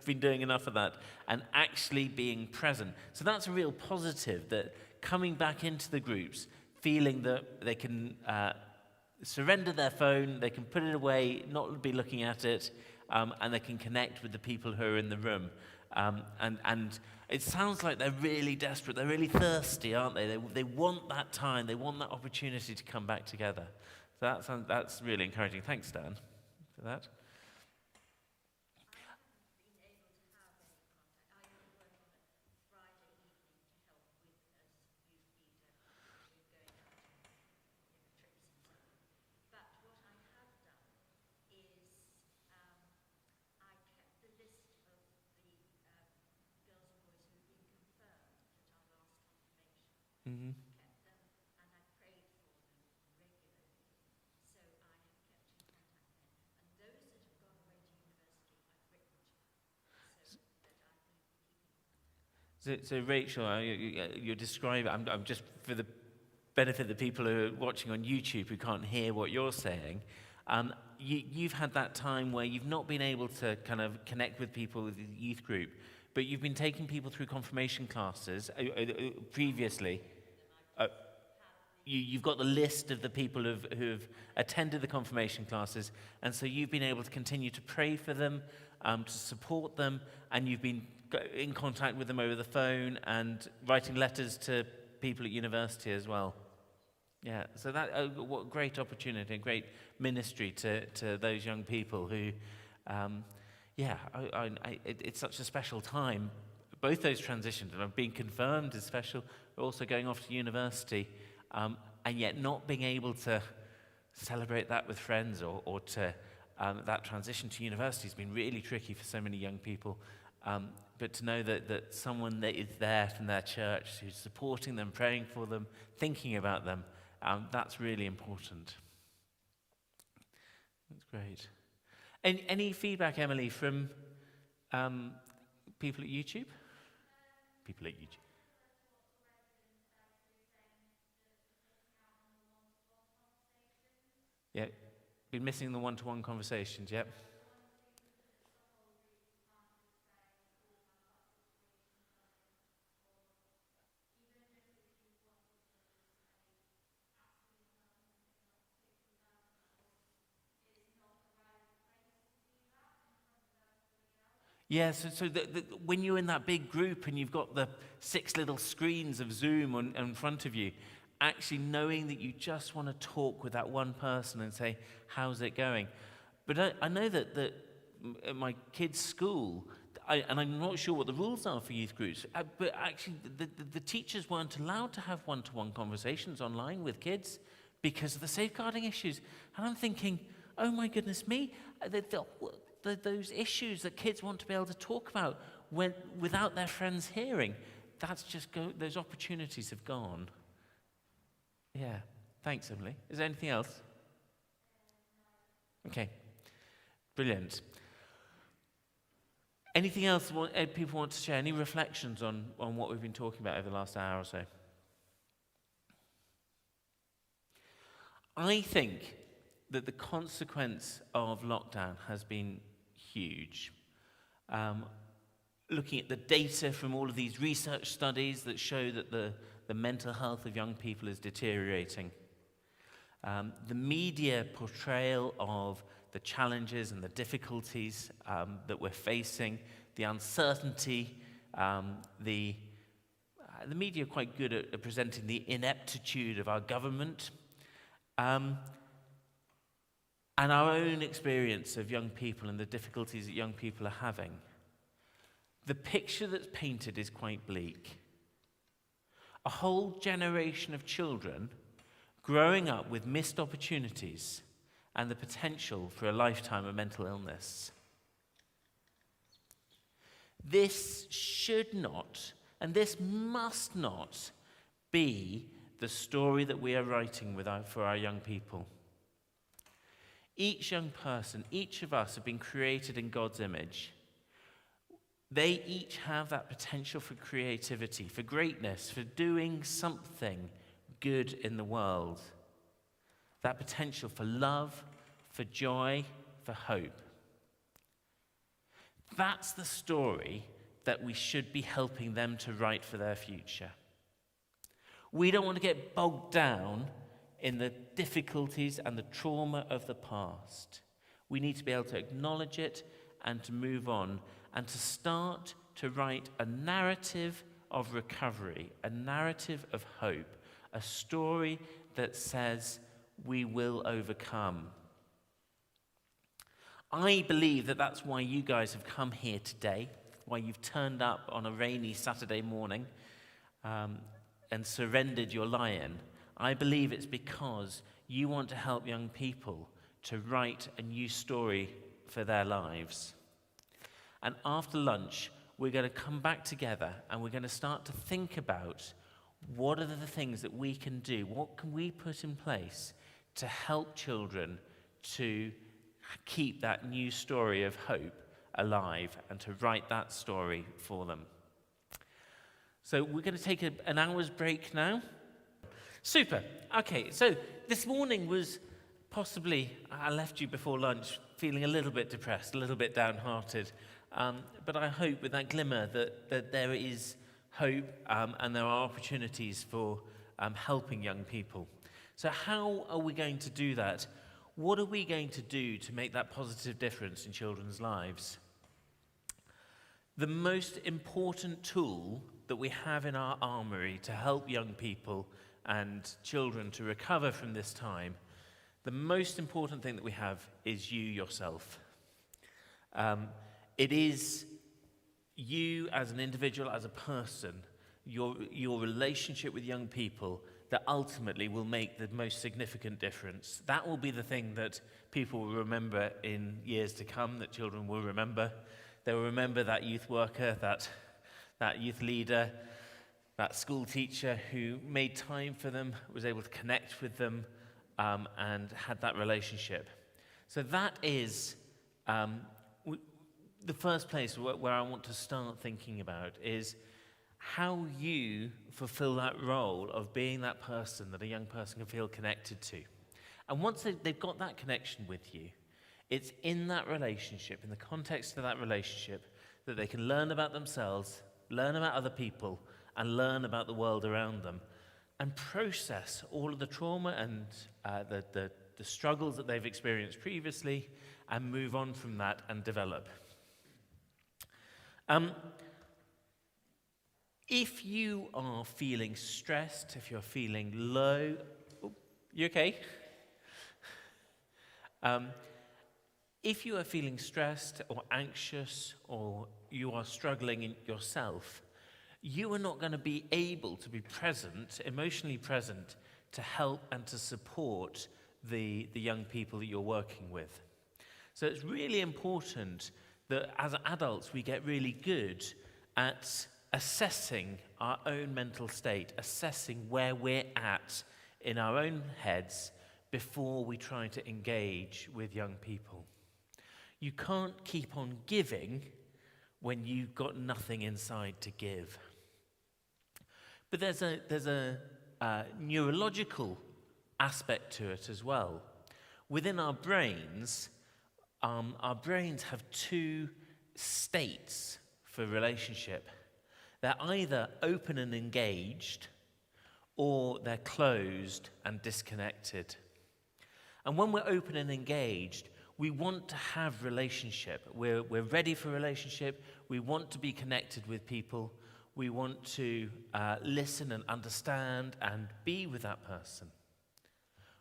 been doing enough of that, and actually being present. So that's a real positive, that coming back into the groups, feeling that they can surrender their phone, they can put it away, not be looking at it, and they can connect with the people who are in the room. And it sounds like they're really desperate, they're really thirsty, aren't they? They want that time, they want that opportunity to come back together. So that's really encouraging. Thanks, Dan, for that. Mm-hmm. So Rachel, you're describing, I'm just for the benefit of the people who are watching on YouTube who can't hear what you're saying, you've had that time where you've not been able to kind of connect with people with the youth group, but you've been taking people through confirmation classes previously. You've got the list of the people who've attended the confirmation classes, and so you've been able to continue to pray for them, to support them, and you've been in contact with them over the phone and writing letters to people at university as well. Yeah, so that what a great opportunity, a great ministry to those young people who, it's such a special time. Both those transitions, and being confirmed is special, but also going off to university, and yet not being able to celebrate that with friends or to that transition to university has been really tricky for so many young people. But to know that someone that is there from their church who's supporting them, praying for them, thinking about them, that's really important. That's great. Any feedback, Emily, from people at YouTube? People at YouTube. Yeah, been missing the one-to-one conversations, yep. Yeah, so when you're in that big group and you've got the 6 little screens of Zoom in front of you, actually knowing that you just want to talk with that one person and say, how's it going? But I know that at my kids' school, and I'm not sure what the rules are for youth groups, but actually the teachers weren't allowed to have one-to-one conversations online with kids because of the safeguarding issues. And I'm thinking, oh my goodness me, those issues that kids want to be able to talk about without their friends hearing, those opportunities have gone. Yeah, thanks, Emily. Is there anything else? Okay, brilliant. Anything else people want to share? Any reflections on what we've been talking about over the last hour or so? I think that the consequence of lockdown has been huge. Looking at the data from all of these research studies that show that the mental health of young people is deteriorating. The media portrayal of the challenges and the difficulties that we're facing, the uncertainty, the media are quite good at presenting the ineptitude of our government, and our own experience of young people and the difficulties that young people are having. The picture that's painted is quite bleak. A whole generation of children growing up with missed opportunities and the potential for a lifetime of mental illness. This should not, and this must not, be the story that we are writing for our young people. Each young person, each of us have been created in God's image. They each have that potential for creativity, for greatness, for doing something good in the world. That potential for love, for joy, for hope. That's the story that we should be helping them to write for their future. We don't want to get bogged down in the difficulties and the trauma of the past. We need to be able to acknowledge it and to move on and to start to write a narrative of recovery, a narrative of hope, a story that says we will overcome. I believe that that's why you guys have come here today, why you've turned up on a rainy Saturday morning and surrendered your lion. I believe it's because you want to help young people to write a new story for their lives. And after lunch, we're going to come back together and we're going to start to think about what are the things that we can do, what can we put in place to help children to keep that new story of hope alive and to write that story for them. So we're going to take an hour's break now. Super. Okay, so this morning was possibly, I left you before lunch feeling a little bit depressed, a little bit downhearted. But I hope with that glimmer that there is hope and there are opportunities for helping young people. So how are we going to do that? What are we going to do to make that positive difference in children's lives? The most important tool that we have in our armory to help young people and children to recover from this time, the most important thing that we have is you yourself. It is you as an individual, as a person, your relationship with young people that ultimately will make the most significant difference. That will be the thing that people will remember in years to come, that children will remember. They will remember that youth worker, that youth leader, that school teacher who made time for them, was able to connect with them, and had that relationship. So that is the first place where I want to start thinking about is how you fulfill that role of being that person that a young person can feel connected to. And once they've got that connection with you, it's in that relationship, in the context of that relationship, that they can learn about themselves, learn about other people, and learn about the world around them, and process all of the trauma and the struggles that they've experienced previously, and move on from that and develop. If you are feeling stressed, if you're feeling low, you okay? If you are feeling stressed or anxious or you are struggling in yourself, you are not going to be able to be present, emotionally present, to help and to support the young people that you're working with. So it's really important that as adults we get really good at assessing our own mental state, assessing where we're at in our own heads before we try to engage with young people. You can't keep on giving when you've got nothing inside to give. But there's a neurological aspect to it as well. Within our brains have two states for relationship. They're either open and engaged, or they're closed and disconnected. And when we're open and engaged, we want to have relationship. We're ready for relationship. We want to be connected with people. We want to listen and understand and be with that person.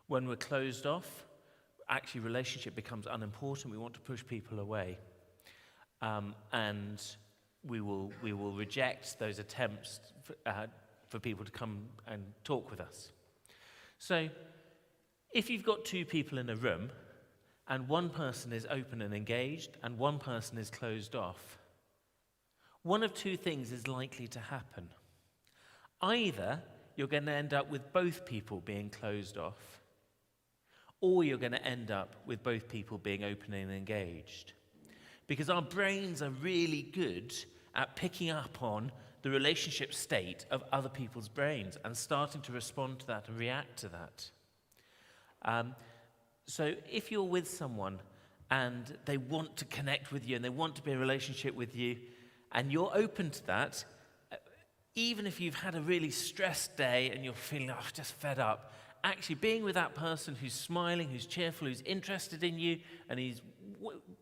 When we're closed off, actually relationship becomes unimportant. We want to push people away. And we will reject those attempts for people to come and talk with us. So if you've got two people in a room and one person is open and engaged and one person is closed off, one of two things is likely to happen. Either you're going to end up with both people being closed off, or you're going to end up with both people being open and engaged. Because our brains are really good at picking up on the relationship state of other people's brains and starting to respond to that and react to that. So if you're with someone and they want to connect with you and they want to be in a relationship with you and you're open to that, even if you've had a really stressed day and you're feeling, oh, just fed up, actually being with that person who's smiling, who's cheerful, who's interested in you, and he's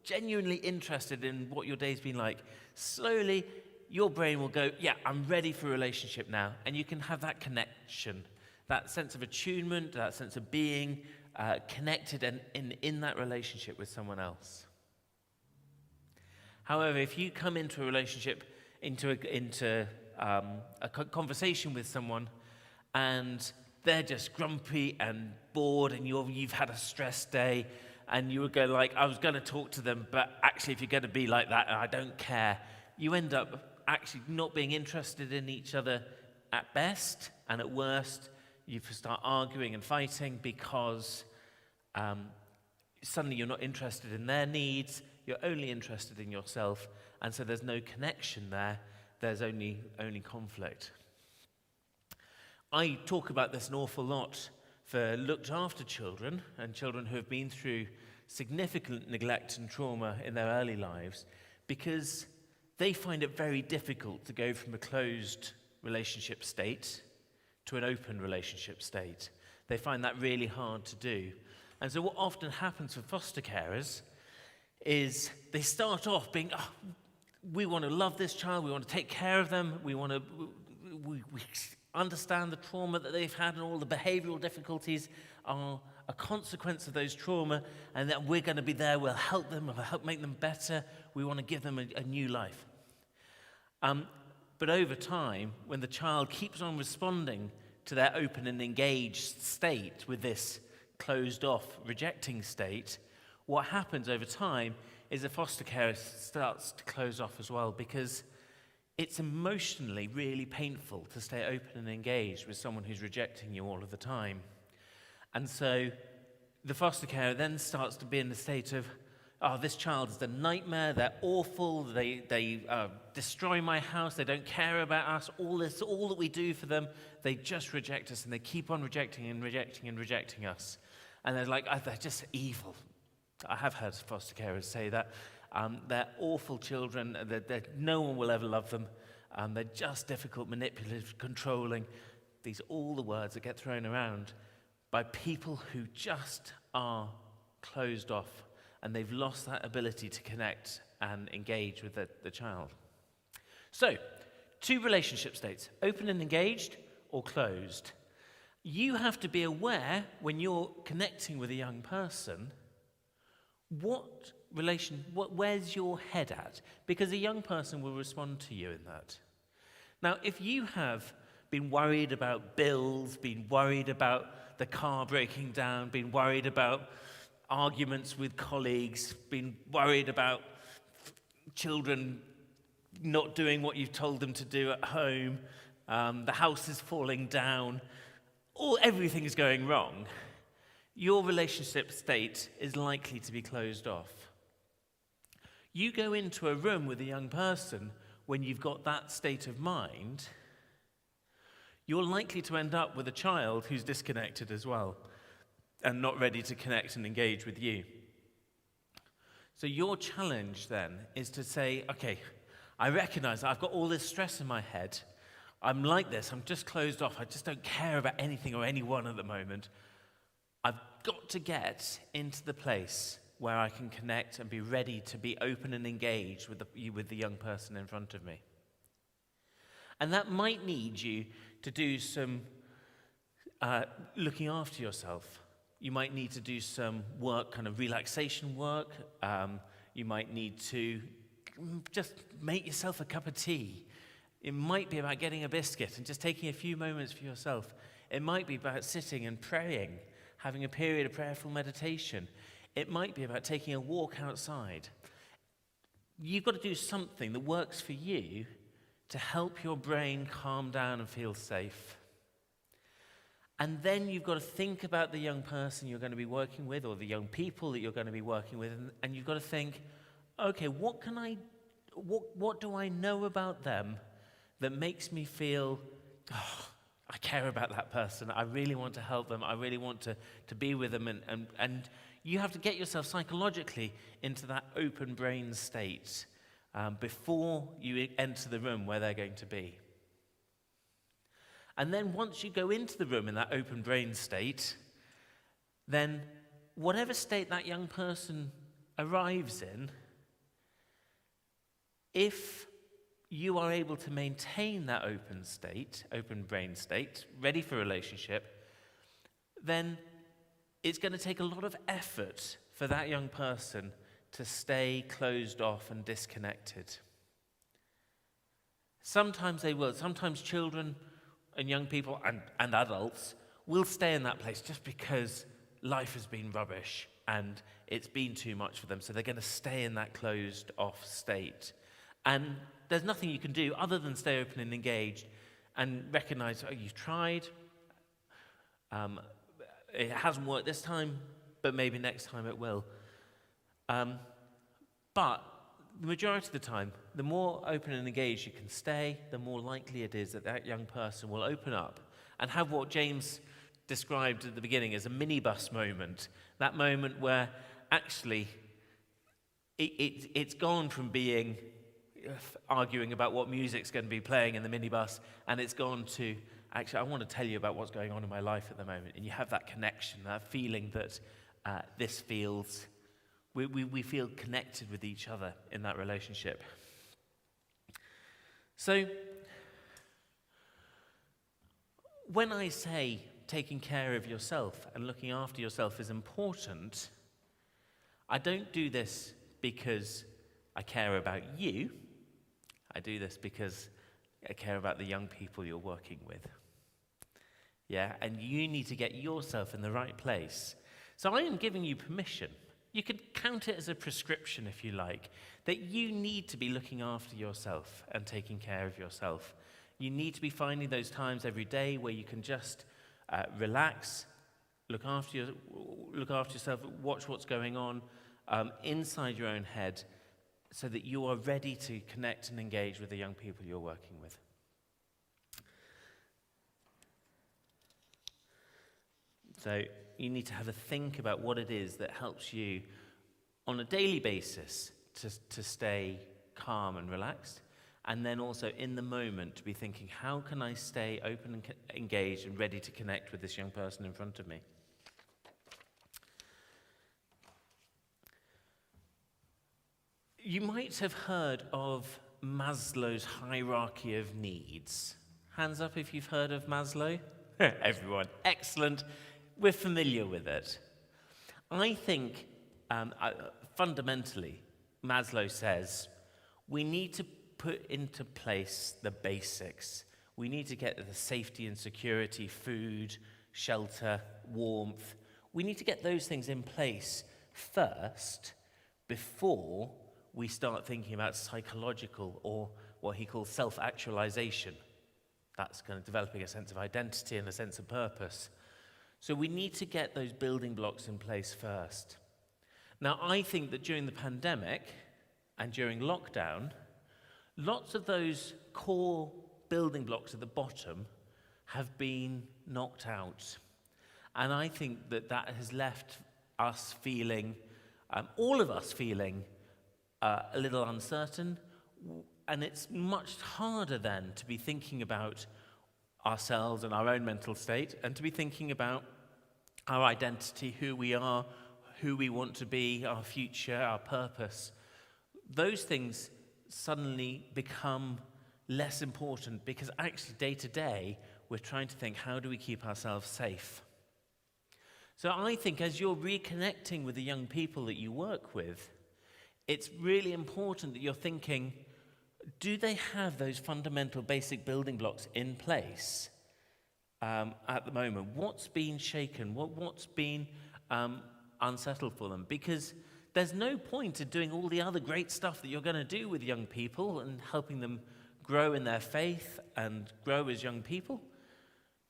genuinely interested in what your day's been like, slowly your brain will go, yeah, I'm ready for a relationship now. And you can have that connection, that sense of attunement, that sense of being connected and in that relationship with someone else. However, if you come into a relationship, into a conversation with someone, and they're just grumpy and bored, and you've had a stressed day, and you would go like, I was going to talk to them, but actually if you're going to be like that, I don't care. You end up actually not being interested in each other at best, and at worst, you start arguing and fighting because suddenly you're not interested in their needs, you're only interested in yourself, and so there's no connection there. there's only conflict. I talk about this an awful lot for looked after children and children who have been through significant neglect and trauma in their early lives, because they find it very difficult to go from a closed relationship state to an open relationship state. They find that really hard to do. And so what often happens for foster carers is they start off being, we want to love this child, we want to take care of them, we understand the trauma that they've had, and all the behavioral difficulties are a consequence of those trauma, and that we're going to be there, we'll help them, we'll help make them better, we want to give them a new life. But over time, when the child keeps on responding to their open and engaged state with this closed off, rejecting state, what happens over time is the foster care starts to close off as well, because it's emotionally really painful to stay open and engaged with someone who's rejecting you all of the time. And so the foster carer then starts to be in the state of, this child is a nightmare, they're awful, they destroy my house, they don't care about us, all that we do for them, they just reject us, and they keep on rejecting and rejecting and rejecting us. And they're like, they're just evil. I have heard foster carers say that. They're awful children, no one will ever love them, they're just difficult, manipulative, controlling. These are all the words that get thrown around by people who just are closed off, and they've lost that ability to connect and engage with the child. So, 2 relationship states, open and engaged or closed. You have to be aware when you're connecting with a young person, where's your head at? Because a young person will respond to you in that. Now, if you have been worried about bills, been worried about the car breaking down, been worried about arguments with colleagues, been worried about children not doing what you've told them to do at home, the house is falling down, everything is going wrong, your relationship state is likely to be closed off. You go into a room with a young person when you've got that state of mind, you're likely to end up with a child who's disconnected as well and not ready to connect and engage with you. So your challenge then is to say, okay, I recognize that I've got all this stress in my head. I'm like this, I'm just closed off, I just don't care about anything or anyone at the moment. I've got to get into the place where I can connect and be ready to be open and engaged with the young person in front of me. And that might need you to do some looking after yourself. You might need to do some work, kind of relaxation work. You might need to just make yourself a cup of tea. It might be about getting a biscuit and just taking a few moments for yourself. It might be about sitting and praying, having a period of prayerful meditation. It might be about taking a walk outside. You've got to do something that works for you to help your brain calm down and feel safe. And then you've got to think about the young person you're going to be working with, or the young people that you're going to be working with, and you've got to think, okay, what do I know about them that makes me feel, I care about that person, I really want to help them, I really want to be with them, and you have to get yourself psychologically into that open brain state before you enter the room where they're going to be. And then once you go into the room in that open brain state, then whatever state that young person arrives in, if you are able to maintain that open brain state, ready for relationship, then it's going to take a lot of effort for that young person to stay closed off and disconnected. Sometimes they will. Sometimes children and young people and adults will stay in that place just because life has been rubbish and it's been too much for them. So they're going to stay in that closed off state. And there's nothing you can do other than stay open and engaged and recognize, you've tried. It hasn't worked this time, but maybe next time it will. But the majority of the time, the more open and engaged you can stay, the more likely it is that that young person will open up and have what James described at the beginning as a minibus moment. That moment where actually it's gone from being arguing about what music's going to be playing in the minibus, and it's gone to, actually, I want to tell you about what's going on in my life at the moment. And you have that connection, that feeling that this feels, we feel connected with each other in that relationship. So, when I say taking care of yourself and looking after yourself is important, I don't do this because I care about you. I do this because I care about the young people you're working with. Yeah, and you need to get yourself in the right place. So I am giving you permission. You could count it as a prescription, if you like, that you need to be looking after yourself and taking care of yourself. You need to be finding those times every day where you can just relax, look after yourself, watch what's going on inside your own head, so that you are ready to connect and engage with the young people you're working with. So you need to have a think about what it is that helps you on a daily basis to stay calm and relaxed, and then also in the moment to be thinking, how can I stay open and engaged and ready to connect with this young person in front of me? You might have heard of Maslow's hierarchy of needs. Hands up if you've heard of Maslow. Everyone. Excellent. We're familiar with it. I think, fundamentally, Maslow says we need to put into place the basics. We need to get the safety and security, food, shelter, warmth. We need to get those things in place first before we start thinking about psychological, or what he calls self-actualization. That's kind of developing a sense of identity and a sense of purpose. So we need to get those building blocks in place first. Now, I think that during the pandemic and during lockdown, lots of those core building blocks at the bottom have been knocked out. And I think that that has left us feeling, all of us feeling, a little uncertain, and it's much harder then to be thinking about ourselves and our own mental state, and to be thinking about our identity, who we are, who we want to be, our future, our purpose. Those things suddenly become less important because actually day to day we're trying to think, how do we keep ourselves safe? So I think as you're reconnecting with the young people that you work with, it's really important that you're thinking, do they have those fundamental basic building blocks in place at the moment? What's been shaken? What's been unsettled for them? Because there's no point in doing all the other great stuff that you're going to do with young people and helping them grow in their faith and grow as young people.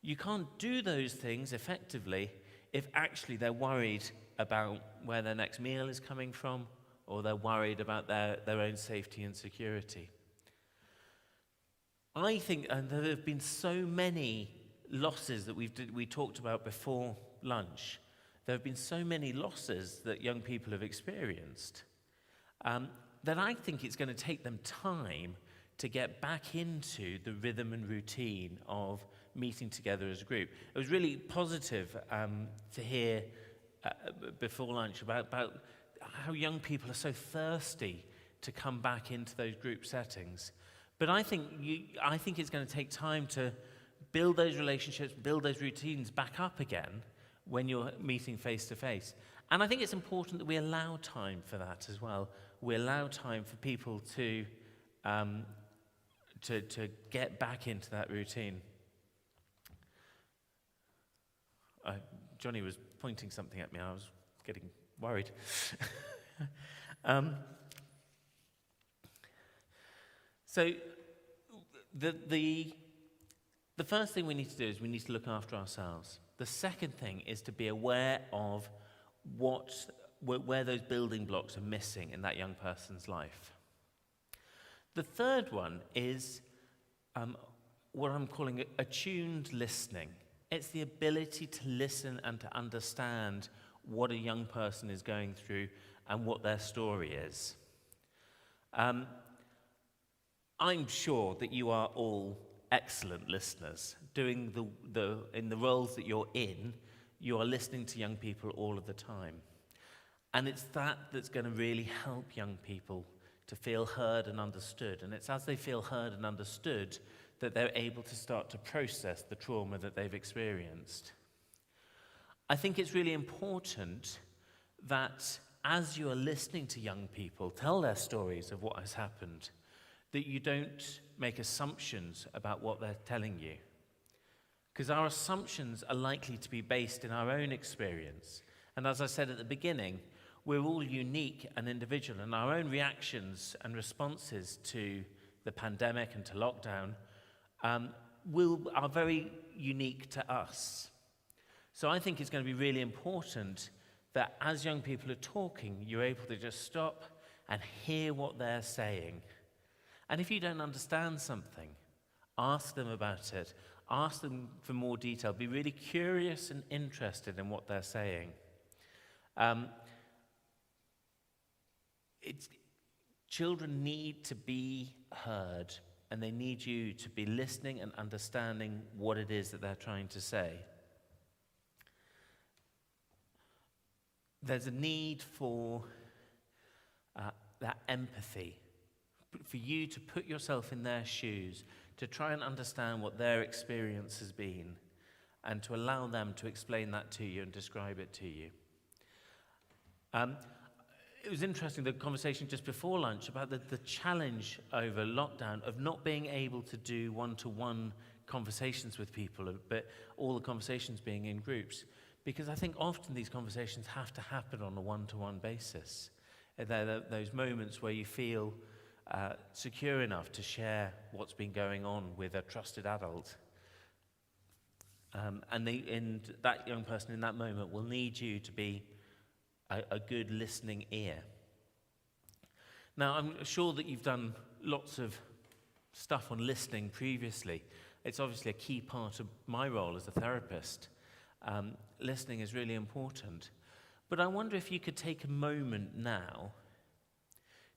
You can't do those things effectively if actually they're worried about where their next meal is coming from, or they're worried about their own safety and security. I think, and there have been so many losses that we talked about before lunch. There have been so many losses that young people have experienced that I think it's going to take them time to get back into the rhythm and routine of meeting together as a group. It was really positive to hear before lunch about how young people are so thirsty to come back into those group settings. But I think it's going to take time to build those relationships, build those routines back up again when you're meeting face to face. And I think it's important that we allow time for that as well. We allow time for people to get back into that routine. Johnny was pointing something at me. I was getting worried. So the first thing we need to do is we need to look after ourselves. The second thing is to be aware of where those building blocks are missing in that young person's life. The third one is what I'm calling attuned listening. It's the ability to listen and to understand what a young person is going through and what their story is. I'm sure that you are all excellent listeners. In the roles that you're in, you are listening to young people all of the time. And it's that's going to really help young people to feel heard and understood. And it's as they feel heard and understood that they're able to start to process the trauma that they've experienced. I think it's really important that as you are listening to young people tell their stories of what has happened, that you don't make assumptions about what they're telling you. Because our assumptions are likely to be based in our own experience. And as I said at the beginning, we're all unique and individual, and our own reactions and responses to the pandemic and to lockdown are very unique to us. So I think it's going to be really important that as young people are talking, you're able to just stop and hear what they're saying. And if you don't understand something, ask them about it. Ask them for more detail. Be really curious and interested in what they're saying. Children need to be heard, and they need you to be listening and understanding what it is that they're trying to say. There's a need for that empathy, for you to put yourself in their shoes, to try and understand what their experience has been, and to allow them to explain that to you and describe it to you. It was interesting, the conversation just before lunch about the challenge over lockdown of not being able to do one-to-one conversations with people, but all the conversations being in groups. Because I think often these conversations have to happen on a one-to-one basis. They're those moments where you feel secure enough to share what's been going on with a trusted adult. And that young person in that moment will need you to be a good listening ear. Now, I'm sure that you've done lots of stuff on listening previously. It's obviously a key part of my role as a therapist. Listening is really important. But I wonder if you could take a moment now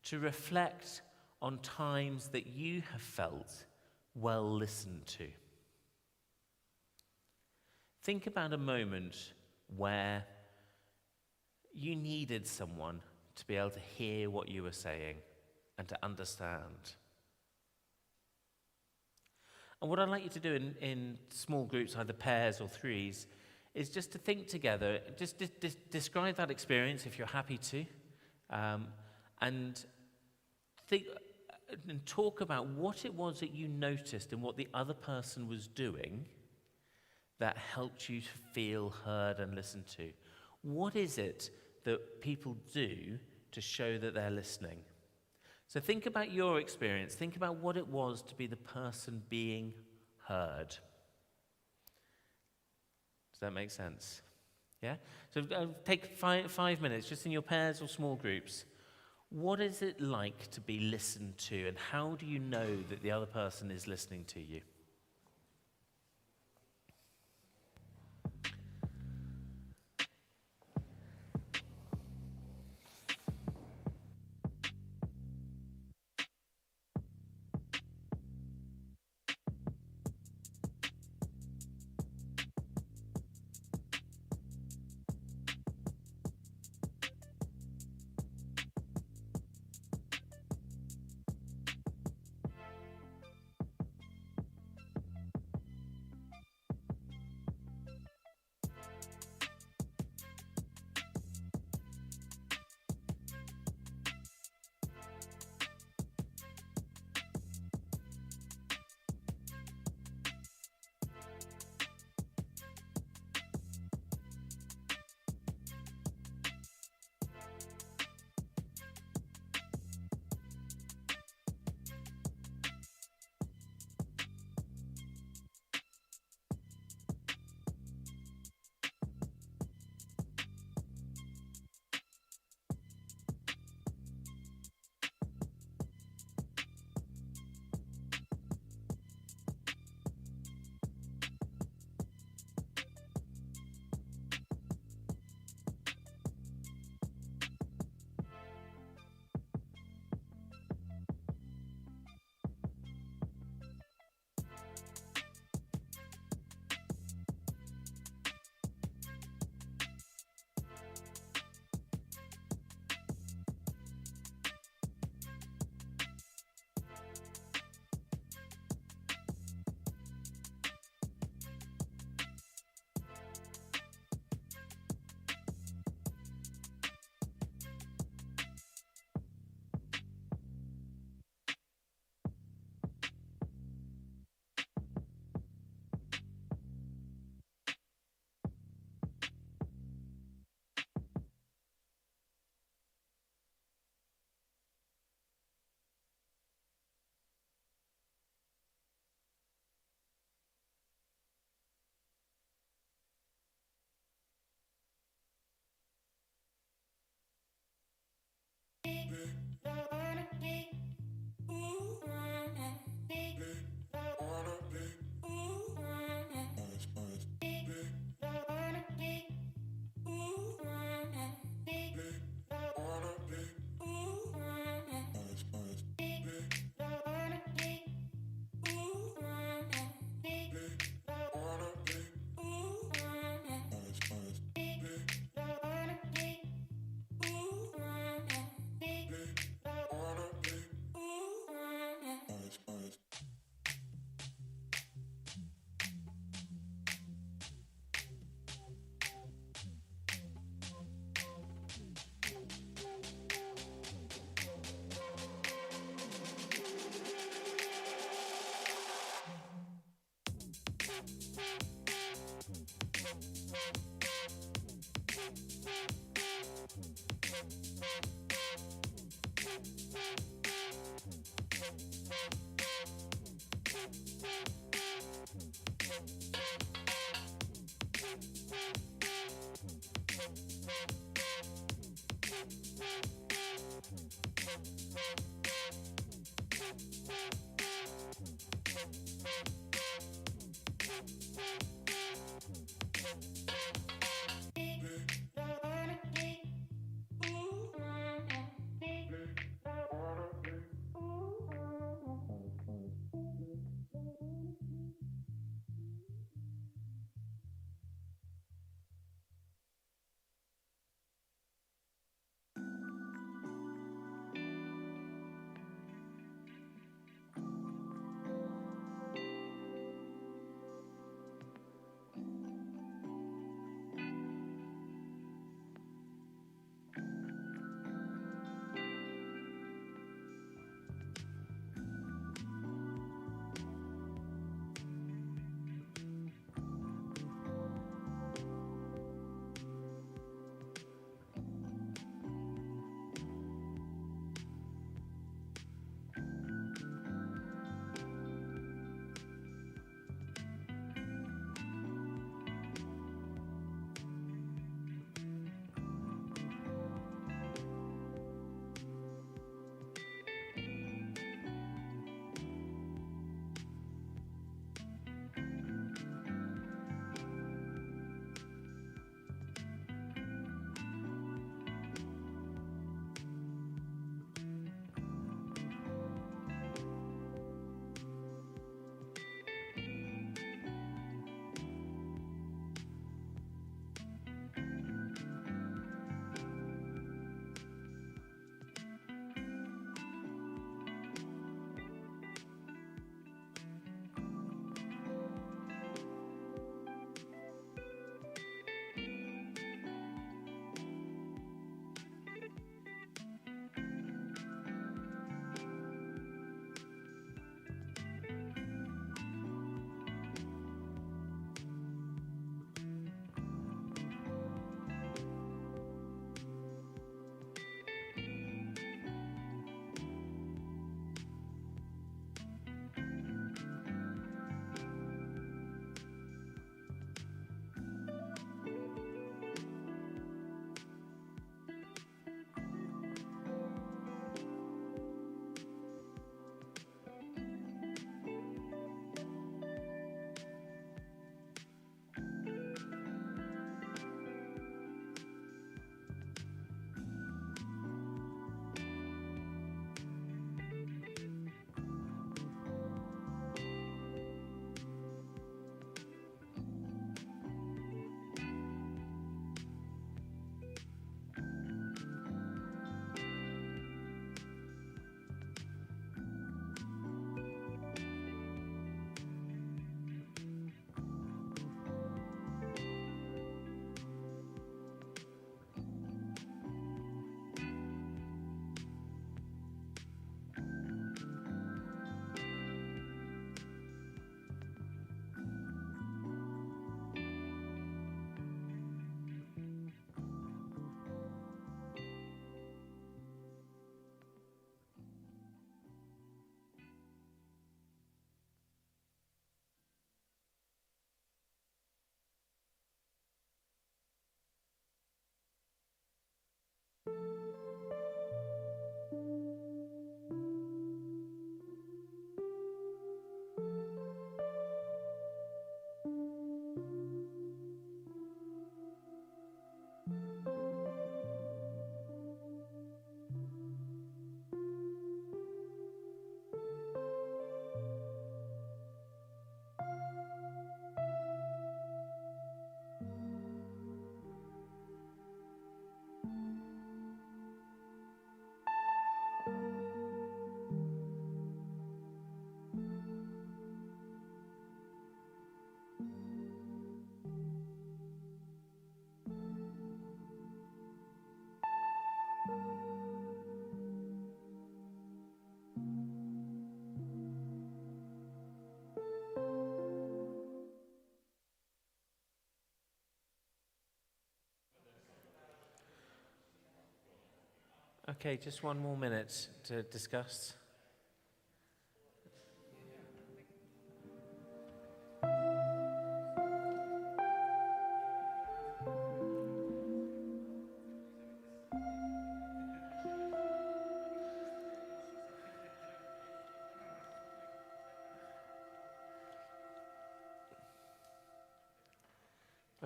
to reflect on times that you have felt well listened to. Think about a moment where you needed someone to be able to hear what you were saying and to understand. And what I'd like you to do in small groups, either pairs or threes, is just to think together, just describe that experience if you're happy to, and think and talk about what it was that you noticed and what the other person was doing that helped you to feel heard and listened to. What is it that people do to show that they're listening? So think about your experience. Think about what it was to be the person being heard. Does that make sense? Yeah? So take 5 minutes, just in your pairs or small groups. What is it like to be listened to, and how do you know that the other person is listening to you? Okay, just one more minute to discuss.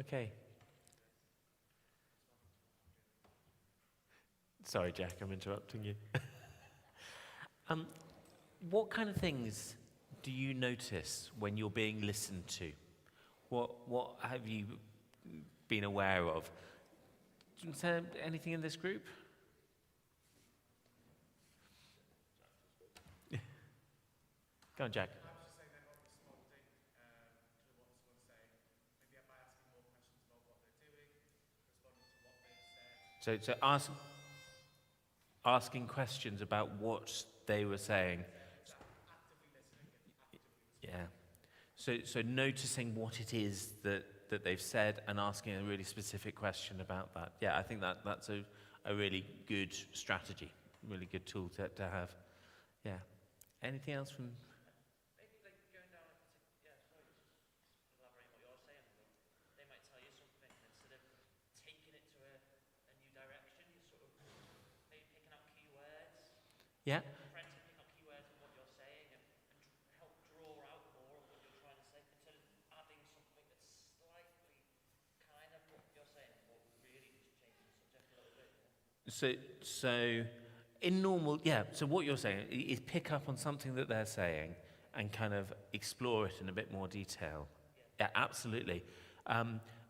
Okay. Sorry, Jack, I'm interrupting you. What kind of things do you notice when you're being listened to? What have you been aware of? Do you say anything in this group? Go on, Jack. I was just saying they're not responding to what someone's saying. Maybe by asking more questions about what they're doing, responding to what they've said. So asking questions about what they were saying. Actively listening and actively Yeah. So noticing what it is that they've said and asking a really specific question about that. Yeah, I think that's a really good strategy, really good tool to have. Yeah. Anything else from... Maybe like going down, sorry, just elaborating what you're saying. They might tell you something, and instead of taking it to a new direction, you're sort of maybe picking up keywords, Yeah? trying to pick up keywords of what you're saying and help draw out more of what you're trying to say, instead of adding something that's slightly kind of what you're saying, but really just changing the subject a little bit. So in normal, so what you're saying is pick up on something that they're saying and kind of explore it in a bit more detail. Yeah, absolutely.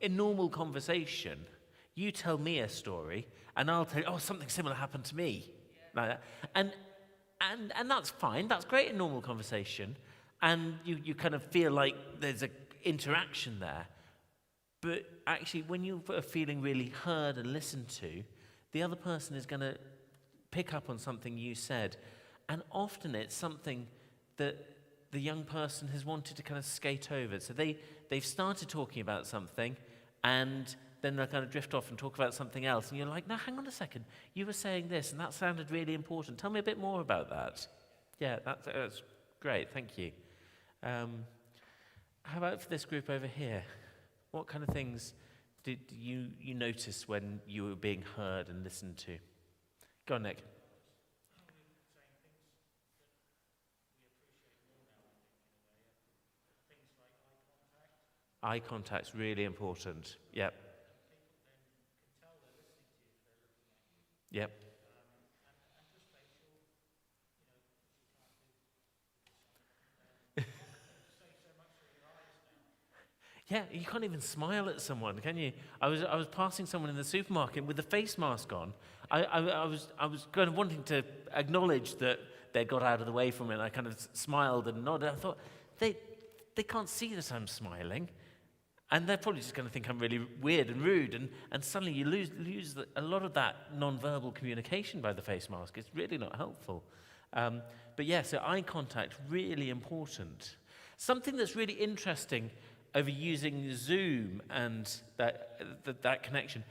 In normal conversation, you tell me a story and I'll tell you, something similar happened to me. Like that. And that's fine, that's great in normal conversation. And you kind of feel like there's an interaction there. But actually, when you are feeling really heard and listened to, the other person is going to pick up on something you said. And often it's something that the young person has wanted to kind of skate over. So they've started talking about something, and then they'll kind of drift off and talk about something else. And you're like, no, hang on a second. You were saying this, and that sounded really important. Tell me a bit more about that. Yeah, that's great. Thank you. How about for this group over here? What kind of things did you notice when you were being heard and listened to? Go on, Nick. Eye contact's really important. Yep. Yep. Yeah, you can't even smile at someone, can you? I was passing someone in the supermarket with a face mask on. I was kind of wanting to acknowledge that they got out of the way from me, and I kind of smiled and nodded. I thought, they can't see that I'm smiling, and they're probably just going to think I'm really weird and rude, and suddenly you lose a lot of that non-verbal communication by the face mask. It's really not helpful. But yeah, so eye contact, really important. Something that's really interesting over using Zoom and that connection.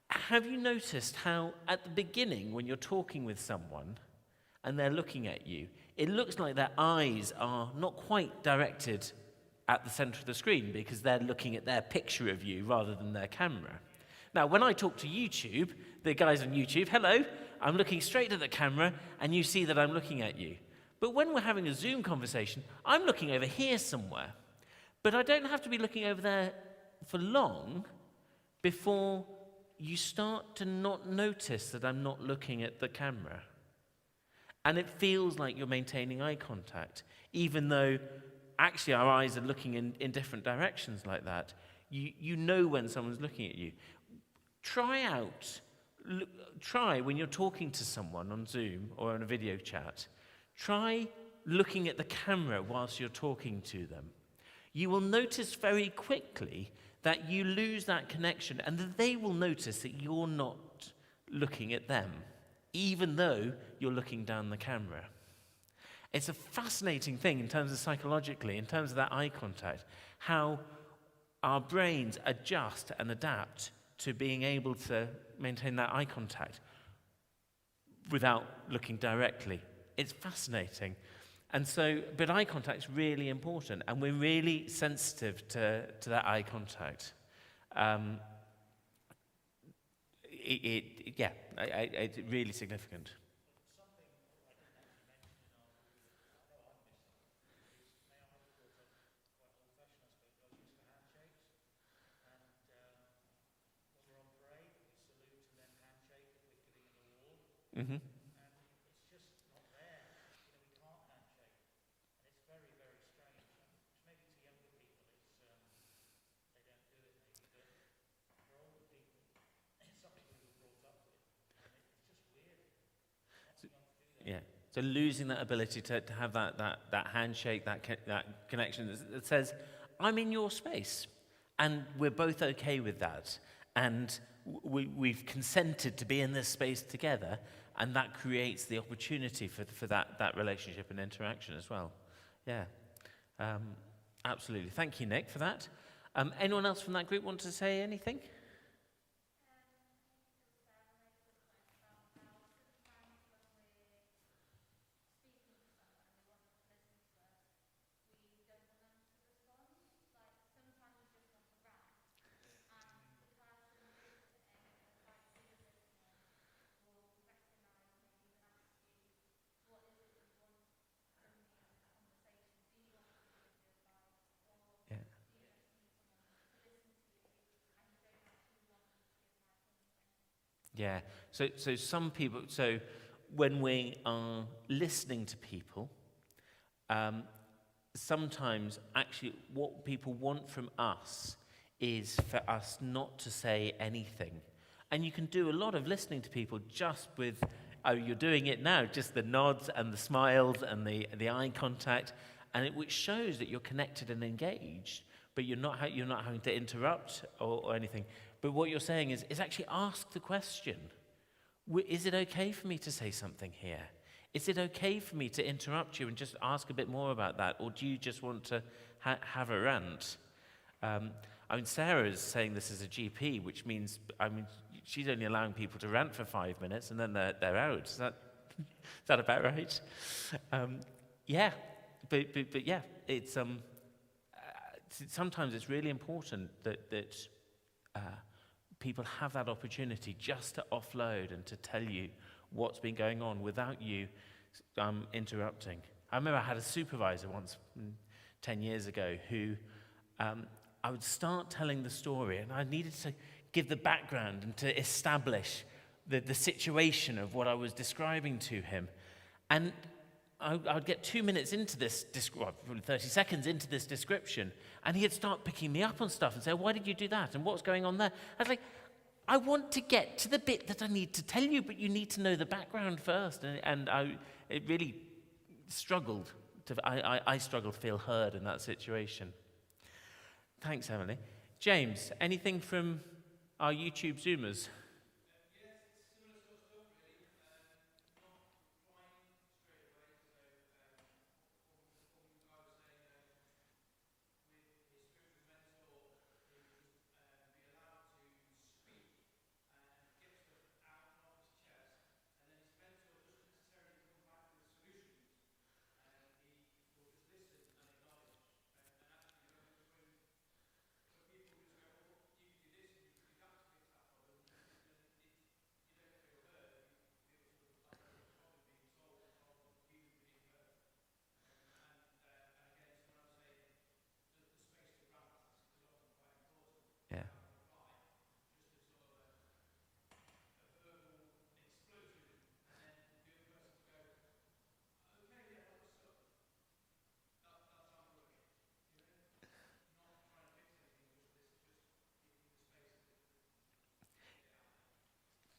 Have you noticed how at the beginning, when you're talking with someone and they're looking at you, it looks like their eyes are not quite directed at the center of the screen because they're looking at their picture of you rather than their camera. Now, when I talk to YouTube, the guys on YouTube, hello, I'm looking straight at the camera and you see that I'm looking at you. But when we're having a Zoom conversation, I'm looking over here somewhere. But I don't have to be looking over there for long before you start to not notice that I'm not looking at the camera. And it feels like you're maintaining eye contact, even though actually our eyes are looking in different directions like that. You know when someone's looking at you. Try when you're talking to someone on Zoom or on a video chat, try looking at the camera whilst you're talking to them. You will notice very quickly that you lose that connection and that they will notice that you're not looking at them, even though you're looking down the camera. It's a fascinating thing in terms of psychologically, in terms of that eye contact, how our brains adjust and adapt to being able to maintain that eye contact without looking directly. It's fascinating. And so, but eye contact is really important, and we're really sensitive to that eye contact. It's really significant. Mm-hmm. It's just not there. We can't handshake, and it's very, very strange. Which maybe to younger people, they don't do it maybe, but for older people, it's something we were brought up with, and it's just weird not to be able to do that. Yeah. So losing that ability to have that handshake, that connection that says, I'm in your space, and we're both okay with that, and we've consented to be in this space together, and that creates the opportunity for that relationship and interaction as well. Yeah, absolutely. Thank you, Nick, for that. Anyone else from that group want to say anything? Yeah. Yeah. So some people. So when we are listening to people, sometimes actually what people want from us is for us not to say anything. And you can do a lot of listening to people just with, oh, you're doing it now, just the nods and the smiles and the eye contact, and which shows that you're connected and engaged, but you're not having to interrupt or anything. But what you're saying is actually ask the question. Is it okay for me to say something here? Is it okay for me to interrupt you and just ask a bit more about that? Or do you just want to have a rant? Sarah is saying this as a GP, which means, she's only allowing people to rant for 5 minutes and then they're out. Is that about right? Yeah, but yeah, it's sometimes it's really important that people have that opportunity just to offload and to tell you what's been going on without you interrupting. I remember I had a supervisor once 10 years ago who I would start telling the story and I needed to give the background and to establish the situation of what I was describing to him. And I would get 2 minutes into this, 30 seconds into this description, and he'd start picking me up on stuff and say, why did you do that? And what's going on there? I was like, I want to get to the bit that I need to tell you, but you need to know the background first. And it really struggled. I struggled to feel heard in that situation. Thanks, Emily. James, anything from our YouTube Zoomers? Yeah.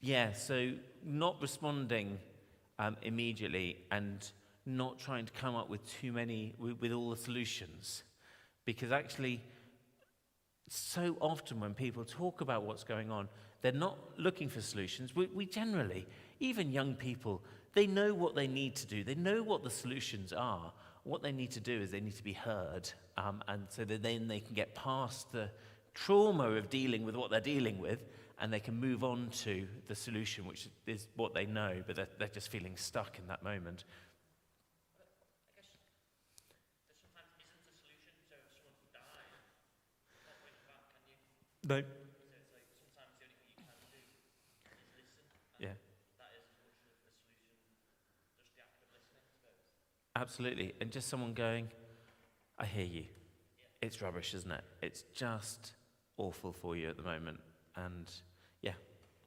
Yeah, so not responding immediately and not trying to come up with too many, with all the solutions. Because actually, so often when people talk about what's going on, they're not looking for solutions. We generally, even young people, they know what they need to do. They know what the solutions are. What they need to do is they need to be heard. And so that then they can get past the trauma of dealing with what they're dealing with, and they can move on to the solution, which is what they know, but they're just feeling stuck in that moment. I guess there sometimes isn't a solution, so if someone's died, not bring them back, can you? No. So it's like sometimes the only thing you can do is listen. And Yeah. that is as much of a solution, just the act of listening, I suppose. Absolutely. And just someone going, I hear you. Yeah. It's rubbish, isn't it? It's just awful for you at the moment. And yeah,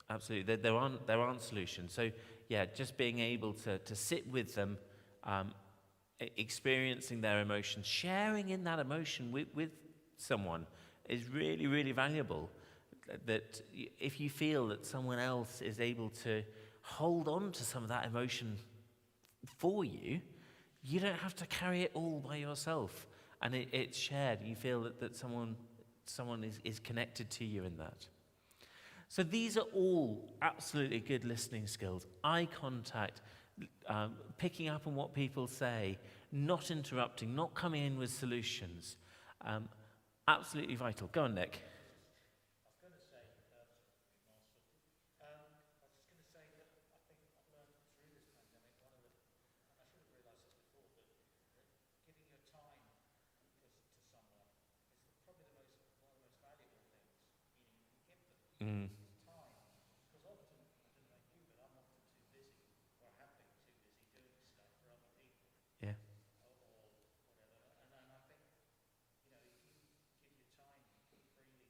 absolutely. There aren't solutions. So just being able to sit with them, experiencing their emotions, sharing in that emotion with someone is really, really valuable. That if you feel that someone else is able to hold on to some of that emotion for you, you don't have to carry it all by yourself. And it's shared. You feel that someone is connected to you in that. So these are all absolutely good listening skills. Eye contact, picking up on what people say, not interrupting, not coming in with solutions. Absolutely vital. Go on, Nick. I was going to say, I was just going to say that I think I've learned through this pandemic, and I should have realised this before, but giving your time to someone is probably one of the most valuable things you can give them. Mm. Time. Because often, I don't know about you, but I'm often too busy, or have been too busy doing stuff for other people. Yeah. Or whatever. And I think, if you give your time freely to them,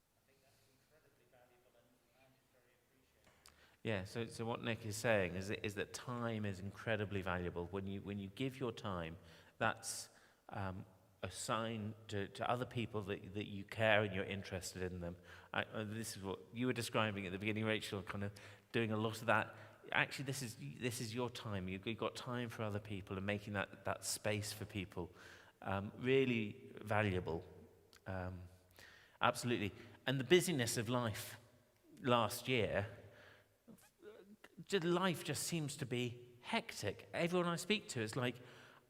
I think that's incredibly valuable and very appreciated. Yeah, so what Nick is saying is that time is incredibly valuable. When you give your time, that's a sign to other people that you care and you're interested in them. This is what you were describing at the beginning, Rachel, kind of doing a lot of that. Actually, this is your time. You've got time for other people and making that space for people. Really valuable. Absolutely. And the busyness of life last year, life just seems to be hectic. Everyone I speak to is like,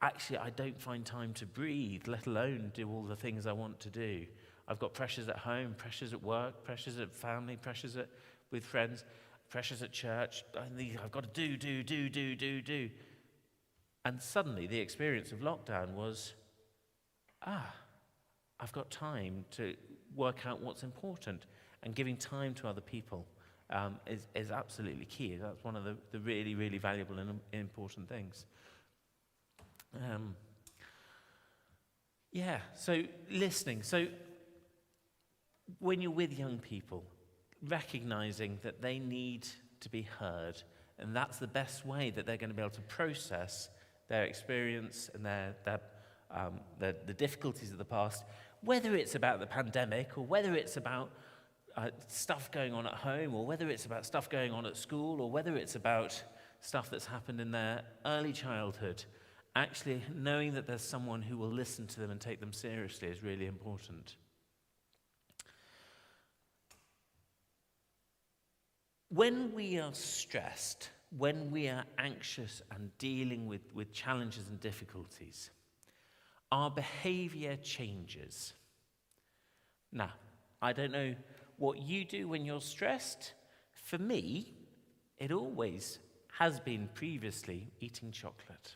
actually, I don't find time to breathe, let alone do all the things I want to do. I've got pressures at home, pressures at work, pressures at family, pressures with friends, pressures at church. I've got to do. And suddenly the experience of lockdown was, I've got time to work out what's important, and giving time to other people is absolutely key. That's one of the really, really valuable and important things. So listening. So when you're with young people, recognizing that they need to be heard, and that's the best way that they're going to be able to process their experience and the difficulties of the past, whether it's about the pandemic or whether it's about stuff going on at home, or whether it's about stuff going on at school, or whether it's about stuff that's happened in their early childhood. Actually, knowing that there's someone who will listen to them and take them seriously is really important. When we are stressed, when we are anxious and dealing with challenges and difficulties, our behavior changes. Now, I don't know what you do when you're stressed. For me, it always has been previously eating chocolate.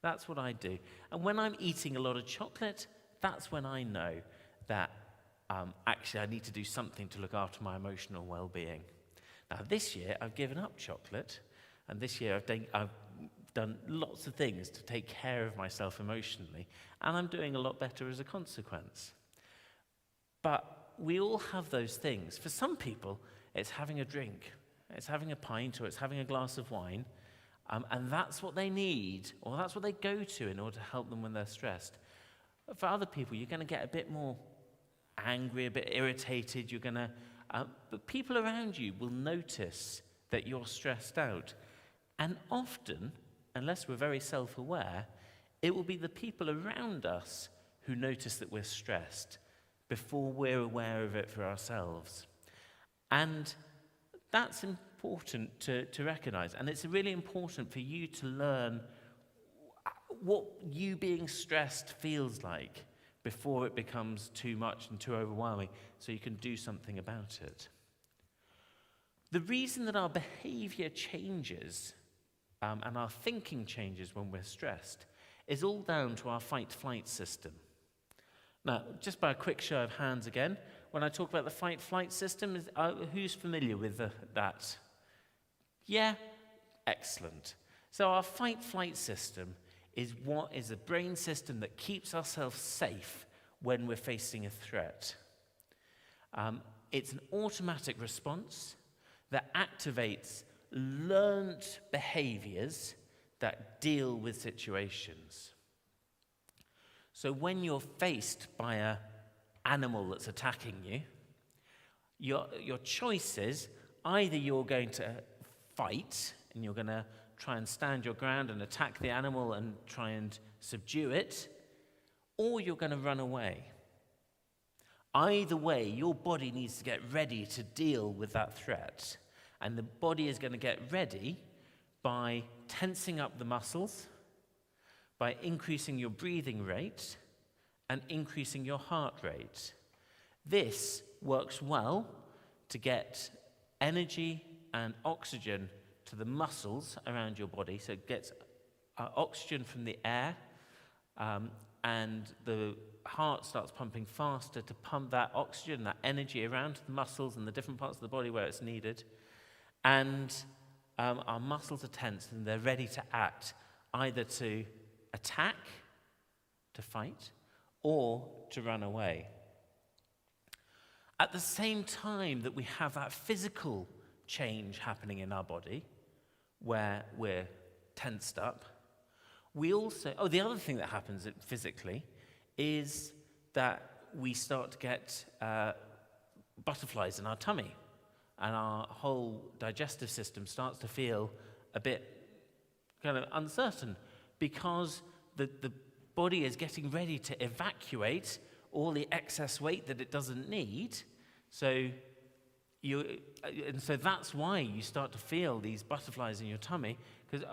That's what I do. And when I'm eating a lot of chocolate, that's when I know that actually I need to do something to look after my emotional well-being. Now, this year, I've given up chocolate, and this year I've done lots of things to take care of myself emotionally, and I'm doing a lot better as a consequence. But we all have those things. For some people, it's having a drink, it's having a pint, or it's having a glass of wine, and that's what they need, or that's what they go to in order to help them when they're stressed. For other people, you're going to get a bit more angry, a bit irritated, you're going to... but people around you will notice that you're stressed out. And often, unless we're very self-aware, it will be the people around us who notice that we're stressed before we're aware of it for ourselves. And that's important to recognize. And it's really important for you to learn what you being stressed feels like before it becomes too much and too overwhelming, so you can do something about it. The reason that our behavior changes and our thinking changes when we're stressed is all down to our fight-flight system. Now, just by a quick show of hands again, when I talk about the fight-flight system, who's familiar with that? Yeah? Excellent. So our fight-flight system is what is a brain system that keeps ourselves safe when we're facing a threat. It's an automatic response that activates learnt behaviours that deal with situations. So when you're faced by an animal that's attacking you, your choice is either you're going to fight and you're going to try and stand your ground and attack the animal and try and subdue it, or you're going to run away. Either way, your body needs to get ready to deal with that threat. And the body is going to get ready by tensing up the muscles, by increasing your breathing rate, and increasing your heart rate. This works well to get energy and oxygen to the muscles around your body. So it gets oxygen from the air, and the heart starts pumping faster to pump that oxygen, that energy around to the muscles and the different parts of the body where it's needed. And our muscles are tense and they're ready to act, either to attack, to fight, or to run away. At the same time that we have that physical change happening in our body, where we're tensed up, we also, the other thing that happens physically is that we start to get butterflies in our tummy, and our whole digestive system starts to feel a bit kind of uncertain because the body is getting ready to evacuate all the excess weight that it doesn't need. So that's why you start to feel these butterflies in your tummy, because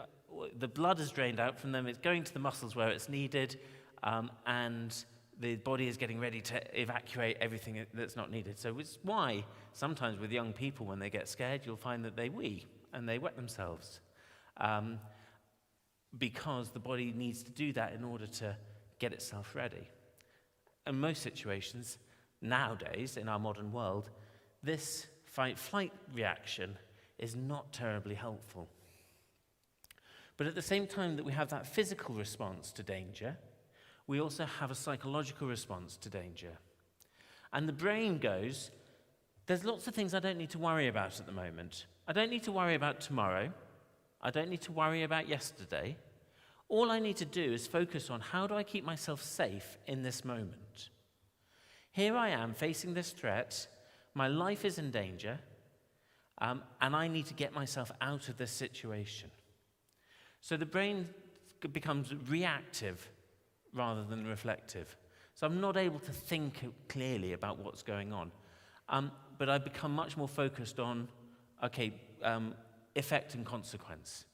the blood is drained out from them, it's going to the muscles where it's needed, and the body is getting ready to evacuate everything that's not needed. So it's why sometimes with young people, when they get scared, you'll find that they wee and they wet themselves, because the body needs to do that in order to get itself ready. In most situations, nowadays, in our modern world, this fight-flight reaction is not terribly helpful. But at the same time that we have that physical response to danger, we also have a psychological response to danger. And the brain goes, there's lots of things I don't need to worry about at the moment. I don't need to worry about tomorrow. I don't need to worry about yesterday. All I need to do is focus on how do I keep myself safe in this moment. Here I am facing this threat. My life is in danger, and I need to get myself out of this situation. So the brain becomes reactive rather than reflective. So I'm not able to think clearly about what's going on. But I become much more focused on, effect and consequence.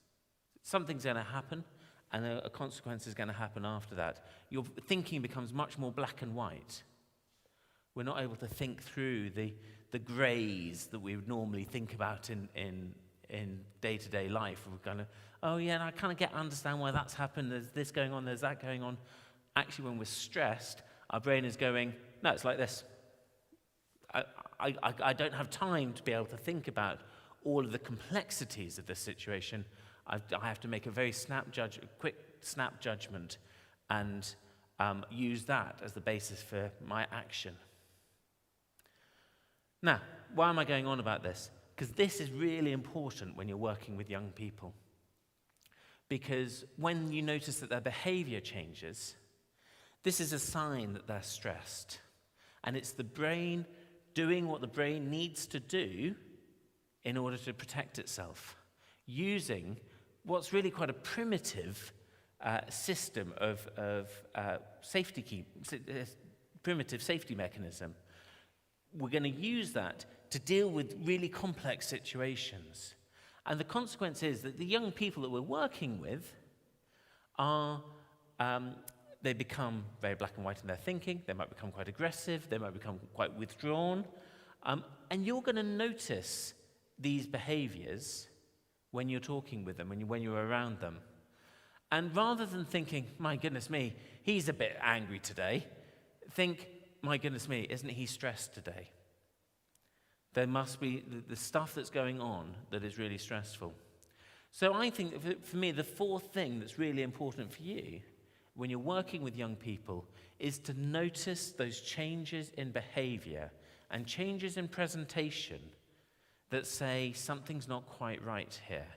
Something's going to happen, and a consequence is going to happen after that. Your thinking becomes much more black and white. We're not able to think through the greys that we would normally think about in day-to-day life. We're kind of, I kind of understand why that's happened. There's this going on, there's that going on. Actually, when we're stressed, our brain is going, no, it's like this. I don't have time to be able to think about all of the complexities of this situation. I have to make a very quick snap judgment and use that as the basis for my action. Now, why am I going on about this? Because this is really important when you're working with young people. Because when you notice that their behavior changes, this is a sign that they're stressed. And it's the brain doing what the brain needs to do in order to protect itself, using what's really quite a primitive system of primitive safety mechanism. We're going to use that to deal with really complex situations. And the consequence is that the young people that we're working with are, they become very black and white in their thinking, they might become quite aggressive, they might become quite withdrawn, and you're going to notice these behaviors when you're talking with them, when you're around them. And rather than thinking, my goodness me, he's a bit angry today, think, my goodness me, isn't he stressed today? There must be the stuff that's going on that is really stressful. So I think that for me, the fourth thing that's really important for you when you're working with young people is to notice those changes in behavior and changes in presentation that say something's not quite right here.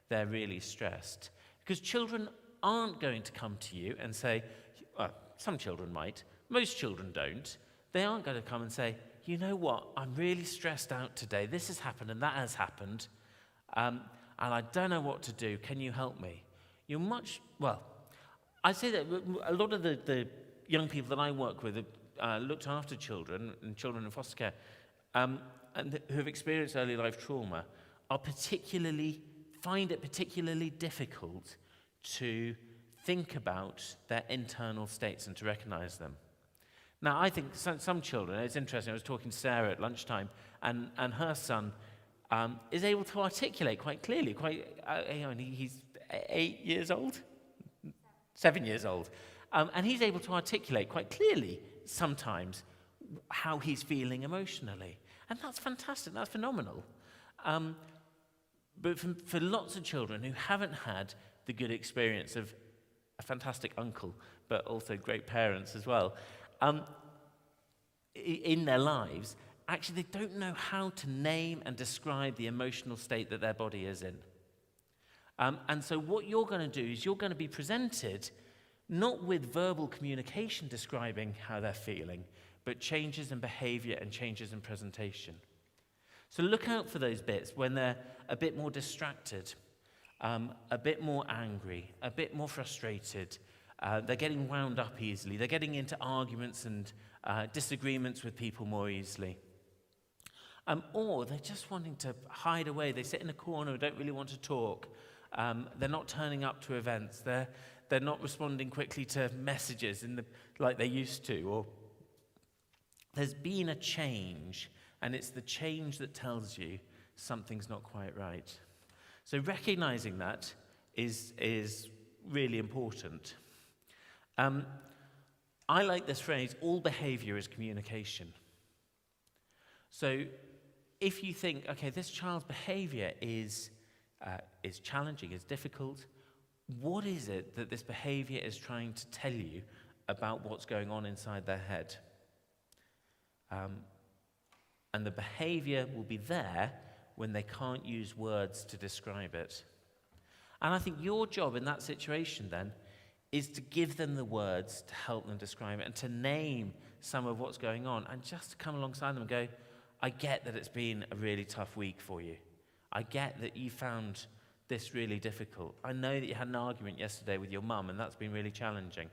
They're really stressed. Because children aren't going to come to you and say, well, some children might, most children don't. They aren't going to come and say, you know what, I'm really stressed out today. This has happened and that has happened, and I don't know what to do. Can you help me? I say that a lot of the young people that I work with have looked after children and children in foster care, and who have experienced early life trauma find it particularly difficult to think about their internal states and to recognize them. Now, I think some children, it's interesting, I was talking to Sarah at lunchtime, and her son is able to articulate quite clearly, he's 8 years old? 7 years old. And he's able to articulate quite clearly sometimes how he's feeling emotionally. And that's fantastic, that's phenomenal. But for lots of children who haven't had the good experience of a fantastic uncle, but also great parents as well, in their lives, actually they don't know how to name and describe the emotional state that their body is in. And so what you're going to do is you're going to be presented not with verbal communication describing how they're feeling, but changes in behavior and changes in presentation. So look out for those bits when they're a bit more distracted, a bit more angry, a bit more frustrated. They're getting wound up easily. They're getting into arguments and disagreements with people more easily. Or they're just wanting to hide away. They sit in a corner and don't really want to talk. They're not turning up to events. They're not responding quickly to messages like they used to. Or there's been a change, and it's the change that tells you something's not quite right. So recognizing that is really important. I like this phrase, all behavior is communication. So if you think, okay, this child's behavior is challenging, is difficult, what is it that this behavior is trying to tell you about what's going on inside their head? And the behavior will be there when they can't use words to describe it. And I think your job in that situation then is to give them the words to help them describe it and to name some of what's going on and just to come alongside them and go, I get that it's been a really tough week for you. I get that you found this really difficult. I know that you had an argument yesterday with your mum and that's been really challenging.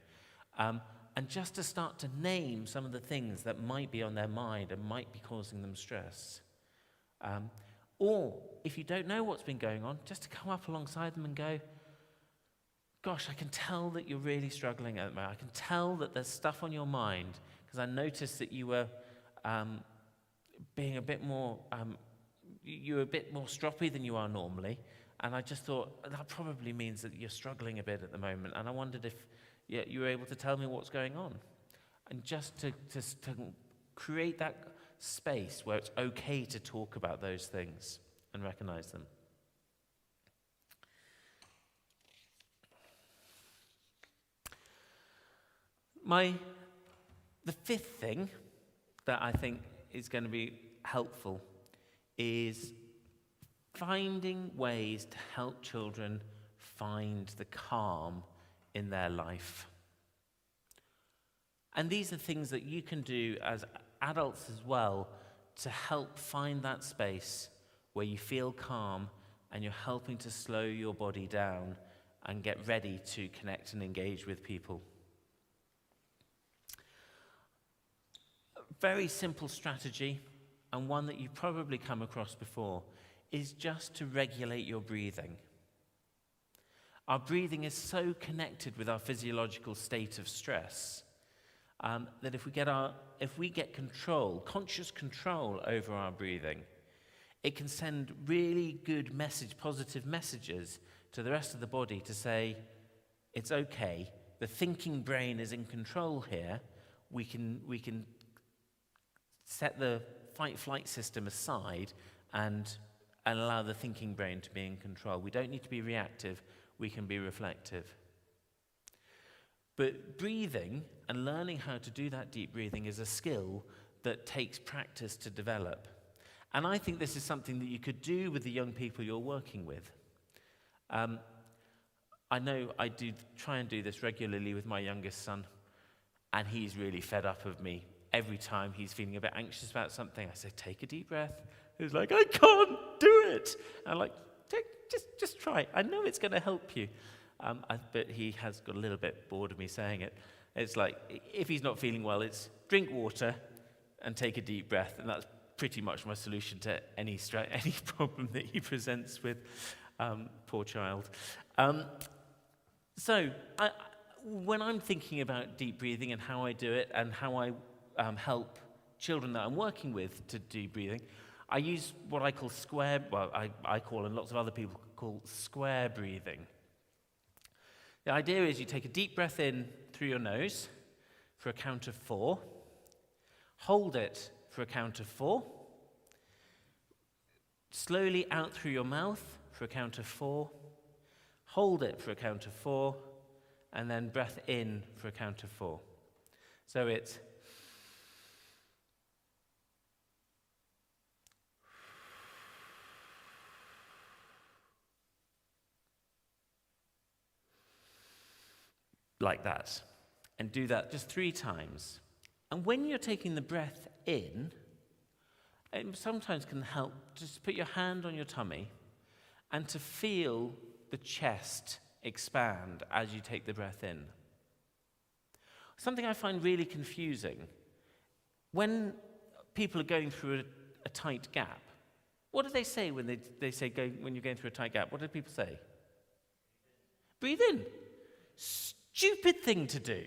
And just to start to name some of the things that might be on their mind and might be causing them stress. Or if you don't know what's been going on, just to come up alongside them and go, gosh, I can tell that you're really struggling at the moment. I can tell that there's stuff on your mind because I noticed that you were being a bit more, you were a bit more stroppy than you are normally. And I just thought that probably means that you're struggling a bit at the moment. And I wondered if you were able to tell me what's going on. And just to create that space where it's okay to talk about those things and recognize them. The fifth thing that I think is going to be helpful is finding ways to help children find the calm in their life. And these are things that you can do as adults as well to help find that space where you feel calm and you're helping to slow your body down and get ready to connect and engage with people. A very simple strategy, and one that you've probably come across before, is just to regulate your breathing. Our breathing is so connected with our physiological state of stress that if we get control, conscious control over our breathing, it can send really good positive messages to the rest of the body to say, it's okay, the thinking brain is in control here, we can set the fight-flight system aside and allow the thinking brain to be in control. We don't need to be reactive, we can be reflective. But breathing and learning how to do that deep breathing is a skill that takes practice to develop. And I think this is something that you could do with the young people you're working with. I know I do try and do this regularly with my youngest son, and he's really fed up of me. Every time he's feeling a bit anxious about something, I say, take a deep breath. He's like, I can't do it. And I'm like, just try. I know it's going to help you. But he has got a little bit bored of me saying it. It's like, if he's not feeling well, it's drink water and take a deep breath. And that's pretty much my solution to any problem that he presents with, poor child. When I'm thinking about deep breathing and how I do it and how I help children that I'm working with to do breathing, I use what I call I call and lots of other people call square breathing. The idea is you take a deep breath in through your nose for a count of 4, hold it for a count of 4, slowly out through your mouth for a count of 4, hold it for a count of 4, and then breath in for a count of 4. So it's like that. And do that just 3 times. And when you're taking the breath in, it sometimes can help just put your hand on your tummy and to feel the chest expand as you take the breath in. Something I find really confusing, when people are going through a tight gap, what do they say when they say when you're going through a tight gap? What do people say? Breathe in. Stupid thing to do.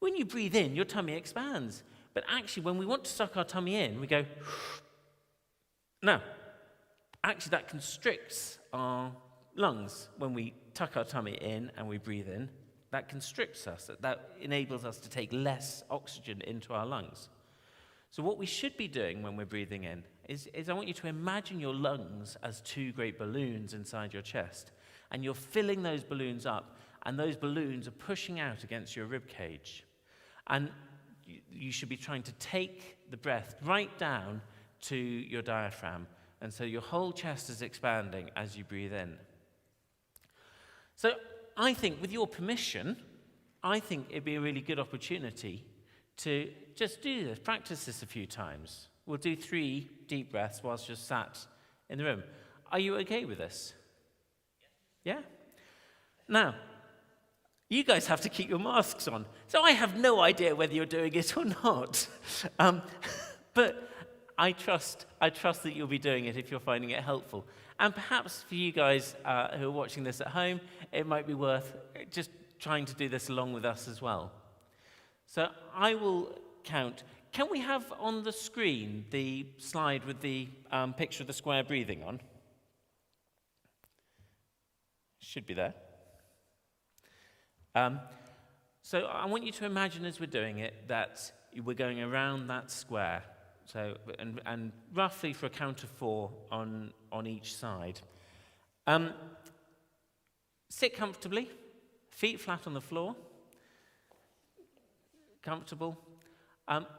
When you breathe in, your tummy expands. But actually, when we want to suck our tummy in, we go, no. Actually, that constricts our lungs. When we tuck our tummy in and we breathe in, that constricts us. That enables us to take less oxygen into our lungs. So what we should be doing when we're breathing in is I want you to imagine your lungs as 2 great balloons inside your chest. And you're filling those balloons up, and those balloons are pushing out against your rib cage. And you should be trying to take the breath right down to your diaphragm. And so your whole chest is expanding as you breathe in. So I think, with your permission, I think it'd be a really good opportunity to just do this, practice this a few times. We'll do 3 deep breaths whilst you're sat in the room. Are you okay with this? Yeah? Now, you guys have to keep your masks on. So I have no idea whether you're doing it or not. But I trust that you'll be doing it if you're finding it helpful. And perhaps for you guys who are watching this at home, it might be worth just trying to do this along with us as well. So I will count. Can we have on the screen the slide with the picture of the square breathing on? Should be there. So I want you to imagine as we're doing it that we're going around that square. So and roughly for a count of 4 on each side. Sit comfortably, feet flat on the floor. Comfortable.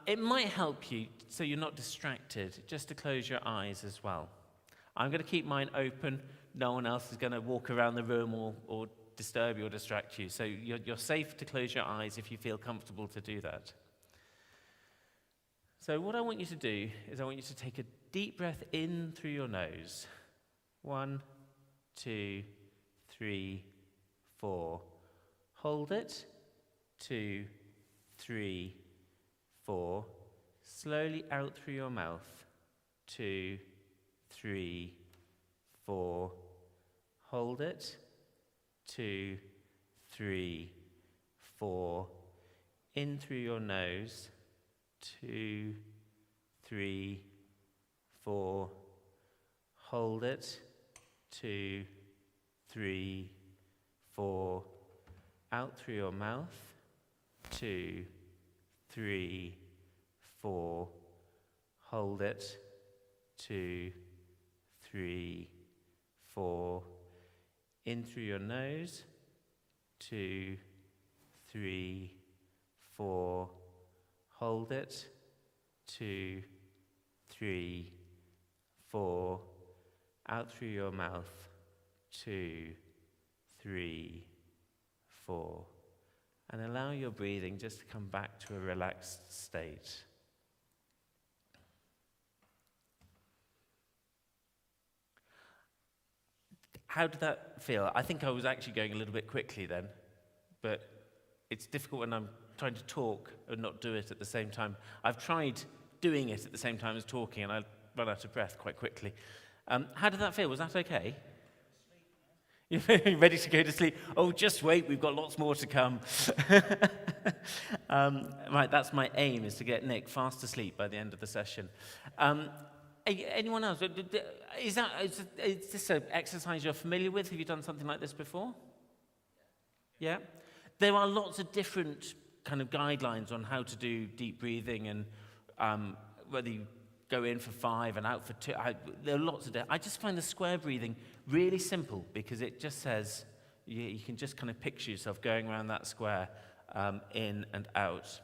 It might help you so you're not distracted, just to close your eyes as well. I'm going to keep mine open. No one else is going to walk around the room or disturb you or distract you. So you're safe to close your eyes if you feel comfortable to do that. So what I want you to do is I want you to take a deep breath in through your nose. 1, 2, 3, 4. Hold it. 2, 3, 4. Slowly out through your mouth. 2, 3, 4. Hold it. 2, 3, 4. In through your nose. 2, 3, 4. Hold it. 2, 3, 4. Out through your mouth. 2, 3, 4. Hold it. 2, 3, 4. In through your nose. 2, 3, 4. Hold it. 2, 3, 4, out through your mouth, 2, 3, 4. And allow your breathing just to come back to a relaxed state. How did that feel? I think I was actually going a little bit quickly then, but it's difficult when I'm trying to talk and not do it at the same time. I've tried doing it at the same time as talking, and I run out of breath quite quickly. How did that feel? Was that okay? You're ready to go to sleep? Oh, just wait, we've got lots more to come. Right, that's my aim, is to get Nick fast asleep by the end of the session. Anyone else? Is this an exercise you're familiar with? Have you done something like this before? Yeah? There are lots of different kind of guidelines on how to do deep breathing, and whether you go in for 5 and out for 2. There are lots of I just find the square breathing really simple, because it just says you can just kind of picture yourself going around that square, in and out.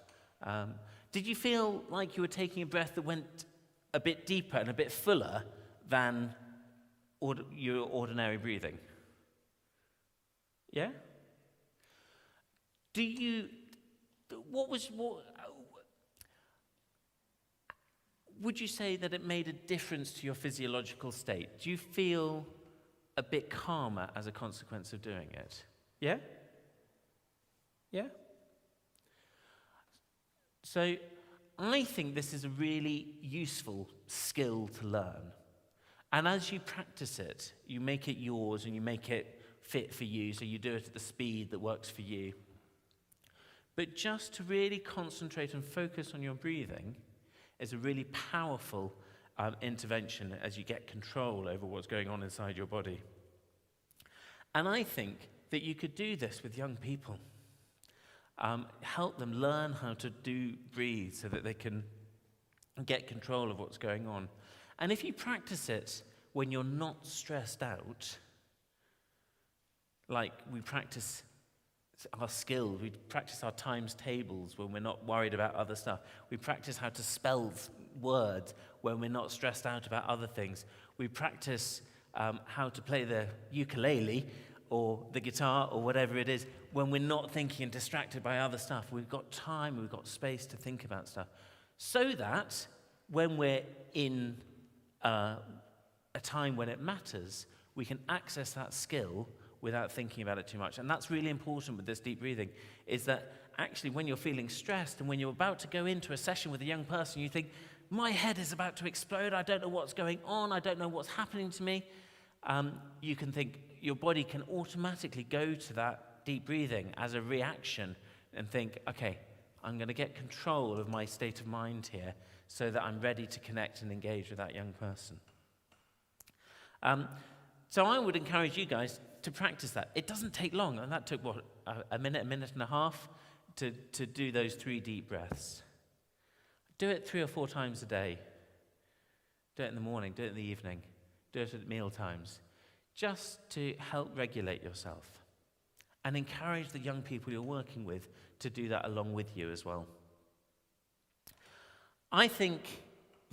Did you feel like you were taking a breath that went a bit deeper and a bit fuller than your ordinary breathing? Yeah? Would you say that it made a difference to your physiological state? Do you feel a bit calmer as a consequence of doing it? Yeah? Yeah? So, I think this is a really useful skill to learn. And as you practice it, you make it yours and you make it fit for you, so you do it at the speed that works for you. But just to really concentrate and focus on your breathing is a really powerful intervention as you get control over what's going on inside your body. And I think that you could do this with young people. Help them learn how to breathe so that they can get control of what's going on. And if you practice it when you're not stressed out, like we practice our skills, we practice our times tables when we're not worried about other stuff. We practice how to spell words when we're not stressed out about other things. We practice how to play the ukulele or the guitar or whatever it is when we're not thinking and distracted by other stuff. We've got time, we've got space to think about stuff. So that when we're in a time when it matters, we can access that skill without thinking about it too much. And that's really important with this deep breathing, is that actually when you're feeling stressed and when you're about to go into a session with a young person, you think, my head is about to explode, I don't know what's going on, I don't know what's happening to me. You can think, your body can automatically go to that deep breathing as a reaction and think, okay, I'm going to get control of my state of mind here so that I'm ready to connect and engage with that young person. So I would encourage you guys to practice that. It doesn't take long, and that took, a minute and a half to do those 3 deep breaths. Do it 3 or 4 times a day. Do it in the morning, do it in the evening, do it at meal times, just to help regulate yourself. And encourage the young people you're working with to do that along with you as well. I think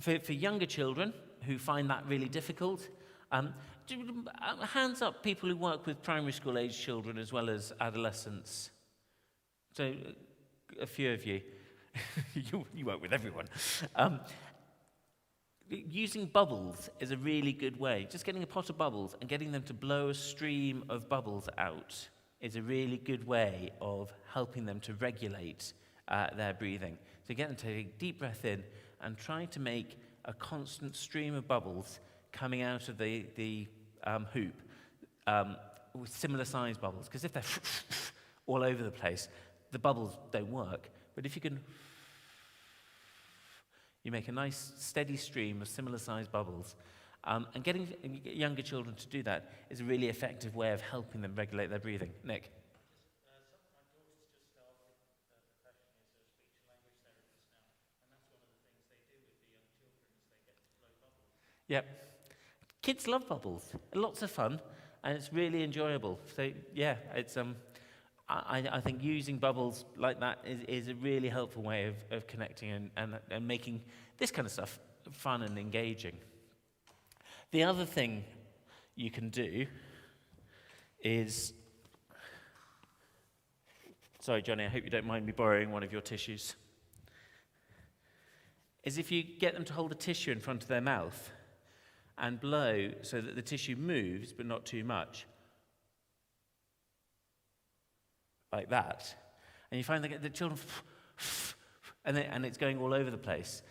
for younger children who find that really difficult, hands up people who work with primary school age children as well as adolescents. So a few of you, you work with everyone. Using bubbles is a really good way. Just getting a pot of bubbles and getting them to blow a stream of bubbles out is a really good way of helping them to regulate their breathing. So get them to take a deep breath in and try to make a constant stream of bubbles coming out of the hoop, with similar size bubbles. Because if they're all over the place, the bubbles don't work. But if you can, you make a nice steady stream of similar size bubbles. And getting younger children to do that is a really effective way of helping them regulate their breathing. Nick? My daughter's just started her profession as a speech and language therapist now, and that's one of the things they do with the young children is they get to blow bubbles. Yep. Kids love bubbles. Lots of fun, and it's really enjoyable. So yeah, it's I think using bubbles like that is a really helpful way of connecting and making this kind of stuff fun and engaging. The other thing you can do is, sorry Johnny, I hope you don't mind me borrowing one of your tissues, is if you get them to hold a tissue in front of their mouth and blow so that the tissue moves but not too much, like that, and you find that the children, and it's going all over the place.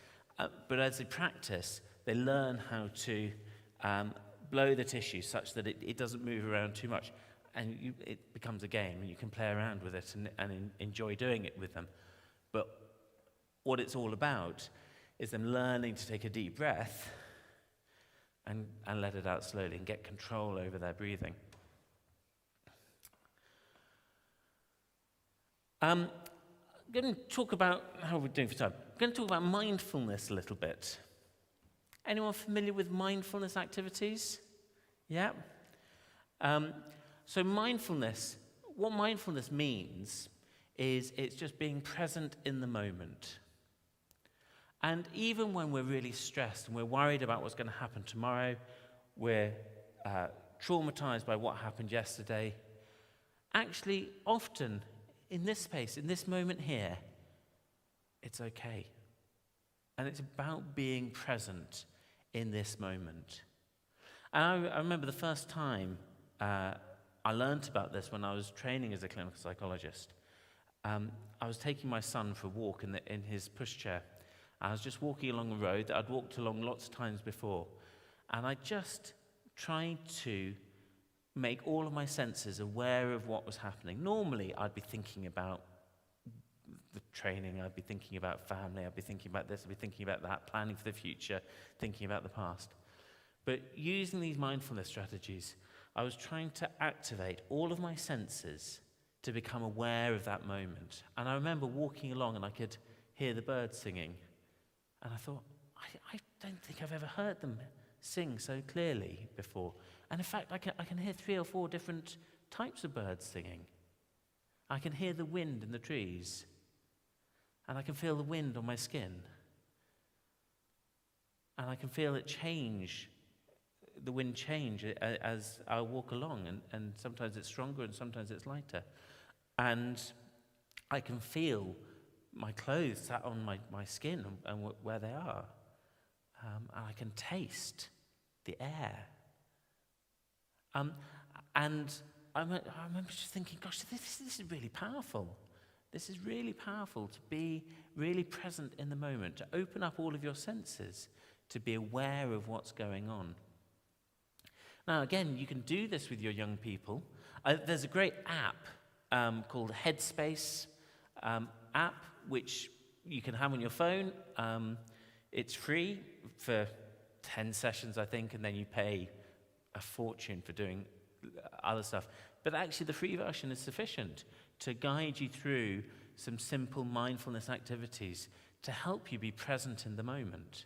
But as they practice, they learn how to blow the tissue such that it doesn't move around too much. And it becomes a game, and you can play around with it and enjoy doing it with them. But what it's all about is them learning to take a deep breath and let it out slowly and get control over their breathing. I'm going to talk about, how are we doing for time? I'm going to talk about mindfulness a little bit. Anyone familiar with mindfulness activities? Yeah? So mindfulness, what mindfulness means is it's just being present in the moment. And even when we're really stressed and we're worried about what's going to happen tomorrow, we're traumatized by what happened yesterday, actually often in this space, in this moment here, it's okay. And it's about being present in this moment. And I remember the first time I learned about this when I was training as a clinical psychologist. I was taking my son for a walk in his pushchair. I was just walking along a road that I'd walked along lots of times before. And I just tried to make all of my senses aware of what was happening. Normally, I'd be thinking about the training, I'd be thinking about family, I'd be thinking about this, I'd be thinking about that, planning for the future, thinking about the past. But using these mindfulness strategies, I was trying to activate all of my senses to become aware of that moment. And I remember walking along and I could hear the birds singing. And I thought, I don't think I've ever heard them sing so clearly before. And in fact, I can hear 3 or 4 different types of birds singing. I can hear the wind in the trees. And I can feel the wind on my skin. And I can feel it change, the wind change as I walk along. And sometimes it's stronger and sometimes it's lighter. And I can feel my clothes sat on my skin and where they are. And I can taste the air. And I remember just thinking, gosh, this is really powerful. This is really powerful to be really present in the moment, to open up all of your senses, to be aware of what's going on. Now, again, you can do this with your young people. There's a great app called Headspace app, which you can have on your phone. It's free for 10 sessions, I think, and then you pay a fortune for doing other stuff. But actually, the free version is sufficient to guide you through some simple mindfulness activities to help you be present in the moment.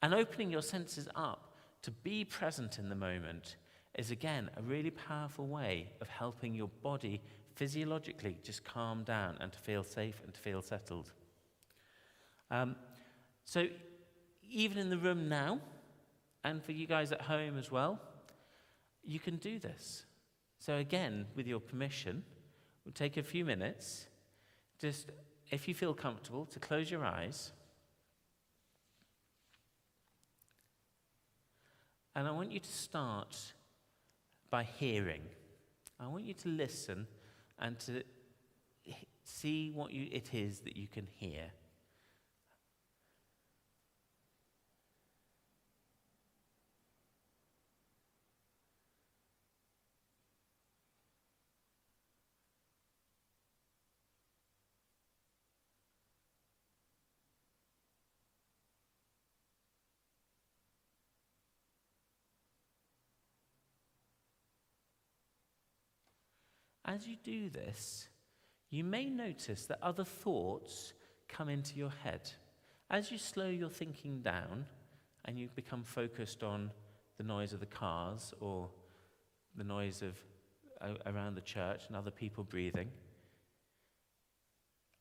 And opening your senses up to be present in the moment is, again, a really powerful way of helping your body physiologically just calm down and to feel safe and to feel settled. So even in the room now, and for you guys at home as well, you can do this. So again, with your permission, we'll take a few minutes, just if you feel comfortable, to close your eyes. And I want you to start by hearing. I want you to listen and to see what it is that you can hear. As you do this, you may notice that other thoughts come into your head. As you slow your thinking down and you become focused on the noise of the cars or the noise of around the church and other people breathing,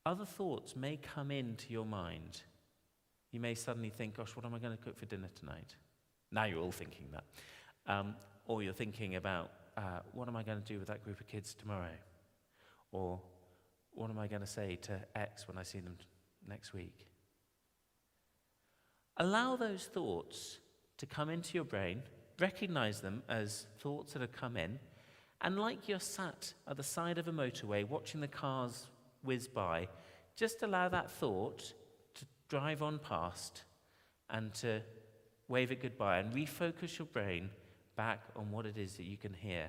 other thoughts may come into your mind. You may suddenly think, gosh, what am I going to cook for dinner tonight? Now you're all thinking that. Or you're thinking about, what am I going to do with that group of kids tomorrow? Or what am I going to say to X when I see them next week? Allow those thoughts to come into your brain, recognize them as thoughts that have come in, and like you're sat at the side of a motorway watching the cars whiz by, just allow that thought to drive on past and to wave it goodbye and refocus your brain back on what it is that you can hear.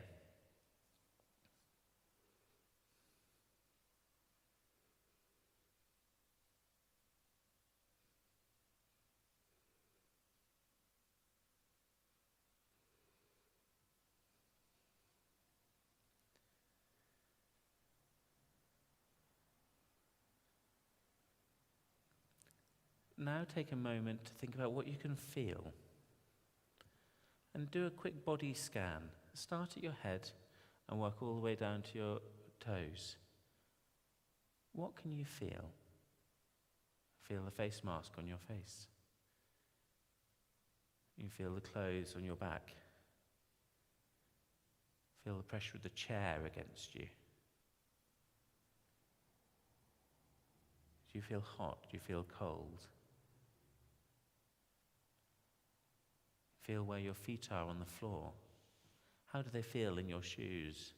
Now take a moment to think about what you can feel. And do a quick body scan. Start at your head and work all the way down to your toes. What can you feel? Feel the face mask on your face. You feel the clothes on your back. Feel the pressure of the chair against you. Do you feel hot? Do you feel cold? Feel where your feet are on the floor. How do they feel in your shoes?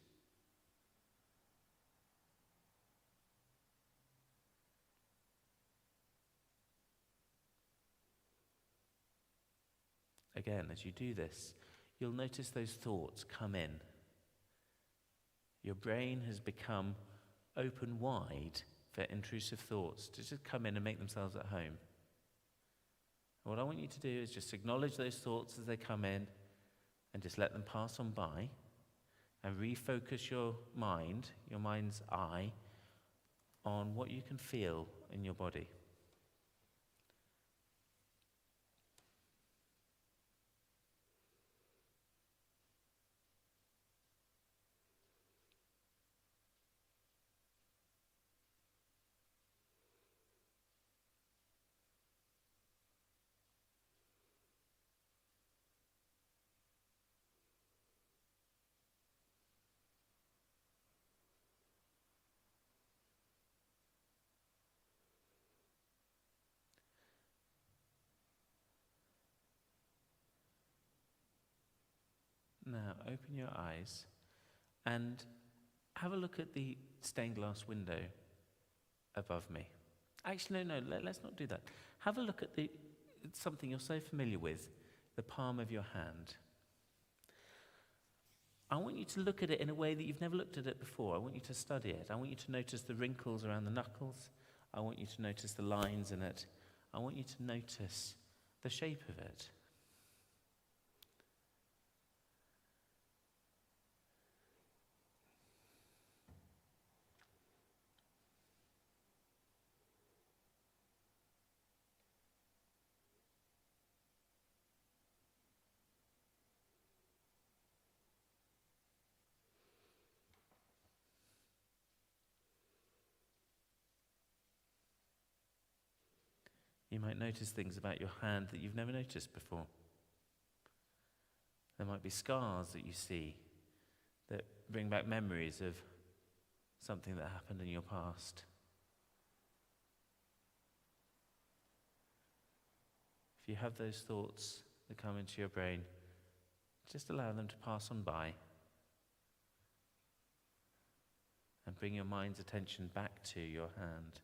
Again, as you do this, you'll notice those thoughts come in. Your brain has become open wide for intrusive thoughts to just come in and make themselves at home. What I want you to do is just acknowledge those thoughts as they come in and just let them pass on by and refocus your mind's eye, on what you can feel in your body. Now, open your eyes and have a look at the stained glass window above me. Actually, no, let's not do that. Have a look at something you're so familiar with, the palm of your hand. I want you to look at it in a way that you've never looked at it before. I want you to study it. I want you to notice the wrinkles around the knuckles. I want you to notice the lines in it. I want you to notice the shape of it. You might notice things about your hand that you've never noticed before. There might be scars that you see that bring back memories of something that happened in your past. If you have those thoughts that come into your brain, just allow them to pass on by and bring your mind's attention back to your hand.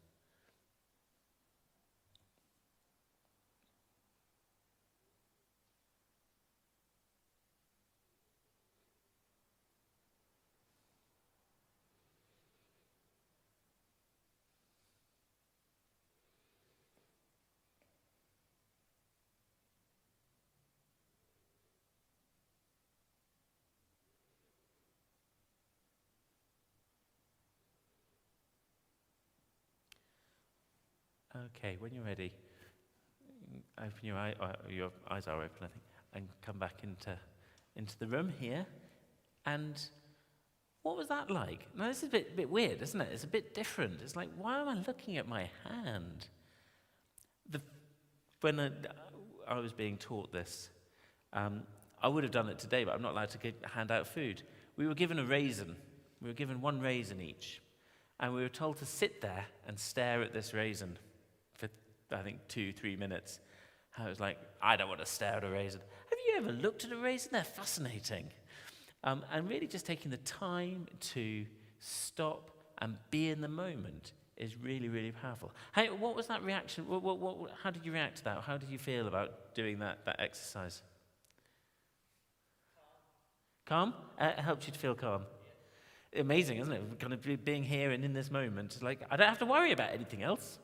Okay, when you're ready, open your eyes are open, I think, and come back into the room here. And what was that like? Now, this is a bit weird, isn't it? It's a bit different. It's like, why am I looking at my hand? When I was being taught this, I would have done it today, but I'm not allowed to hand out food. We were given a raisin. We were given one raisin each. And we were told to sit there and stare at this raisin for, I think, 2-3 minutes. I was like, I don't want to stare at a raisin. Have you ever looked at a raisin? They're fascinating. And really just taking the time to stop and be in the moment is really, really powerful. Hey, what was that reaction? How did you react to that? How did you feel about doing that exercise? Calm? It helps you to feel calm. Amazing, isn't it? Kind of being here and in this moment. It's like, I don't have to worry about anything else.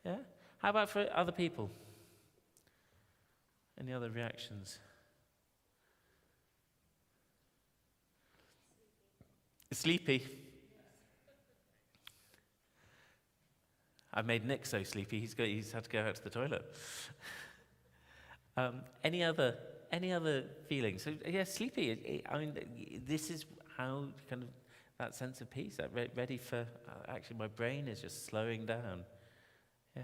Yeah? How about for other people? Any other reactions? Sleepy. I've made Nick so sleepy, he's had to go out to the toilet. Any other feelings? So, yeah, sleepy. I mean, this is how kind of that sense of peace, that ready for, actually my brain is just slowing down. Yeah.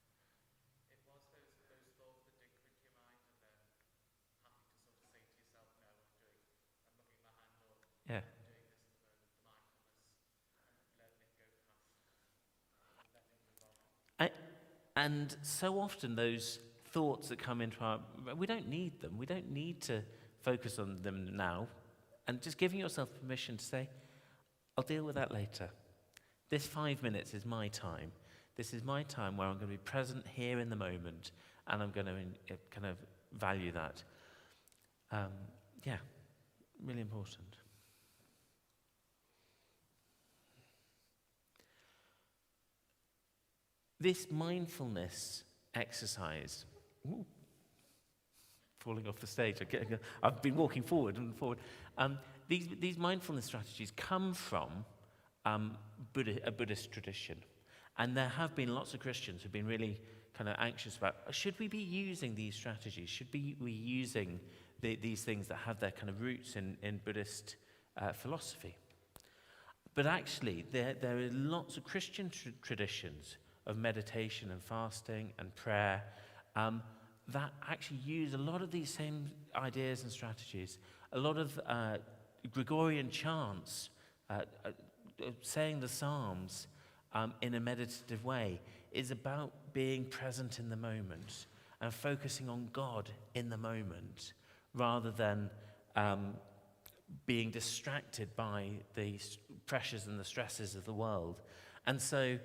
It was those thoughts that did come into your mind, and then having to sort of say to yourself, no, I'm looking at my hand up, Yeah. I'm doing this at the moment, the mindfulness, and letting it go past, and letting it move on. And so often those thoughts that come into we don't need them. We don't need to focus on them now. And just giving yourself permission to say, I'll deal with that later. This 5 minutes is my time. This is my time where I'm going to be present here in the moment, and I'm going to kind of value that. Yeah, really important. This mindfulness exercise, falling off the stage. I've been walking forward and forward. These mindfulness strategies come from a Buddhist tradition. And there have been lots of Christians who've been really kind of anxious about, should we be using these strategies? Should we be using these things that have their kind of roots in Buddhist philosophy? But actually, there are lots of Christian traditions of meditation and fasting and prayer that actually use a lot of these same ideas and strategies. A lot of Gregorian chants, saying the Psalms in a meditative way, is about being present in the moment and focusing on God in the moment rather than being distracted by the pressures and the stresses of the world. And so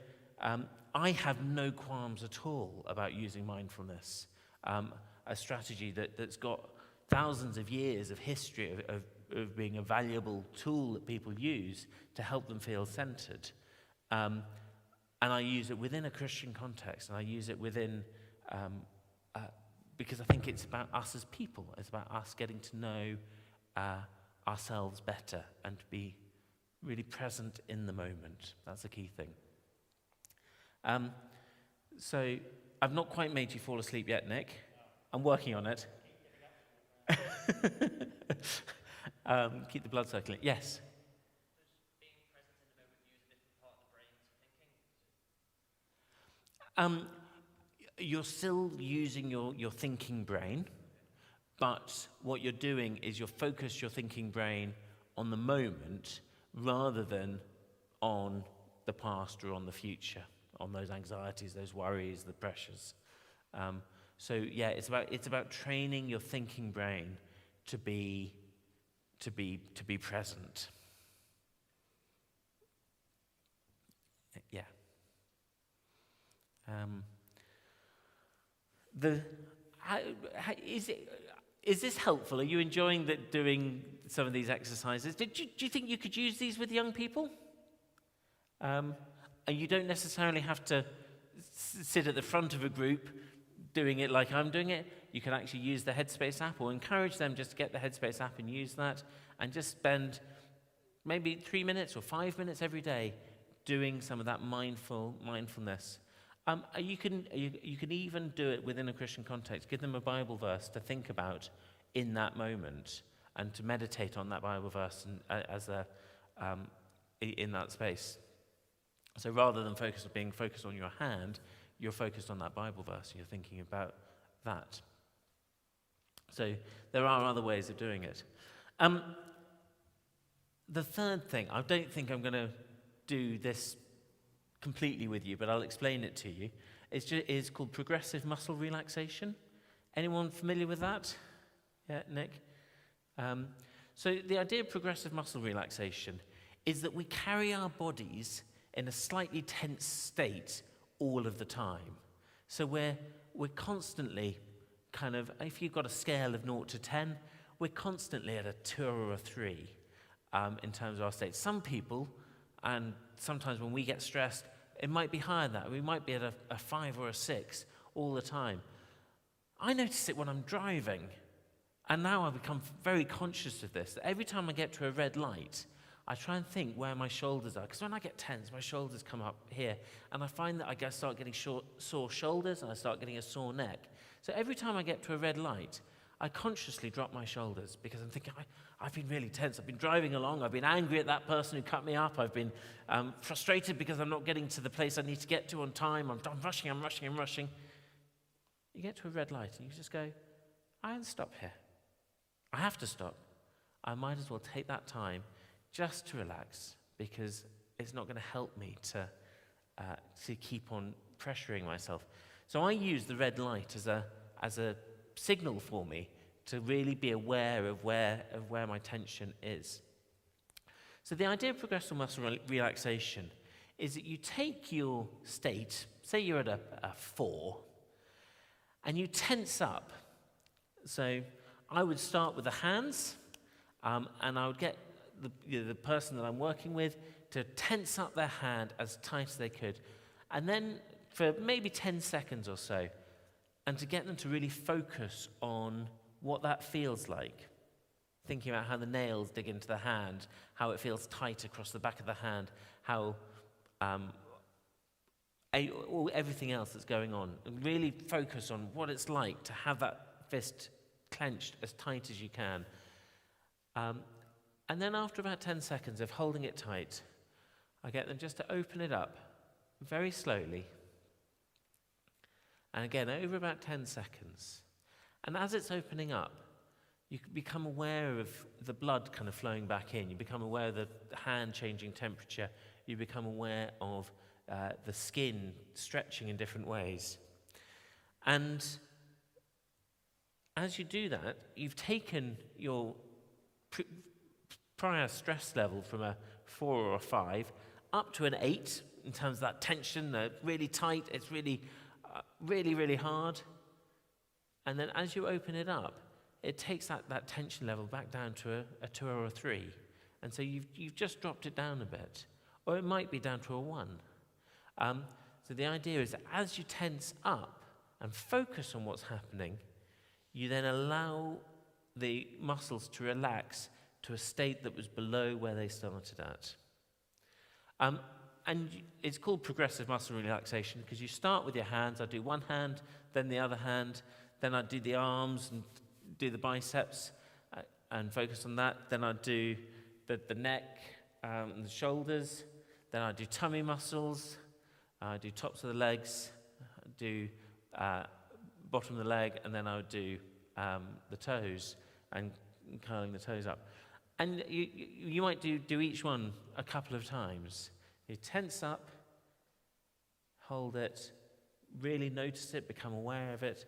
I have no qualms at all about using mindfulness, a strategy that's got thousands of years of history of being a valuable tool that people use to help them feel centered. And I use it within a Christian context, and I use it within, because I think it's about us as people. It's about us getting to know ourselves better and to be really present in the moment. That's the key thing. So I've not quite made you fall asleep yet, Nick. I'm working on it. Keep the blood circulating. Yes? Being present in the moment, use a different part of the brain to thinking? You're still using your thinking brain, but what you're doing is you're focused your thinking brain on the moment rather than on the past or on the future, on those anxieties, those worries, the pressures. So yeah, it's about training your thinking brain to be present. Yeah. Is this helpful? Are you enjoying doing some of these exercises? Do you think you could use these with young people? And you don't necessarily have to sit at the front of a group doing it like I'm doing it. You can actually use the Headspace app, or encourage them just to get the Headspace app and use that, and just spend maybe 3 minutes or 5 minutes every day doing some of that mindfulness. You can even do it within a Christian context. Give them a Bible verse to think about in that moment and to meditate on that Bible verse in that space. So rather than being focused on your hand, you're focused on that Bible verse and you're thinking about that. So there are other ways of doing it. The third thing, I don't think I'm going to do this completely with you, but I'll explain it to you, is called progressive muscle relaxation. Anyone familiar with that? Yeah, Nick? So the idea of progressive muscle relaxation is that we carry our bodies in a slightly tense state all of the time. So we're constantly kind of, if you've got a scale of 0 to 10, we're constantly at a 2 or a 3 in terms of our state. Some people, and sometimes when we get stressed, it might be higher than that. We might be at a 5 or a 6 all the time. I notice it when I'm driving, and now I've become very conscious of this. That every time I get to a red light, I try and think where my shoulders are, because when I get tense, my shoulders come up here, and I find that I start getting sore shoulders, and I start getting a sore neck. So every time I get to a red light, I consciously drop my shoulders, because I'm thinking, I've been really tense. I've been driving along. I've been angry at that person who cut me up. I've been frustrated because I'm not getting to the place I need to get to on time. I'm rushing. You get to a red light, and you just go, I have to stop here. I have to stop. I might as well take that time just to relax, because it's not going to help me to keep on pressuring myself. So I use the red light as a signal for me to really be aware of where my tension is. So the idea of progressive muscle relaxation is that you take your state, say you're at a 4, and you tense up. So I would start with the hands, and I would get the person that I'm working with to tense up their hand as tight as they could. And then for maybe 10 seconds or so, and to get them to really focus on what that feels like. Thinking about how the nails dig into the hand, how it feels tight across the back of the hand, how everything else that's going on. And really focus on what it's like to have that fist clenched as tight as you can. And then after about 10 seconds of holding it tight, I get them just to open it up very slowly. And again, over about 10 seconds. And as it's opening up, you become aware of the blood kind of flowing back in. You become aware of the hand changing temperature. You become aware of the skin stretching in different ways. And as you do that, you've taken your prior stress level from a 4 or a 5 up to an 8 in terms of that tension. They're really tight. It's really hard. And then as you open it up, it takes that tension level back down to a 2 or a 3. And so you've just dropped it down a bit. Or it might be down to a 1. So the idea is that as you tense up and focus on what's happening, you then allow the muscles to relax to a state that was below where they started at. And it's called progressive muscle relaxation because you start with your hands. I do one hand, then the other hand, then I do the arms and do the biceps and focus on that. Then I do the neck and the shoulders. Then I do tummy muscles. I do tops of the legs. I do bottom of the leg, and then I would do the toes and curling the toes up. And you might do each one a couple of times. You tense up, hold it, really notice it, become aware of it,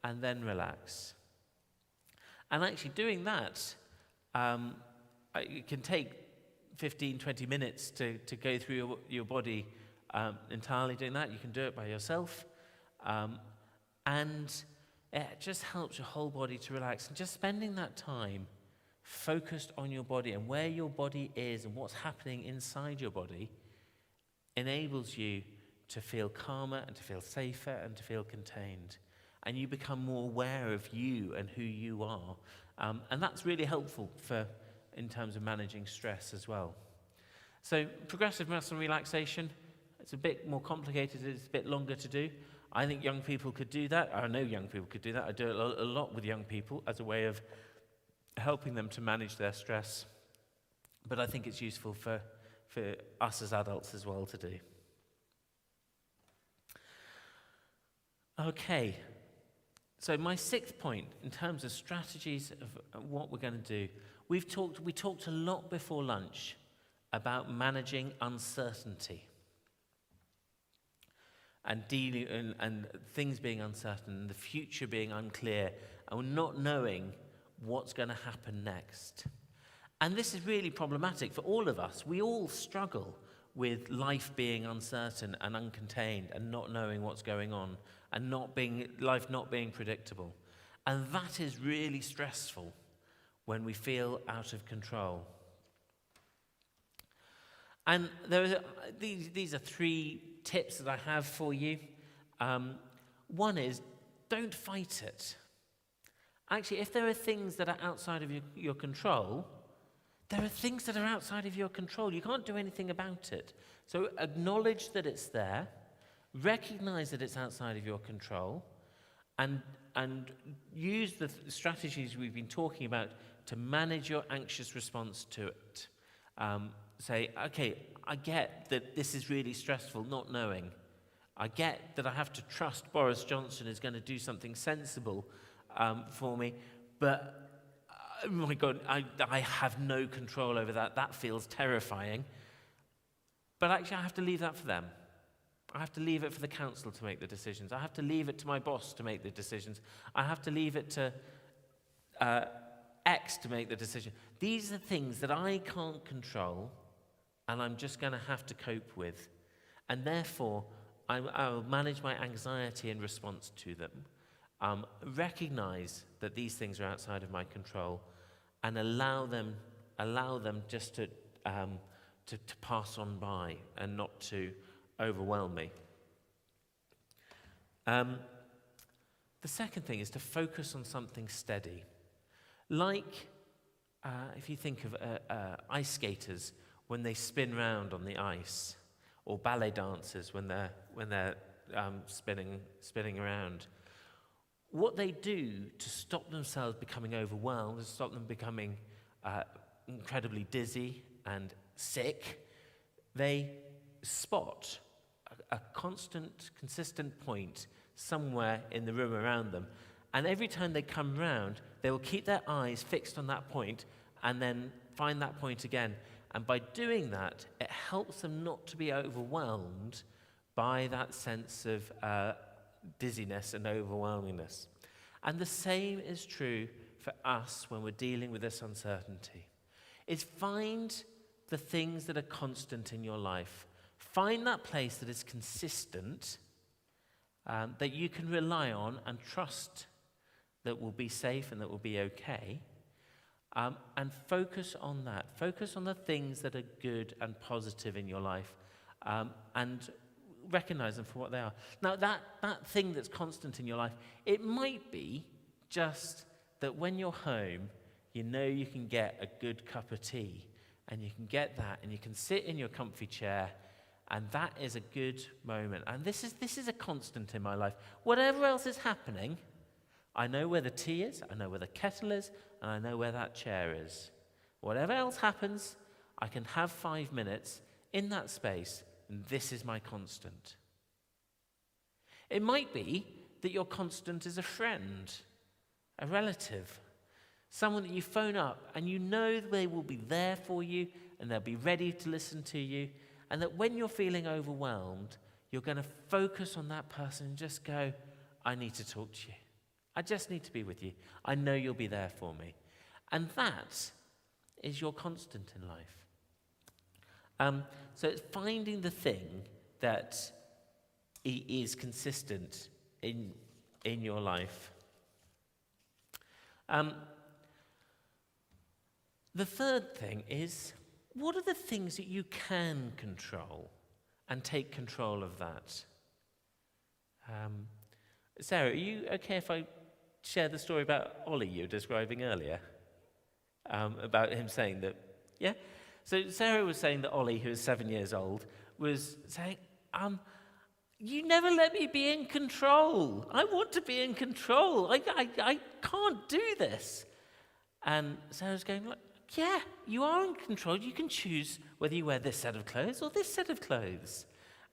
and then relax. And actually doing that, it can take 15, 20 minutes to go through your body entirely doing that. You can do it by yourself. And it just helps your whole body to relax. And just spending that time focused on your body and where your body is and what's happening inside your body enables you to feel calmer and to feel safer and to feel contained. And you become more aware of you and who you are. And that's really helpful in terms of managing stress as well. So progressive muscle relaxation, it's a bit more complicated, it's a bit longer to do. I think young people could do that. I know young people could do that. I do it a lot with young people as a way of helping them to manage their stress. But I think it's useful for us as adults as well to do. Okay. So my sixth point, in terms of strategies of what we're going to do, we talked a lot before lunch about managing uncertainty and dealing and things being uncertain, and the future being unclear, and not knowing what's going to happen next. And this is really problematic for all of us. We all struggle with life being uncertain and uncontained and not knowing what's going on and life not being predictable. And that is really stressful when we feel out of control. And these are 3 tips that I have for you. One is, don't fight it. Actually, if there are things that are outside of your control, there are things that are outside of your control. You can't do anything about it. So acknowledge that it's there, recognize that it's outside of your control, and use the strategies we've been talking about to manage your anxious response to it. Say, okay, I get that this is really stressful, not knowing. I get that I have to trust Boris Johnson is going to do something sensible for me, but oh my God, I have no control over that. That feels terrifying. But actually, I have to leave that for them. I have to leave it for the council to make the decisions. I have to leave it to my boss to make the decisions. I have to leave it to X to make the decision. These are things that I can't control, and I'm just going to have to cope with. And therefore, I'll manage my anxiety in response to them. Recognize that these things are outside of my control, and allow them just to pass on by and not to overwhelm me. The second thing is to focus on something steady. Like, if you think of ice skaters when they spin round on the ice, or ballet dancers when they're spinning around. What they do to stop themselves becoming overwhelmed, to stop them becoming incredibly dizzy and sick, they spot a constant, consistent point somewhere in the room around them. And every time they come round, they will keep their eyes fixed on that point and then find that point again. And by doing that, it helps them not to be overwhelmed by that sense of dizziness and overwhelmingness. And the same is true for us when we're dealing with this uncertainty. Is find the things that are constant in your life. Find that place that is consistent, that you can rely on and trust that will be safe and that will be okay. And focus on that. Focus on the things that are good and positive in your life, and recognize them for what they are. Now, that thing that's constant in your life, it might be just that when you're home, you know you can get a good cup of tea, and you can get that, and you can sit in your comfy chair, and that is a good moment. And this is a constant in my life. Whatever else is happening, I know where the tea is, I know where the kettle is, and I know where that chair is. Whatever else happens, I can have 5 minutes in that space, and this is my constant. It might be that your constant is a friend, a relative, someone that you phone up and you know they will be there for you and they'll be ready to listen to you, and that when you're feeling overwhelmed, you're going to focus on that person and just go, I need to talk to you. I just need to be with you. I know you'll be there for me. And that is your constant in life. So it's finding the thing that is consistent in your life. The third thing is, what are the things that you can control, and take control of that? Sarah, are you okay if I share the story about Ollie you were describing earlier? About him saying that, yeah? So Sarah was saying that Ollie, who is 7 years old, was saying, you never let me be in control. I want to be in control. I can't do this. And Sarah's going, yeah, you are in control. You can choose whether you wear this set of clothes or this set of clothes.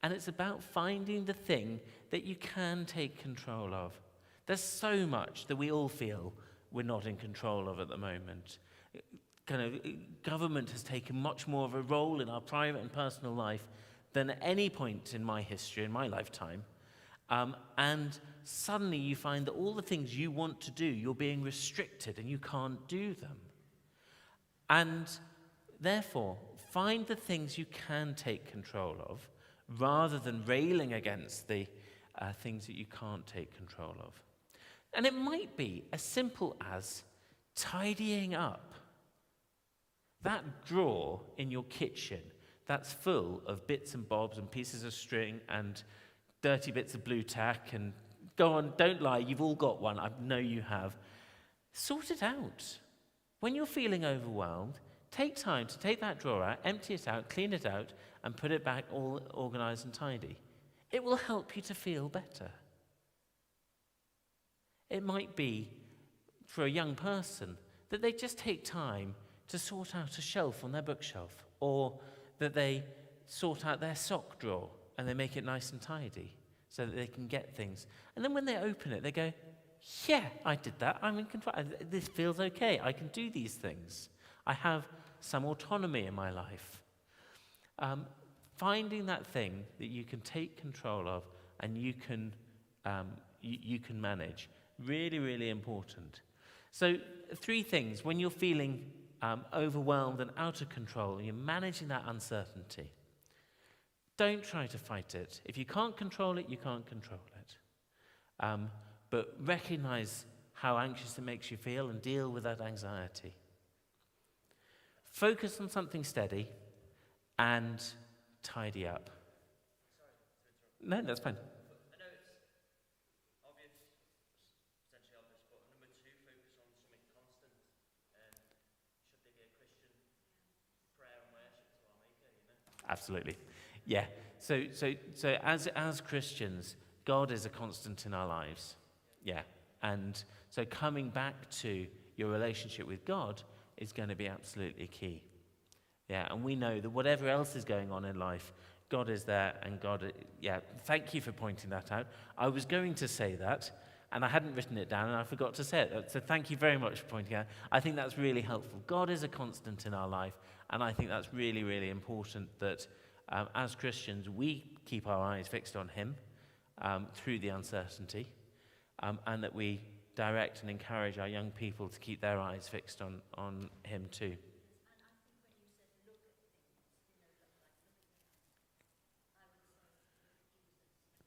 And it's about finding the thing that you can take control of. There's so much that we all feel we're not in control of at the moment. Government has taken much more of a role in our private and personal life than at any point in my history, in my lifetime. And suddenly you find that all the things you want to do, you're being restricted and you can't do them. And therefore, find the things you can take control of rather than railing against the things that you can't take control of. And it might be as simple as tidying up. That drawer in your kitchen that's full of bits and bobs and pieces of string and dirty bits of blue tack and go on, don't lie, you've all got one, I know you have. Sort it out. When you're feeling overwhelmed, take time to take that drawer out, empty it out, clean it out, and put it back all organized and tidy. It will help you to feel better. It might be, for a young person, that they just take time to sort out a shelf on their bookshelf, or that they sort out their sock drawer and they make it nice and tidy so that they can get things. And then when they open it, they go, yeah, I did that. I'm in control. This feels okay. I can do these things. I have some autonomy in my life. Finding that thing that you can take control of and you can manage. Really, really important. So 3 things. When you're feeling overwhelmed and out of control, and you're managing that uncertainty, don't try to fight it. If you can't control it, you can't control it. But recognize how anxious it makes you feel and deal with that anxiety. Focus on something steady and tidy up. Sorry to interrupt. No, that's fine. I know it's obvious, potentially obvious, but number 2, focus on something constant. Should there be a Christian prayer and worship to our Maker, you know? Absolutely. Yeah. So as Christians, God is a constant in our lives. Yeah. And so coming back to your relationship with God is going to be absolutely key. Yeah. And we know that whatever else is going on in life, God is there, and thank you for pointing that out. I was going to say that, and I hadn't written it down, and I forgot to say it. So thank you very much for pointing out. I think that's really helpful. God is a constant in our life, and I think that's really, really important that as Christians, we keep our eyes fixed on Him through the uncertainty, and that we direct and encourage our young people to keep their eyes fixed on Him too.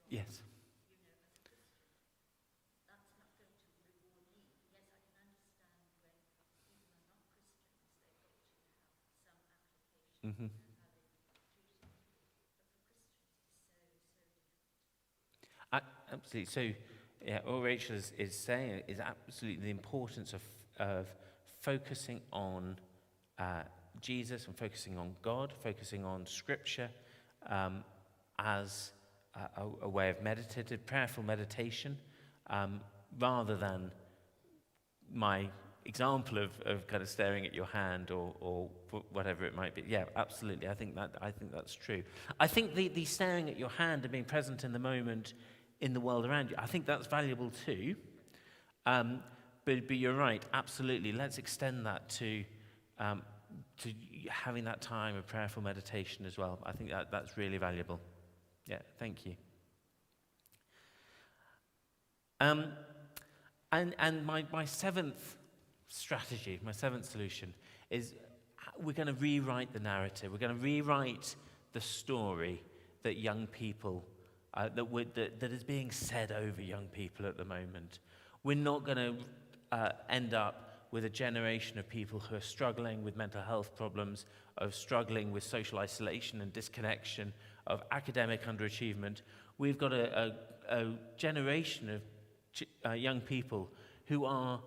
Yes. Mm-hmm. Absolutely. So, yeah, all Rachel is saying is absolutely the importance of focusing on Jesus and focusing on God, focusing on Scripture as a way of meditative, prayerful meditation, rather than my example of kind of staring at your hand or whatever it might be. Yeah, absolutely. I think that's true. I think the staring at your hand and being present in the moment in the world around you, I think that's valuable too. But you're right, absolutely. Let's extend that to having that time of prayerful meditation as well. I think that's really valuable. Yeah, thank you. And my seventh strategy, my seventh solution is we're going to rewrite the narrative. We're going to rewrite the story that young people, that is being said over young people at the moment. We're not going to end up with a generation of people who are struggling with mental health problems, of struggling with social isolation and disconnection, of academic underachievement. We've got a generation of young people who are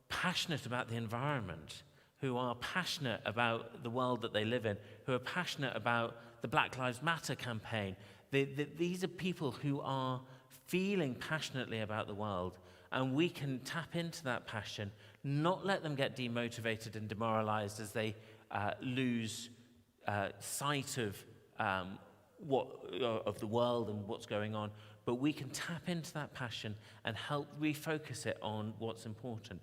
passionate about the environment, who are passionate about the world that they live in, who are passionate about the Black Lives Matter campaign. These are people who are feeling passionately about the world, and we can tap into that passion, not let them get demotivated and demoralized as they lose sight of of the world and what's going on, but we can tap into that passion and help refocus it on what's important.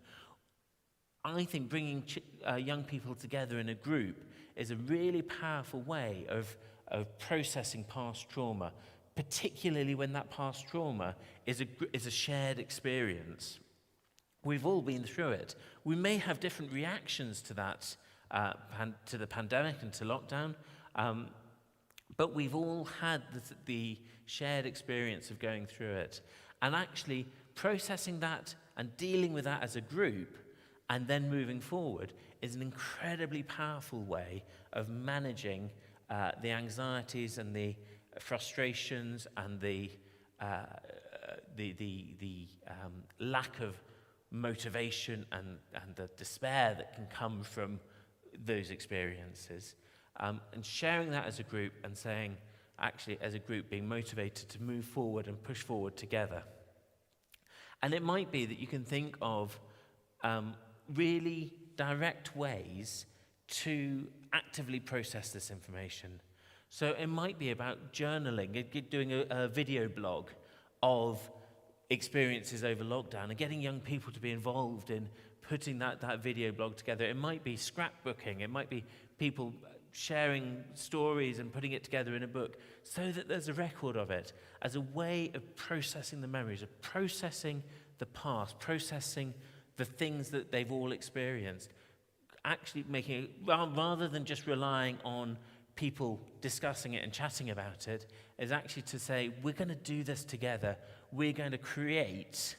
I think bringing young people together in a group is a really powerful way of processing past trauma, particularly when that past trauma is a shared experience. We've all been through it. We may have different reactions to that, to the pandemic and to lockdown, but we've all had the shared experience of going through it. And actually processing that and dealing with that as a group and then moving forward is an incredibly powerful way of managing the anxieties and the frustrations and the lack of motivation and the despair that can come from those experiences. And sharing that as a group and saying, actually, as a group, being motivated to move forward and push forward together. And it might be that you can think of really direct ways to actively process this information. So it might be about journaling, doing a video blog of experiences over lockdown and getting young people to be involved in putting that video blog together. It might be scrapbooking. It might be people sharing stories and putting it together in a book so that there's a record of it as a way of processing the memories, of processing the past, processing the things that they've all experienced, actually making it, rather than just relying on people discussing it and chatting about it, is actually to say, we're going to do this together. We're going to create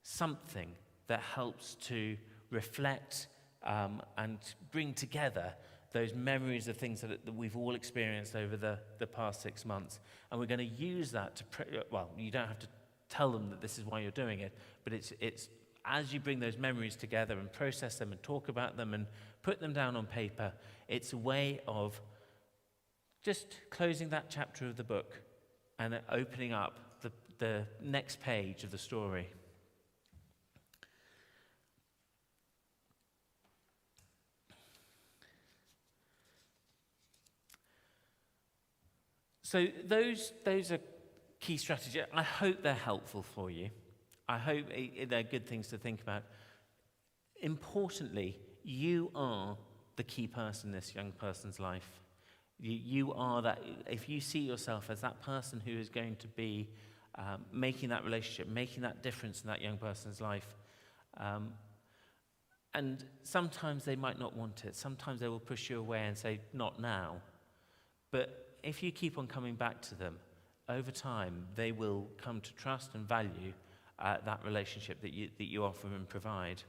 something that helps to reflect and bring together those memories of things that we've all experienced over the past 6 months. And we're going to use that to, well, you don't have to tell them that this is why you're doing it, but it's as you bring those memories together and process them and talk about them and put them down on paper, it's a way of just closing that chapter of the book and opening up the next page of the story. So those are key strategies. I hope they're helpful for you. I hope they're good things to think about. Importantly, you are the key person in this young person's life. You are that. If you see yourself as that person who is going to be making that relationship, making that difference in that young person's life, and sometimes they might not want it. Sometimes they will push you away and say, not now. But if you keep on coming back to them, over time, they will come to trust and value that relationship that you offer and provide.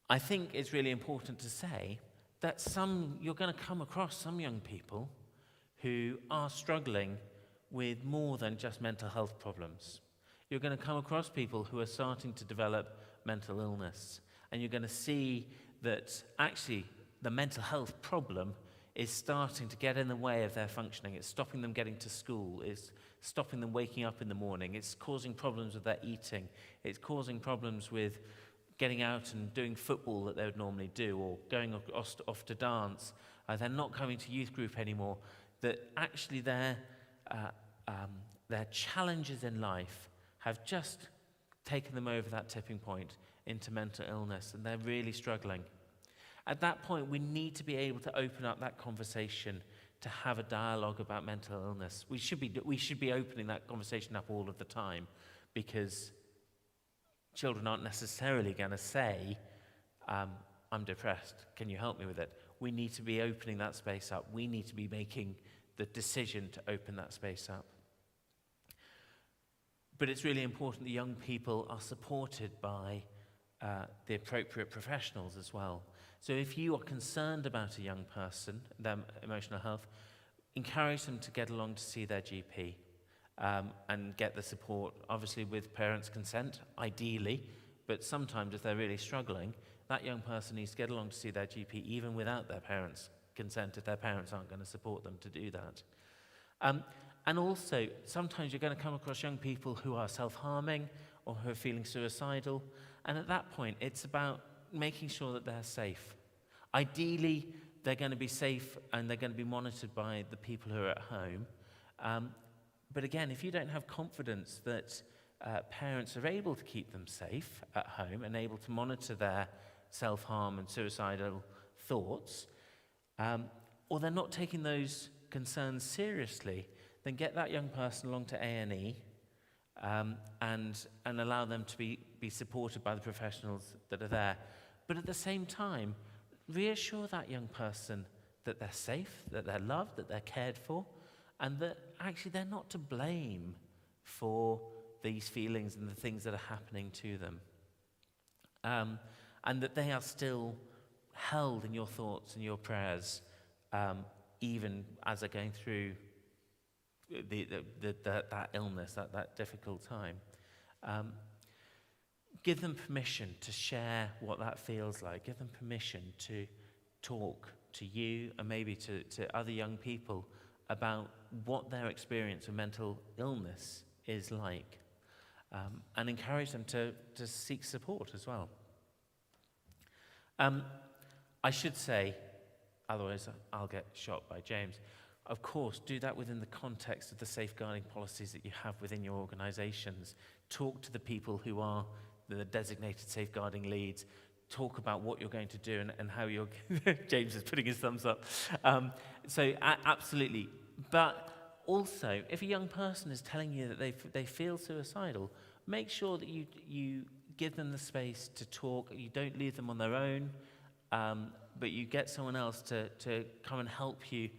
I think it's really important to say that you're going to come across some young people who are struggling with more than just mental health problems. You're going to come across people who are starting to develop mental illness, and you're going to see that actually the mental health problem is starting to get in the way of their functioning. It's stopping them getting to school. It's stopping them waking up in the morning. It's causing problems with their eating. It's causing problems with getting out and doing football that they would normally do, or going off to dance. They're not coming to youth group anymore. That actually their challenges in life have just taken them over that tipping point into mental illness, and they're really struggling. At that point, we need to be able to open up that conversation to have a dialogue about mental illness. We should be opening that conversation up all of the time, because children aren't necessarily going to say, I'm depressed, can you help me with it? We need to be opening that space up. We need to be making the decision to open that space up. But it's really important that young people are supported by the appropriate professionals as well. So if you are concerned about a young person, their emotional health, encourage them to get along to see their GP and get the support, obviously with parents' consent, ideally, but sometimes if they're really struggling, that young person needs to get along to see their GP even without their parents' consent if their parents aren't going to support them to do that. And also, sometimes you're going to come across young people who are self-harming or who are feeling suicidal, and at that point, it's about making sure that they're safe. Ideally, they're going to be safe and they're going to be monitored by the people who are at home. But again, if you don't have confidence that parents are able to keep them safe at home and able to monitor their self-harm and suicidal thoughts, or they're not taking those concerns seriously, then get that young person along to A&E and allow them to be supported by the professionals that are there. But at the same time, reassure that young person that they're safe, that they're loved, that they're cared for, and that actually they're not to blame for these feelings and the things that are happening to them. And that they are still held in your thoughts and your prayers, even as they're going through that illness, that difficult time. Give them permission to share what that feels like. Give them permission to talk to you and maybe to other young people about what their experience of mental illness is like. And encourage them to seek support as well. I should say, otherwise I'll get shot by James, of course, do that within the context of the safeguarding policies that you have within your organisations. Talk to the people who are the designated safeguarding leads. Talk about what you're going to do and how you're... James is putting his thumbs up. Absolutely. But also, if a young person is telling you that they feel suicidal, make sure that you give them the space to talk. You don't leave them on their own, but you get someone else to come and help you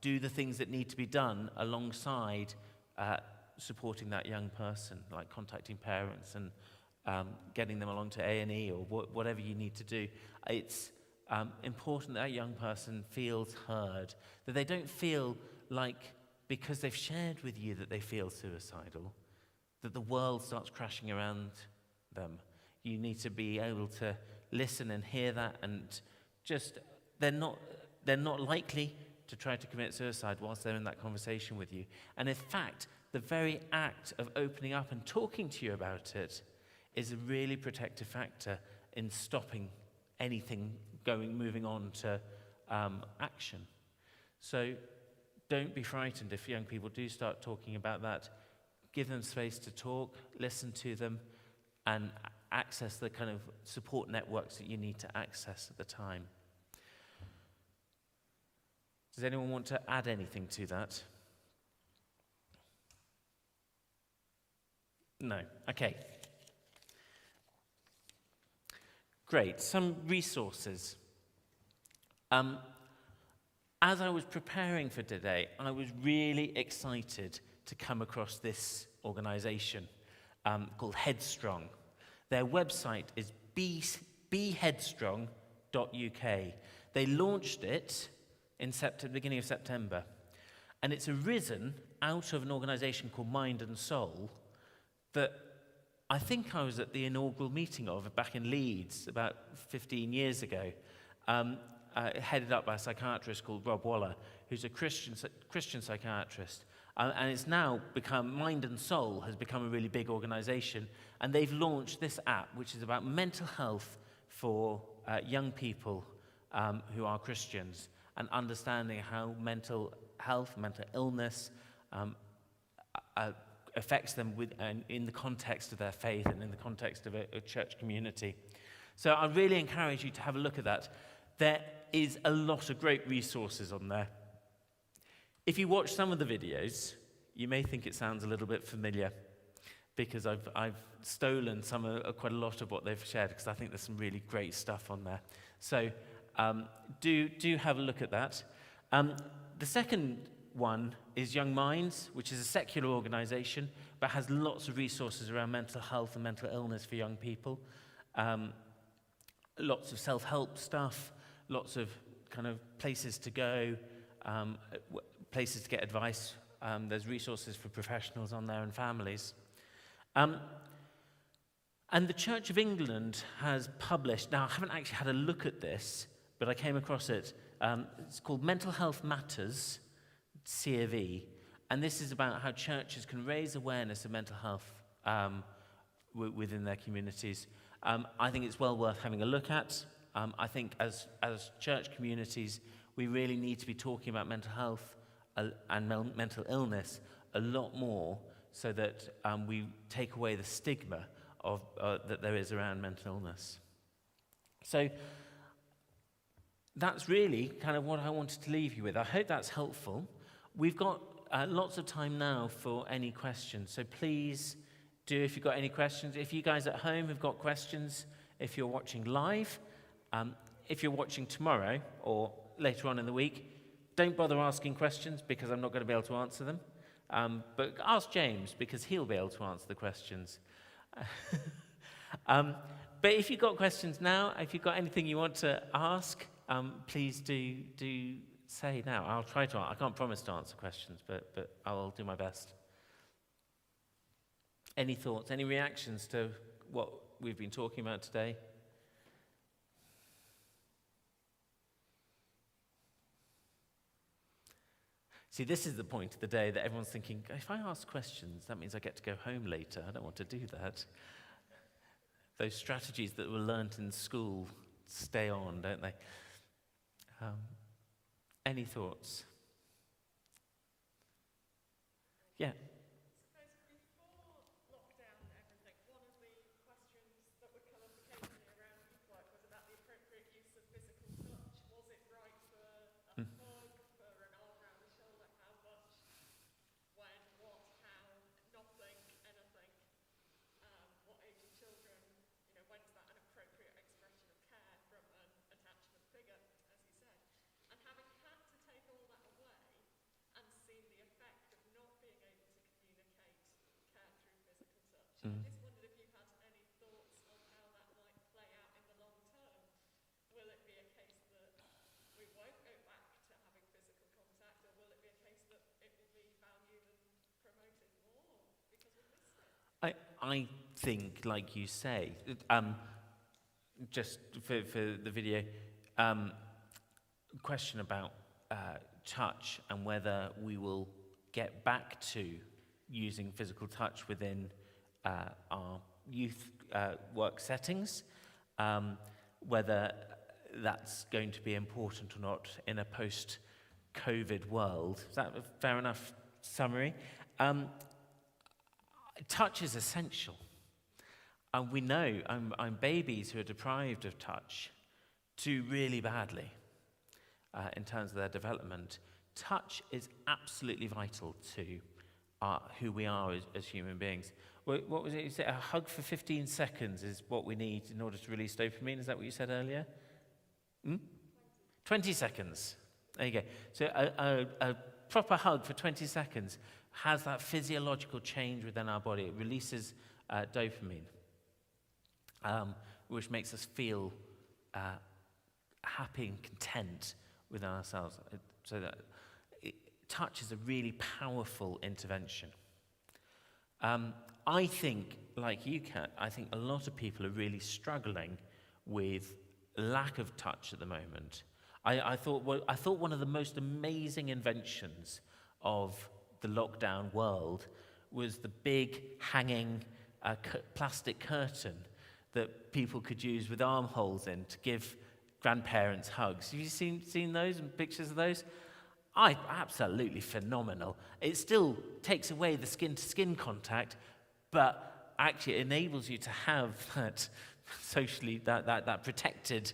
do the things that need to be done alongside supporting that young person, like contacting parents and getting them along to A&E or whatever you need to do. It's important that young person feels heard, that they don't feel like because they've shared with you that they feel suicidal, that the world starts crashing around them. You need to be able to listen and hear that, and just they're not likely to try to commit suicide whilst they're in that conversation with you. And in fact, the very act of opening up and talking to you about it is a really protective factor in stopping anything moving on to action. So don't be frightened if young people do start talking about that. Give them space to talk, listen to them, and access the kind of support networks that you need to access at the time. Does anyone want to add anything to that? No. Okay. Great. Some resources. As I was preparing for today, I was really excited to come across this organisation called Headstrong. Their website is beheadstrong.uk. They launched it in beginning of September, and it's arisen out of an organisation called Mind and Soul that I think I was at the inaugural meeting of back in Leeds about 15 years ago, headed up by a psychiatrist called Rob Waller, who's a Christian psychiatrist. And it's now become, Mind and Soul has become a really big organisation, and they've launched this app, which is about mental health for young people who are Christians, and understanding how mental health, mental illness affects them in the context of their faith and in the context of a church community. So I really encourage you to have a look at that. There is a lot of great resources on there. If you watch some of the videos, you may think it sounds a little bit familiar, because I've stolen quite a lot of what they've shared, because I think there's some really great stuff on there. So do have a look at that. The second one is Young Minds, which is a secular organisation, but has lots of resources around mental health and mental illness for young people. Lots of self-help stuff, lots of kind of places to go, places to get advice. There's resources for professionals on there and families. And the Church of England has published, now I haven't actually had a look at this, but I came across it. It's called Mental Health Matters, C of E, and this is about how churches can raise awareness of mental health within their communities. I think it's well worth having a look at. I think as church communities, we really need to be talking about mental health and mental illness a lot more, so that we take away the stigma of that there is around mental illness. So that's really kind of what I wanted to leave you with. I hope that's helpful. We've got lots of time now for any questions, so please do, if you've got any questions. If you guys at home have got questions, if you're watching live, if you're watching tomorrow or later on in the week, don't bother asking questions because I'm not going to be able to answer them. But ask James, because he'll be able to answer the questions. But if you've got questions now, if you've got anything you want to ask, please do say now. I'll try to. I can't promise to answer questions, but I'll do my best. Any thoughts, any reactions to what we've been talking about today? See, this is the point of the day that everyone's thinking, if I ask questions, that means I get to go home later. I don't want to do that. Those strategies that were learnt in school stay on, don't they? Any thoughts? Yeah. Suppose before lockdown and everything, one of the questions that would come up occasionally around youth work was about the appropriate use of physical touch. Was it right for a hug, for an arm around the shoulder, how much, when, what, how, nothing, anything, what age of children, when's that an appropriate expression of care from an attachment figure, as you said. And having had to take all that away and seen the effect of not being able to communicate care through physical touch, I just wondered if you had any thoughts on how that might play out in the long term. Will it be a case that we won't go back to having physical contact, or will it be a case that it will be valued and promoted more because we missed it? I think, like you say, just for the video, question about touch and whether we will get back to using physical touch within our youth work settings, whether that's going to be important or not in a post-COVID world. Is that a fair enough summary? Touch is essential. And we know babies who are deprived of touch do really badly in terms of their development. Touch is absolutely vital to who we are as human beings. What was it you said? A hug for 15 seconds is what we need in order to release dopamine. Is that what you said earlier? 20 seconds. There you go. So a proper hug for 20 seconds has that physiological change within our body. It releases dopamine, which makes us feel happy and content within ourselves. So that touch is a really powerful intervention. I think, like you, Kat, I think a lot of people are really struggling with lack of touch at the moment. I thought one of the most amazing inventions of the lockdown world was the big hanging plastic curtain that people could use with armholes in to give grandparents hugs. Have you seen those and pictures of those? Absolutely phenomenal. It still takes away the skin-to-skin contact, but actually it enables you to have that socially, that protected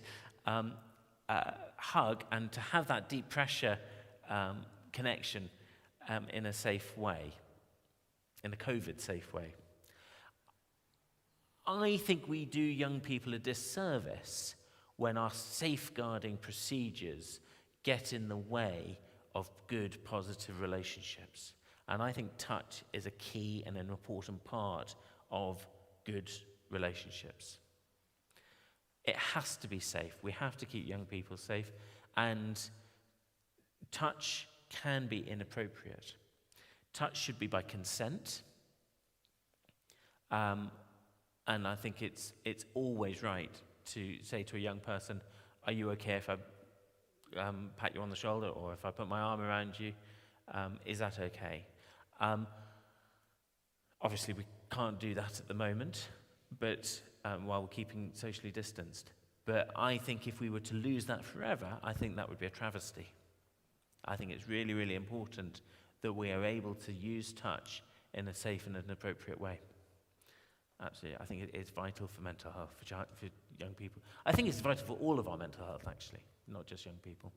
hug, and to have that deep pressure connection in a safe way, in a COVID-safe way. I think we do young people a disservice when our safeguarding procedures get in the way of good, positive relationships. And I think touch is a key and an important part of good relationships. It has to be safe. We have to keep young people safe. And touch can be inappropriate. Touch should be by consent. And I think it's always right to say to a young person, are you okay if I pat you on the shoulder, or if I put my arm around you? Is that okay? Obviously, we can't do that at the moment, but while we're keeping socially distanced. But I think if we were to lose that forever, I think that would be a travesty. I think it's really, really important that we are able to use touch in a safe and an appropriate way. Absolutely. I think it is vital for mental health, for young people. I think it's vital for all of our mental health, actually, not just young people.